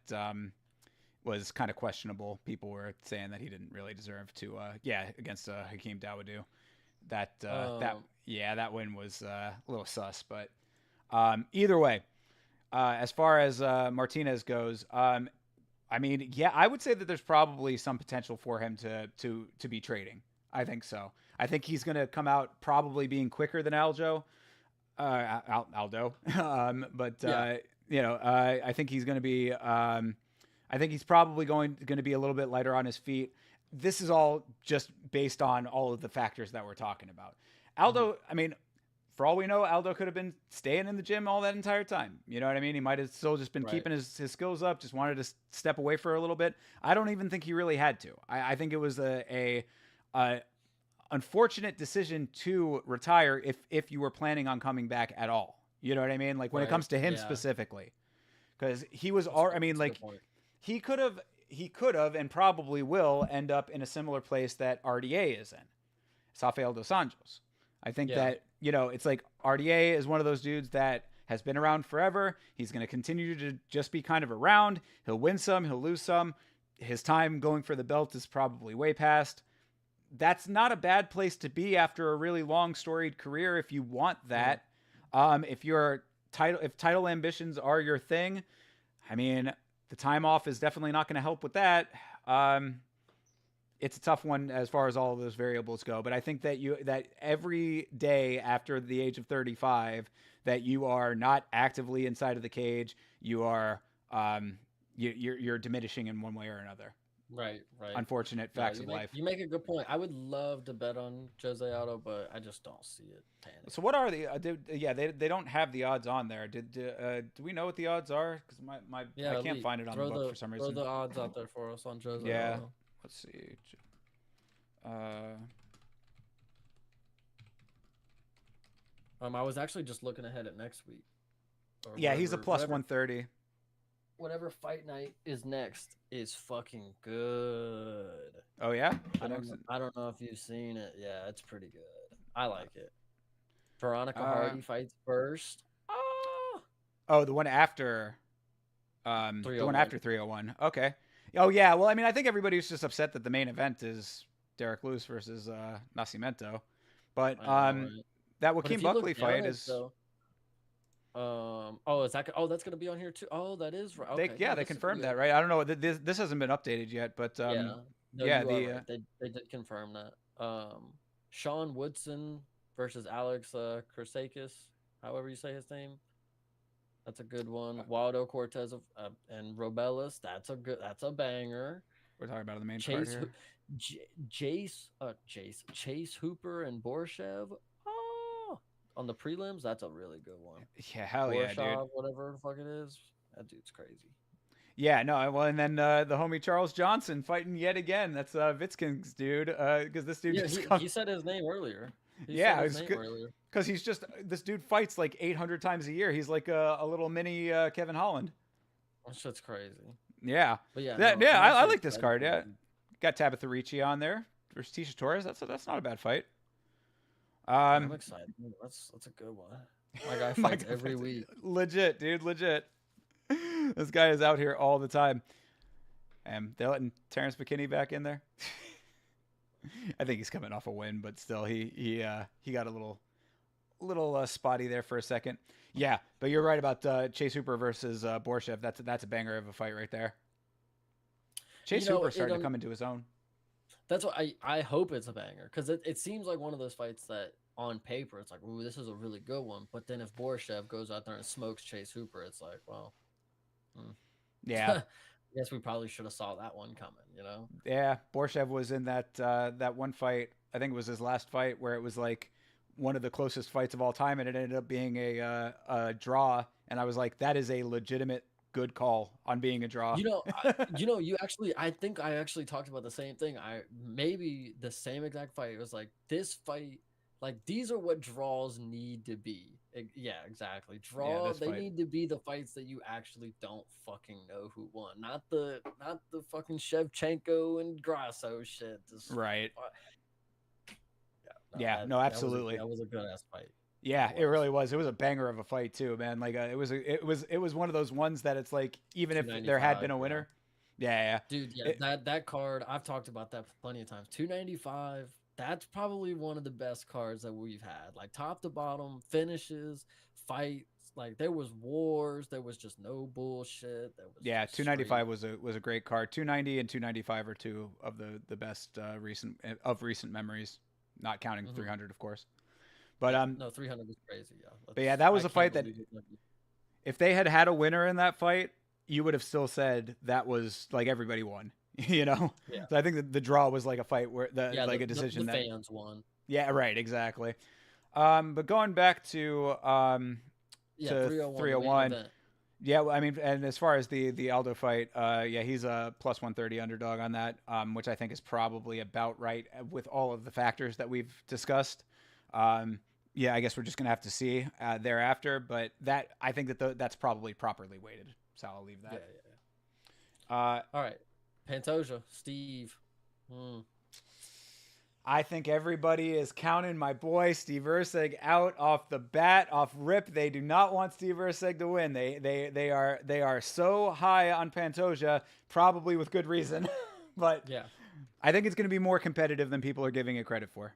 was kind of questionable. People were saying that he didn't really deserve to against Hakeem Dawodu. That Um, yeah, that win was a little sus, but either way, as far as Martinez goes, I mean, yeah, I would say that there's probably some potential for him to be trading. I think so. I think he's going to come out probably being quicker than Aldo, but yeah, I think he's going to be. I think he's probably going to be a little bit lighter on his feet. This is all just based on all of the factors that we're talking about. mhm, Aldo, I mean, for all we know, Aldo could have been staying in the gym all that entire time. You know what I mean? He might have still just been right. keeping his skills up, just wanted to step away for a little bit. I don't even think he really had to. I think it was a unfortunate decision to retire if you were planning on coming back at all. You know what I mean? Like when it Right. comes to him Yeah. specifically, because he was That's all. good. I mean, That's a good like point. he could have and probably will end up in a similar place that RDA is in, Rafael dos Anjos. I think Yeah. that, it's like RDA is one of those dudes that has been around forever. He's going to continue to just be kind of around. He'll win some, he'll lose some. His time going for the belt is probably way past. That's not a bad place to be after a really long storied career if you want Mm-hmm. that. If title ambitions are your thing, I mean, the time off is definitely not going to help with that. Um, it's a tough one as far as all of those variables go. But I think that every day after the age of 35, that you are not actively inside of the cage, you are you're diminishing in one way or another. Right, right. Unfortunate No, facts of life. you make a good point. I would love to bet on Jose Aldo, but I just don't see it panning So what out. are the? Yeah, they don't have the odds on there. Do we know what the odds are? Because my I Yeah, can't Lee, find it on the book for some throw reason. the odds out there for us on Jose Yeah, Aldo. let's see. Uh, I was actually just looking ahead at next week or yeah, he's a plus 130. whatever fight night is next is fucking good. Oh yeah, I don't know if you've seen it. Yeah, it's pretty good. I like it. Veronica Uh, Hardy fights first. Oh, oh, the one 301. after 301. Okay. Oh yeah. Well, I mean, I think everybody's just upset that the main event is Derek Lewis versus Nascimento, but I know, right? that But if Joaquin you look Buckley down fight it is though, oh, is that? Oh, that's gonna be on here too. Oh, that is right. they Okay, yeah no, they this is gonna confirmed be on. that, right? I don't know. This hasn't been updated yet, but Yeah, no, yeah, you are the right. They did confirm that. Sean Woodson versus Alex Kersakis, however you say his name. That's a good one. Waldo Cortez and Robelis. That's a banger. we're talking about the main card Chase, here. Chase Hooper and Borshev. Oh, on the prelims, that's a really good one. Yeah, hell yeah, dude. Borshev, whatever the fuck it is, that dude's crazy. Yeah, no, well, and then the homie Charles Johnson fighting yet again. That's Vitskin's dude, because this dude Yeah, just he said his name earlier. He said yeah, his it's name good earlier. because he's just this dude fights like 800 times a year. He's like a little mini Kevin Holland. That shit's crazy. Yeah, But yeah, that no, yeah, I'm I actually like this excited card. for Yeah, it. got Tabitha Ricci on there versus Tisha Torres. That's not a bad fight. Yeah, I'm Um, excited. That's a good one. My guy my fights every God, week. legit, dude, legit. This guy is out here all the time. And they're letting Terrence McKinney back in there. I think he's coming off a win, but still, he got a little spotty there for a second. Yeah, but you're right about Chase Hooper versus Borshev. That's a banger of a fight right there. Chase Hooper starting to come into his own. That's what I hope it's a banger because it seems like one of those fights that on paper it's like, ooh, this is a really good one. But then if Borshev goes out there and smokes Chase Hooper, it's like, well, Yeah. I guess we probably should have saw that one coming, you know? Yeah, Borshev was in that one fight. I think it was his last fight where it was like one of the closest fights of all time, and it ended up being a draw. And I was like, that is a legitimate good call on being a draw. I think I actually talked about the same thing. I maybe the same exact fight. It was like this fight, like these are what draws need to be. Yeah, exactly. They fight. need to be the fights that you actually don't fucking know who won. Not the fucking Shevchenko and Grasso shit. Right. No, Yeah, no, absolutely. That was a good ass fight. Yeah, it really was. It was a banger of a fight too, man. Like it was one of those ones that it's like even if there had been a winner, yeah. Dude, yeah, that card I've talked about that plenty of times. 295. That's probably one of the best cards that we've had. Like top to bottom, finishes, fights. Like there was wars. There was just no bullshit. There was 295 was a great card. 290 and 295 are two of the best recent memories, not counting 300, of course. But no, 300 was crazy. Yeah, but yeah, that was a fight that if they had a winner in that fight, you would have still said that was like everybody won. You know, so I think that the draw was like a fight where a decision the that fans won. Yeah, right, exactly. But going back to 301. Yeah, I mean, and as far as the Aldo fight, he's a plus 130 underdog on that, which I think is probably about right with all of the factors that we've discussed. Yeah, I guess we're just gonna have to see thereafter, but that I think that's probably properly weighted, so I'll leave that. Yeah. All right, Pantoja, Steve. I think everybody is counting my boy Steve Erceg out off the bat, off rip. They do not want Steve Erceg to win. They are so high on Pantoja, probably with good reason. But Yeah. I think it's going to be more competitive than people are giving it credit for.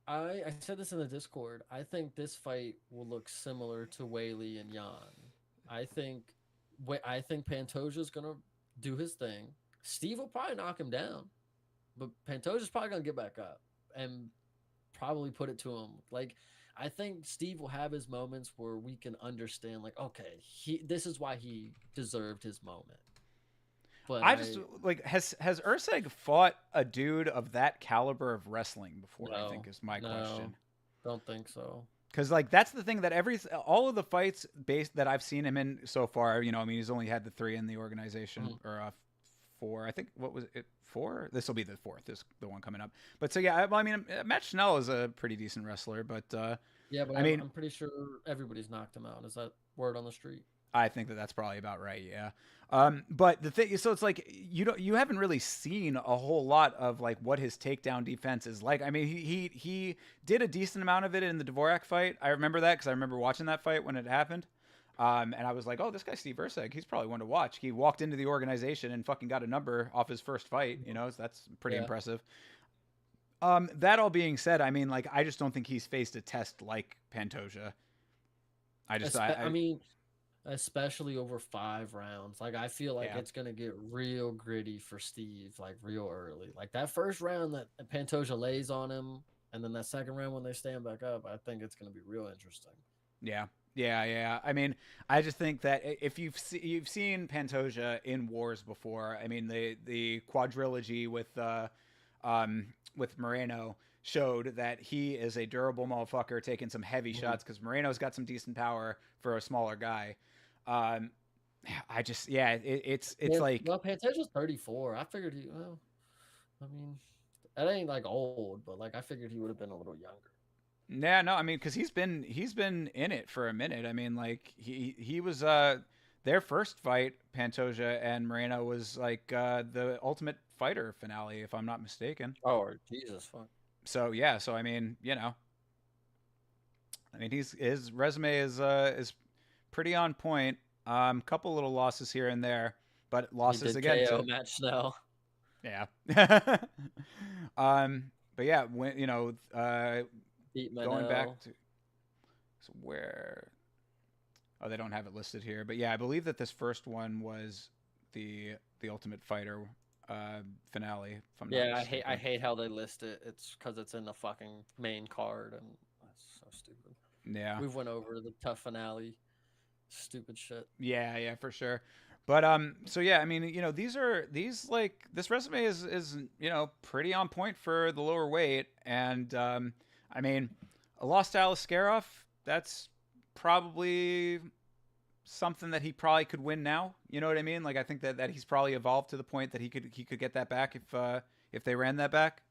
I said this in the Discord. I think this fight will look similar to Whaley and Jan. I think I think Pantoja's gonna do his thing. Steve will probably knock him down, but Pantoja's probably gonna get back up and probably put it to him. Like I think Steve will have his moments where we can understand, like, okay, this is why he deserved his moment. But I just like has Erceg fought a dude of that caliber of wrestling before? I think is my question. Don't think so. Because like that's the thing that all of the fights based that I've seen him in so far, I mean, he's only had the 3 in the organization or 4. I think what was it 4? This will be the 4th. This the one coming up. But so yeah, I mean, Matt Schnell is a pretty decent wrestler, but yeah, but I'm pretty sure everybody's knocked him out. Is that word on the street? I think that that's probably about right. Yeah. But the thing, so it's like you haven't really seen a whole lot of like what his takedown defense is like. I mean, he did a decent amount of it in the Dvorak fight. I remember that because I remember watching that fight when it happened. And I was like, oh, this guy Steve Erceg, he's probably one to watch. He walked into the organization and fucking got a number off his first fight. So that's pretty impressive. That all being said, I mean, like, I just don't think he's faced a test like Pantoja. I mean, especially over 5 rounds. Like, I feel like it's going to get real gritty for Steve, like, real early. Like, that first round that Pantoja lays on him, and then that second round when they stand back up, I think it's going to be real interesting. Yeah. I mean, I just think that if you've seen Pantoja in wars before, I mean, the quadrilogy with Moreno showed that he is a durable motherfucker taking some heavy shots because Moreno's got some decent power for a smaller guy. I just it's like, well, Pantoja's 34. I figured I mean, that ain't like old, but like I figured he would have been a little younger. Yeah, no, I mean, because he's been in it for a minute. I mean, like he was their first fight, Pantoja and Moreno, was like the Ultimate Fighter finale, if I'm not mistaken. Oh, Jesus fuck. So yeah, I mean, I mean his resume is pretty on point. Couple little losses here and there, but losses again. KO Matt Schnell. Yeah. But yeah, when going back to where, oh, they don't have it listed here, but yeah, I believe that this first one was the Ultimate Fighter finale. If I'm not mistaken. I hate how they list it. It's because it's in the fucking main card, and that's so stupid. Yeah, we went over the tough finale. Stupid shit. Yeah, for sure. But so yeah, I mean, this resume is pretty on point for the lower weight, and I mean, a lost to Alaskarov, that's probably something that he probably could win now. You know what I mean? Like, I think that he's probably evolved to the point that he could get that back if they ran that back.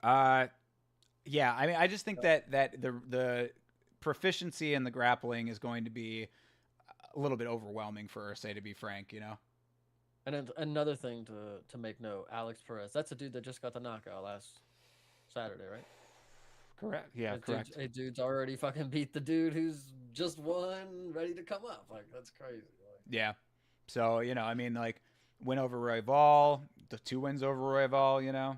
Yeah, I mean, I just think that the proficiency in the grappling is going to be a little bit overwhelming for Ursay, to be frank. And then another thing to make note, Alex Perez, that's a dude that just got the knockout last Saturday, right? Correct. Yeah, correct. Dude's already fucking beat the dude who's just won, ready to come up. Like, that's crazy. Like, yeah. So, I mean, like, win over Royval, the 2 wins over Royval,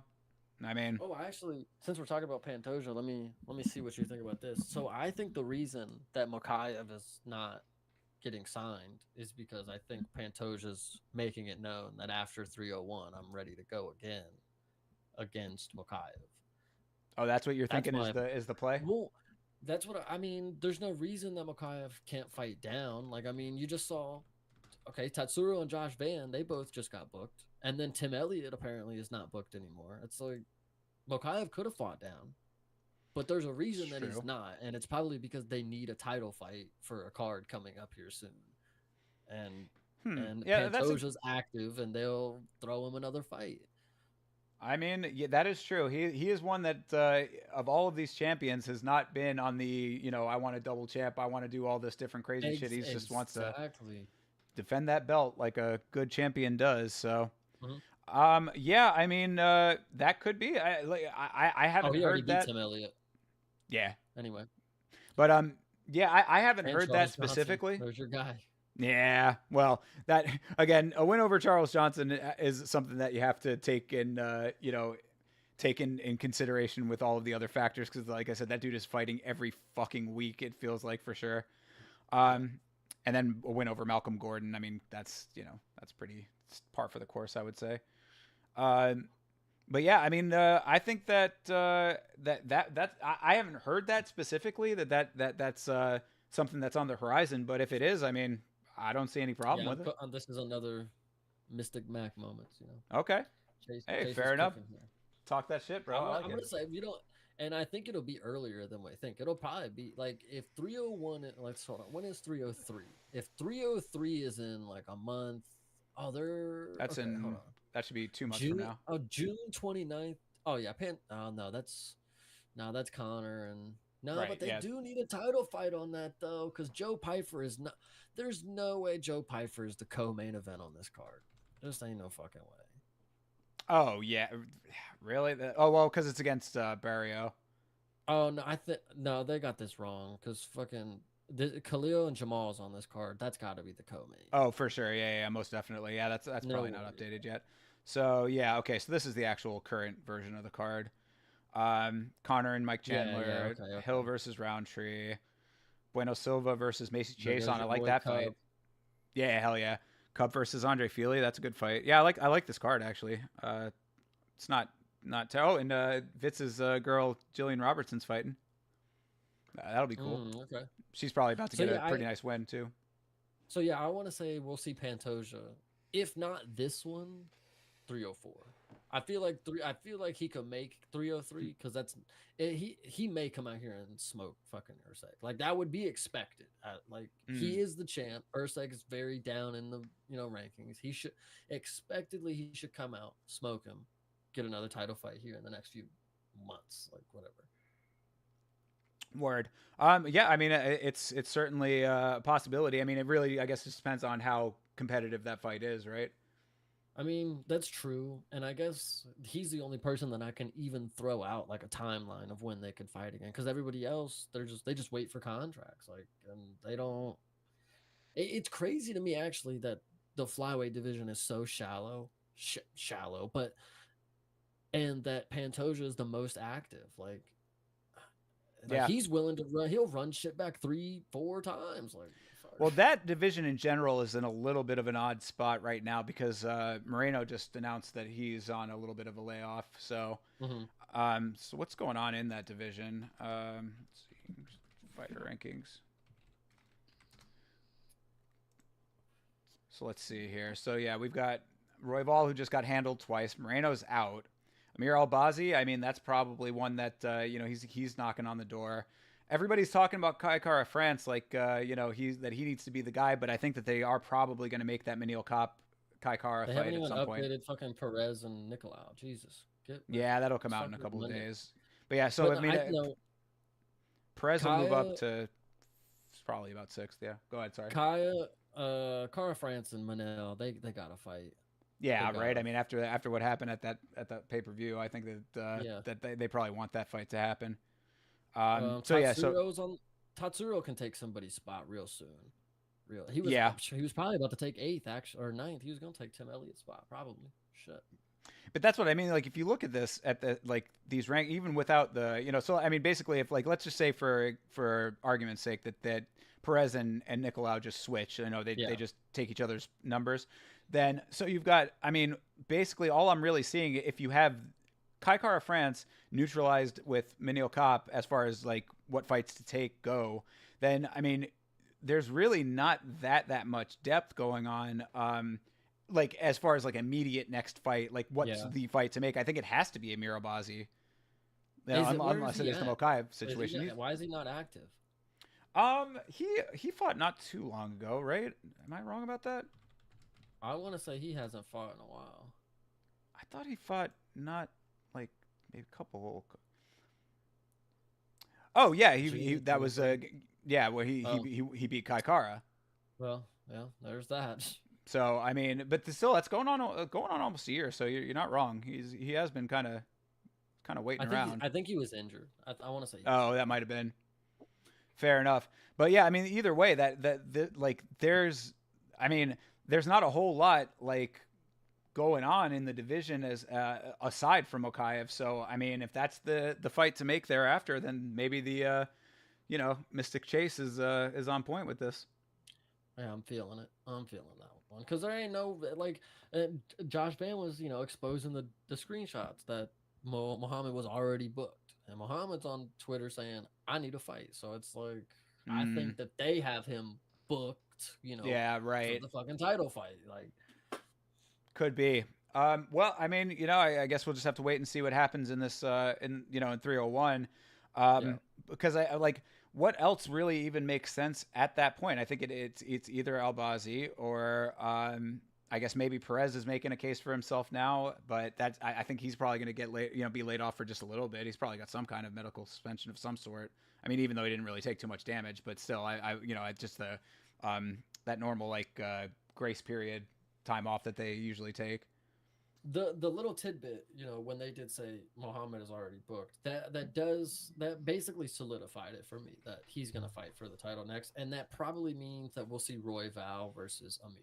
I mean. Oh, actually, since we're talking about Pantoja, let me see what you think about this. So I think the reason that Mokaev is not getting signed is because I think Pantoja's making it known that after 301, I'm ready to go again against Mokaev. Oh, that's what you're thinking is the play? Well, that's what I mean. There's no reason that Mokaev can't fight down. Like, I mean, you just saw, okay, Tatsuro and Josh Van, they both just got booked. And then Tim Elliott apparently is not booked anymore. It's like, Mokaev could have fought down. But there's a reason that he's not. And it's probably because they need a title fight for a card coming up here soon. And Pantoja's active, and they'll throw him another fight. I mean, yeah, that is true. He is one that of all of these champions has not been on the I want to double champ, I want to do all this different crazy shit. He just wants to defend that belt like a good champion does. So, Yeah, I mean, that could be. I Oh, haven't he already heard beat that. Tim Elliott. Yeah, Anyway, but yeah, I haven't and heard that Charles Johnson, specifically. there's your guy. Yeah, well, that again, a win over Charles Johnson is something that you have to take in, take in consideration with all of the other factors because, like I said, that dude is fighting every fucking week. It feels like for sure. Yeah, Um, and then a win over Malcolm Gordon. I mean, that's pretty par for the course, I would say. Um, but yeah, I mean, I think that I haven't heard that specifically that's something that's on the horizon. But if it is, I mean, I don't see any problem yeah. with it. This is another Mystic Mac moment. Okay, hey, Chase is fair enough. cooking here. Talk that shit, bro. I like I'm it. gonna say if you don't, and I think it'll be earlier than we think. It'll probably be like if 301. Let's hold on. When is 303? If 303 is in like a month, oh, they're That's okay. Hold in on. that should be 2 months from June. now. Oh, June 29th. Oh yeah, Oh no, that's Connor and no, Right? but they Yeah. do need a title fight on that though, because Joe Pyfer is not. There's no way Joe Pyfer is the co-main event on this card. Just ain't no fucking way. Oh yeah, really? Oh well, because it's against Barrio. Oh no, no, they got this wrong because fucking Khalil and Jamal's on this card. That's got to be the co-main. Oh, for sure. Yeah, yeah, most definitely. Yeah, that's No probably not way. updated yet. So yeah, okay. So this is the actual current version of the card. Connor and Mike Yeah, yeah, Chandler, okay, Hill okay. versus Roundtree, Bueno Silva versus Macy There Chase goes on. I your like boy that fight. Cub. Yeah, hell yeah. Cup versus Andre Feely. That's a good fight. Yeah, I like this card actually. It's not oh, and Vitz's girl Jillian Robertson's fighting. That'll be cool. Okay. She's probably about to So get a yeah, pretty nice win too. I want to say we'll see Pantoja. If not this one, 304. I feel like he could make 303 because he may come out here and smoke fucking Ursek. Like that would be expected. Like Mm. he is the champ. Ursek is very down in the rankings. He should come out, smoke him, get another title fight here in the next few months, like whatever. Word. Yeah, I mean, it's certainly a possibility. I mean, it really, I guess, just depends on how competitive that fight is, right? I mean, that's true. And I guess he's the only person that I can even throw out like a timeline of when they could fight again. Because everybody else, they just wait for contracts. Like, and they don't. It's crazy to me actually that the flyweight division is so shallow, but and that Pantoja is the most active. Like Yeah. he's willing to run. He'll run shit back 3-4 times. Like, fuck. Well, that division in general is in a little bit of an odd spot right now because Moreno just announced that he's on a little bit of a layoff. So, Mhm. so what's going on in that division? Let's see, fighter rankings. So let's see here. So yeah, we've got Royval who just got handled twice. Moreno's out. Amir Albazi, I mean, that's probably one that he's knocking on the door. Everybody's talking about Kai Kara France, like he needs to be the guy, but I think that they are probably going to make that Manil Cop Kai Kara They fight haven't at even some point. updated fucking Perez and Nicolau. Jesus, Yeah, that'll come out in a fucking couple of Monday. days. But yeah, so But I mean, Perez will move up Kaya, to probably about sixth. Yeah, go ahead. Sorry. Kaya, Cara France and Manel, they gotta fight. They Yeah, right. I gotta. mean, after what happened at that pay per view, I think that Yeah. they probably want that fight to happen. So yeah, so Tatsuro's on. Tatsuro can take somebody's spot real soon. Real. yeah, He was probably about to take eighth, actually, or ninth. He was gonna take Tim Elliott's spot, probably. Shit. but that's what I mean. Like, if you look at this at the like these rank, even without the so I mean, basically, if like let's just say for argument's sake that Perez and Nicolau just switch, they Yeah. just take each other's numbers, then so you've got, I mean, basically all I'm really seeing if you have Kai Kara France neutralized with Manil Cop as far as like what fights to take go, then I mean, there's really not that much depth going on. Like as far as like immediate next fight, like what's Yeah. the fight to make? I think it has to be Amir Abazi. Where is Unless it he is the at? Mokaev situation. Why is he not active? He fought not too long ago, right? Am I wrong about that? I want to say he hasn't fought in a while. I thought he fought not like maybe a couple. Oh yeah, he June that was 23. yeah, where Oh, he beat Kai Kara. well, yeah, there's that. So I mean, but still, that's going on almost a year. So you're not wrong. He has been kind of waiting around. I think he was injured. I want to say he was Oh, that injured. might have been fair enough. But yeah, I mean, either way, that like I mean, there's not a whole lot like going on in the division as aside from Okaev. So I mean, if that's the fight to make thereafter, then maybe the Mystic Chase is on point with this. Yeah, I'm feeling it. I'm feeling that one because there ain't no like uh, Josh Ban was exposing the screenshots that Muhammad was already booked, and Muhammad's on Twitter saying I need a fight. So it's like I Mm, think that they have him booked, yeah, for right. the fucking title fight. Like Could be. Well, I mean, I guess we'll just have to wait and see what happens in this, in 301, yeah, because I like what else really even makes sense at that point. I think it's either Albazi or I guess maybe Perez is making a case for himself now, but I think he's probably going to get be laid off for just a little bit. He's probably got some kind of medical suspension of some sort. I mean, even though he didn't really take too much damage, but still, I just that normal like grace period time off that they usually take. the little tidbit, when they did say Muhammad is already booked, that basically solidified it for me that he's gonna fight for the title next, and that probably means that we'll see Roy Val versus Amir.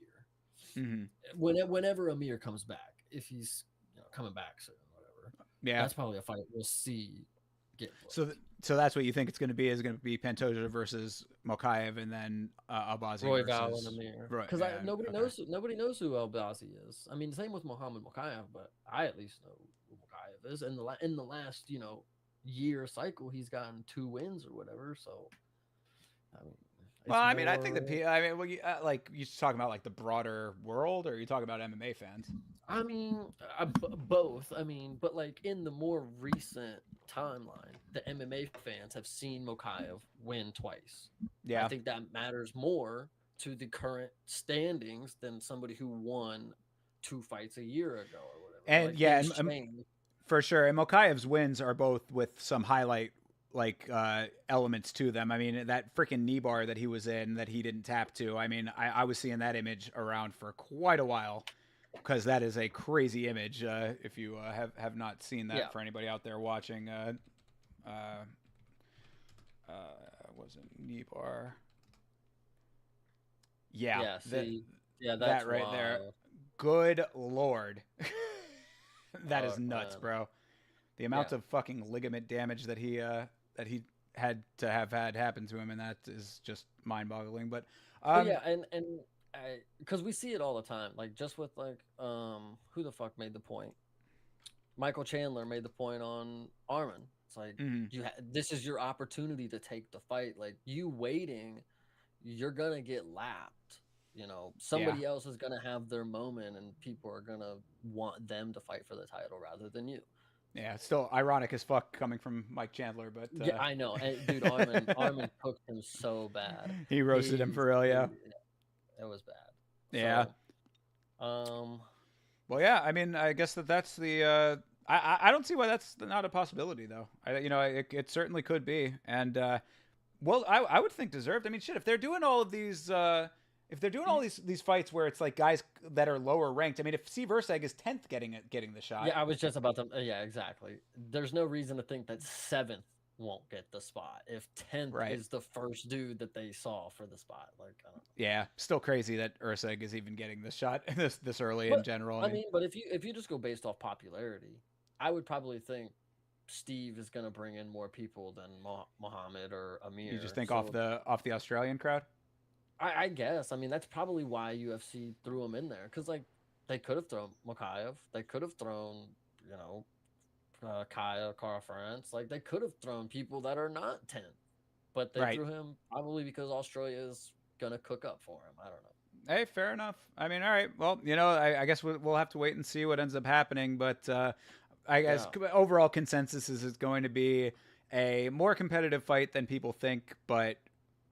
Mm-hmm. Whenever Amir comes back, if he's coming back soon, whatever, Yeah. that's probably a fight we'll see get So, booked. so that's what you think it's going to be? Is going to be Pantoja versus Mokaev, and then Abazi Roy Val and versus Amir, Roy? because Yeah. Okay. nobody knows who El Bazi is. I mean, same with Muhammad Mokayev, but I at least know who Mokayev is. In the last year cycle, he's gotten 2 wins or whatever. So I mean, Well, it's I mean, I think more. I mean, well, you talking about like the broader world, or are you talking about MMA fans? I mean, both. I mean, but like in the more recent timeline, the MMA fans have seen Mokayev win twice. I Yeah. think that matters more to the current standings than somebody who won 2 fights a year ago or whatever. And Like yeah, things change. for sure. And Mokaev's wins are both with some highlight like elements to them. I mean, that freaking knee bar that he was in that he didn't tap to. I mean, I was seeing that image around for quite a while because that is a crazy image. If you have not seen Yeah, that, for anybody out there watching, uh, uh, was it knee bar? Yeah, yeah. See, yeah, that's that right there. wild. Good lord, that is Fuck, nuts, man. bro. The Yeah, amount of fucking ligament damage that he had to have had happen to him, and that is just mind-boggling. But but yeah, and because we see it all the time. Like just with who the fuck made the point? Michael Chandler made the point on Armin. It's like mhm. this is your opportunity to take the fight. Like you waiting, you're gonna get lapped. Yeah, Somebody else is gonna have their moment, and people are gonna want them to fight for the title rather than you. yeah, it's still ironic as fuck coming from Mike Chandler, but Yeah, I know, and, dude. Armin cooked him so bad. he roasted him for real. Yeah, It was bad. yeah. So, um, Well, yeah. I mean, I guess that's the. I don't see why that's not a possibility though. It certainly could be, and well, I would think deserved. I mean, shit, if they're doing all of these, if they're doing all these fights where it's like guys that are lower ranked. I mean, if Steve Versag is 10th getting the shot, yeah, I was just about to. Yeah, exactly. There's no reason to think that seventh won't get the spot if 10th right? is the first dude that they saw for the spot. Like, I don't know. Yeah, still crazy that Urseg is even getting the shot this early in But general. I I mean, mean, but if you just go based off popularity, I would probably think Steve is gonna bring in more people than Muhammad or you just Amir. think So off the Australian crowd. I guess. I mean, that's probably why UFC threw him in there because like they could have thrown Makayev, they could have thrown you know Kaya, Cara France, like they could have thrown people that are not 10, but they Right. threw him probably because Australia is gonna cook up for him. I don't know. Hey, fair enough. I mean, all right. Well, I guess we'll have to wait and see what ends up happening. But I guess Yeah, overall consensus is it's going to be a more competitive fight than people think. But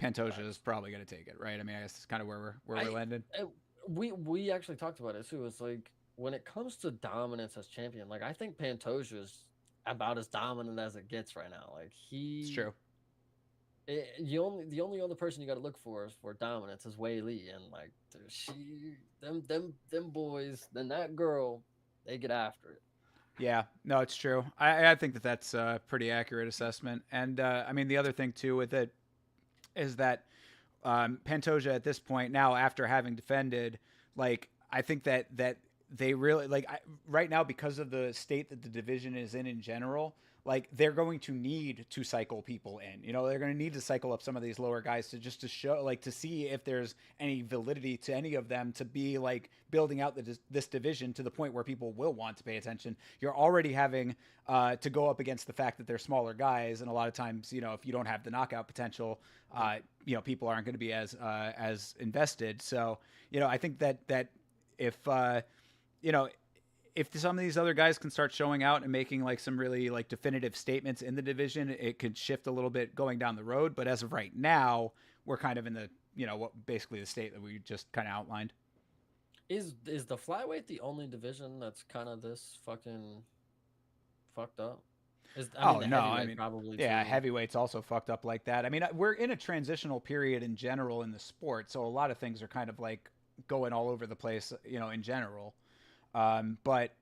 Pantoja is facts. probably going to take it, right? I mean, I guess it's kind of where we're I, landed. I we actually talked about it too. It's like when it comes to dominance as champion, like I think Pantoja is about as dominant as it gets right now. Like It's he true. The only other person you got to look for is for dominance is Wei Lee, and like them boys, then that girl, they get after it. Yeah, no, it's true. I think that that's a pretty accurate assessment. And I mean, the other thing too with it is that Pantoja at this point now, after having defended, like I think that they really right now, because of the state that the division is in general. Like they're going to need to cycle people in. You know, they're going to need to cycle up some of these lower guys to show, like, to see if there's any validity to any of them to be like building out this division to the point where people will want to pay attention. You're already having to go up against the fact that they're smaller guys, and a lot of times, you know, if you don't have the knockout potential, you know, people aren't going to be as invested. So, you know, I think that if you know, if some of these other guys can start showing out and making like some really like definitive statements in the division, it could shift a little bit going down the road. But as of right now, we're kind of in the, you know, what basically the state that we just kind of outlined. Is the flyweight the only division that's kind of this fucking fucked up? I mean Oh the no, I heavyweight mean, probably yeah, too. heavyweight's also fucked up like that. I mean, we're in a transitional period in general in the sport, so a lot of things are kind of like going all over the place, you know, in general. But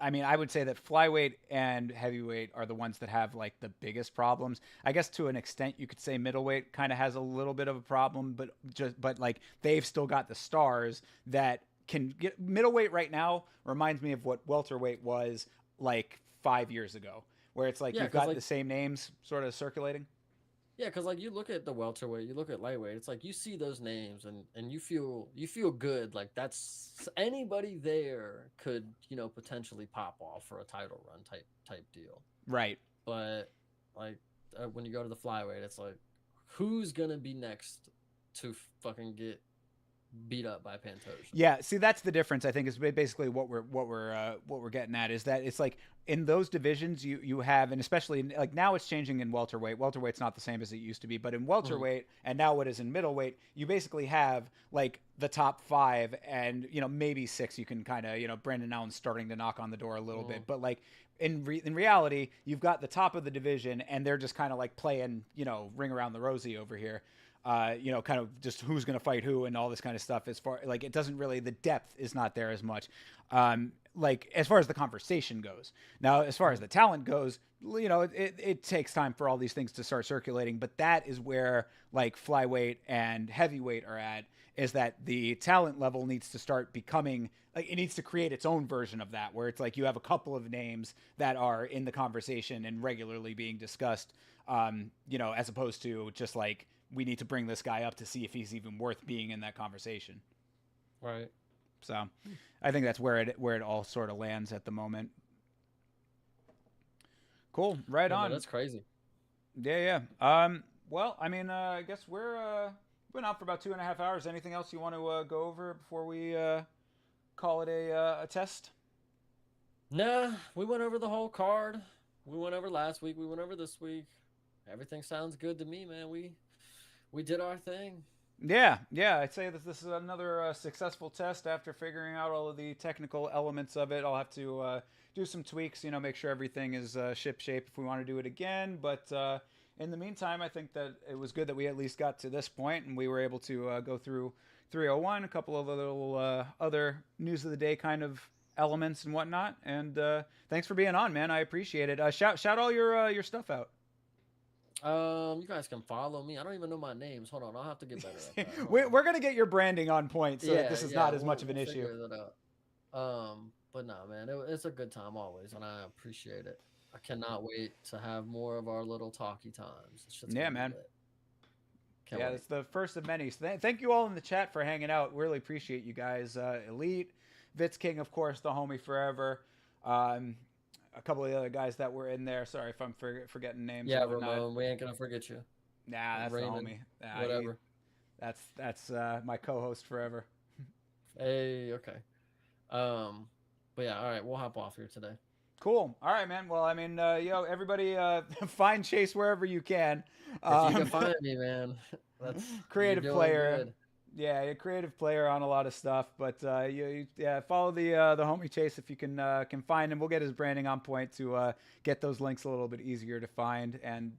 I mean, I would say that flyweight and heavyweight are the ones that have like the biggest problems. I guess to an extent, you could say middleweight kind of has a little bit of a problem, but like they've still got the stars that can get middleweight right now. Reminds me of what welterweight was like 5 years ago, where it's like Yeah, you've because got like the same names sort of circulating. yeah, because like you look at the welterweight, you look at lightweight. It's like you see those names and you feel good. Like that's anybody there could potentially pop off for a title run type deal. Right. But like when you go to the flyweight, it's like who's gonna be next to fucking get beat up by Pantoja? Yeah, see, that's the difference. I think is basically what we're getting at is that it's like in those divisions you have, and especially like now it's changing in welterweight. Welterweight's not the same as it used to be, but in Mhm. welterweight and now what is in middleweight, you basically have like the top five and maybe six. You can kind of Brandon Allen's starting to knock on the door a little bit, Mhm. but like in reality, you've got the top of the division, and they're just kind of like playing ring around the rosy over here. Kind of just who's going to fight who and all this kind of stuff. As far like it doesn't really, the depth is not there as much. Like as far as the conversation goes. Now, as far as Mhm. the talent goes, it takes time for all these things to start circulating. But that is where like flyweight and heavyweight are at. Is that the talent level needs to start becoming like it needs to create its own version of that, where it's like you have a couple of names that are in the conversation and regularly being discussed. As opposed to just like we need to bring this guy up to see if he's even worth being in that conversation. Right. So, I think that's where it all sort of lands at the moment. Cool, right Yeah, man, on. that's crazy. Yeah, yeah. Well, I mean, I guess we've been out for about 2.5 hours. Anything else you want to go over before we call it a test? Nah, we went over the whole card. We went over last week. We went over this week. Everything sounds good to me, man. We did our thing. Yeah, yeah. I'd say that this is another successful test after figuring out all of the technical elements of it. I'll have to do some tweaks, make sure everything is ship shape if we want to do it again. But in the meantime, I think that it was good that we at least got to this point and we were able to go through 301, a couple of little other news of the day kind of elements and whatnot. And thanks for being on, man. I appreciate it. Shout all your stuff out. You guys can follow me. I don't even know my names. Hold on, I'll have to get better at that. Hold on. We're gonna get your branding on point so that Yeah, this is yeah, not as much we'll of an we'll issue. figure that out. But nah, man, it's a good time always, and I appreciate it. I cannot wait to have more of our little talkie times. This shit's Yeah, gonna be man. lit. Can't Yeah, wait. it's the first of many. So thank you all in the chat for hanging out. Really appreciate you guys. Elite, Vitz King, of course, the homie forever. Um, a couple of the other guys that were in there. Sorry if I'm forgetting names Yeah, and whatnot. Ramon, we ain't gonna forget you. Nah, that's the Raymond, homie. Nah, whatever. that's my co-host forever. Hey, okay. Um, but yeah, all right, we'll hop off here today. Cool. All right, man. Well, I mean, everybody, find Chase wherever you can. If you can Um, find me, man, that's you're creative doing player. good. Yeah, a creative player on a lot of stuff, but yeah, follow the homie Chase if you can find him. We'll get his branding on point to get those links a little bit easier to find, and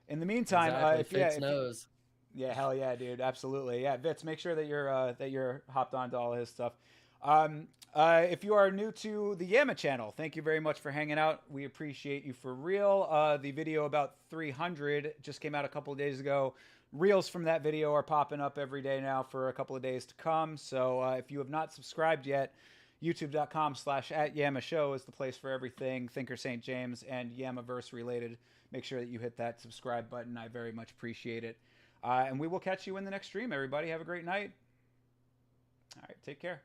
In the meantime, Exactly. Fate knows. yeah, hell yeah, dude, absolutely, yeah. Vitz, make sure that you're hopped onto all his stuff. If you are new to the Yamma channel, thank you very much for hanging out. We appreciate you for real. The video about 300 just came out a couple of days ago. Reels from that video are popping up every day now for a couple of days to come. So if you have not subscribed yet, youtube.com/@Yamma Show is the place for everything Thinker St. James and Yammaverse related. Make sure that you hit that subscribe button. I very much appreciate it. And we will catch you in the next stream, everybody. Have a great night. All right, take care.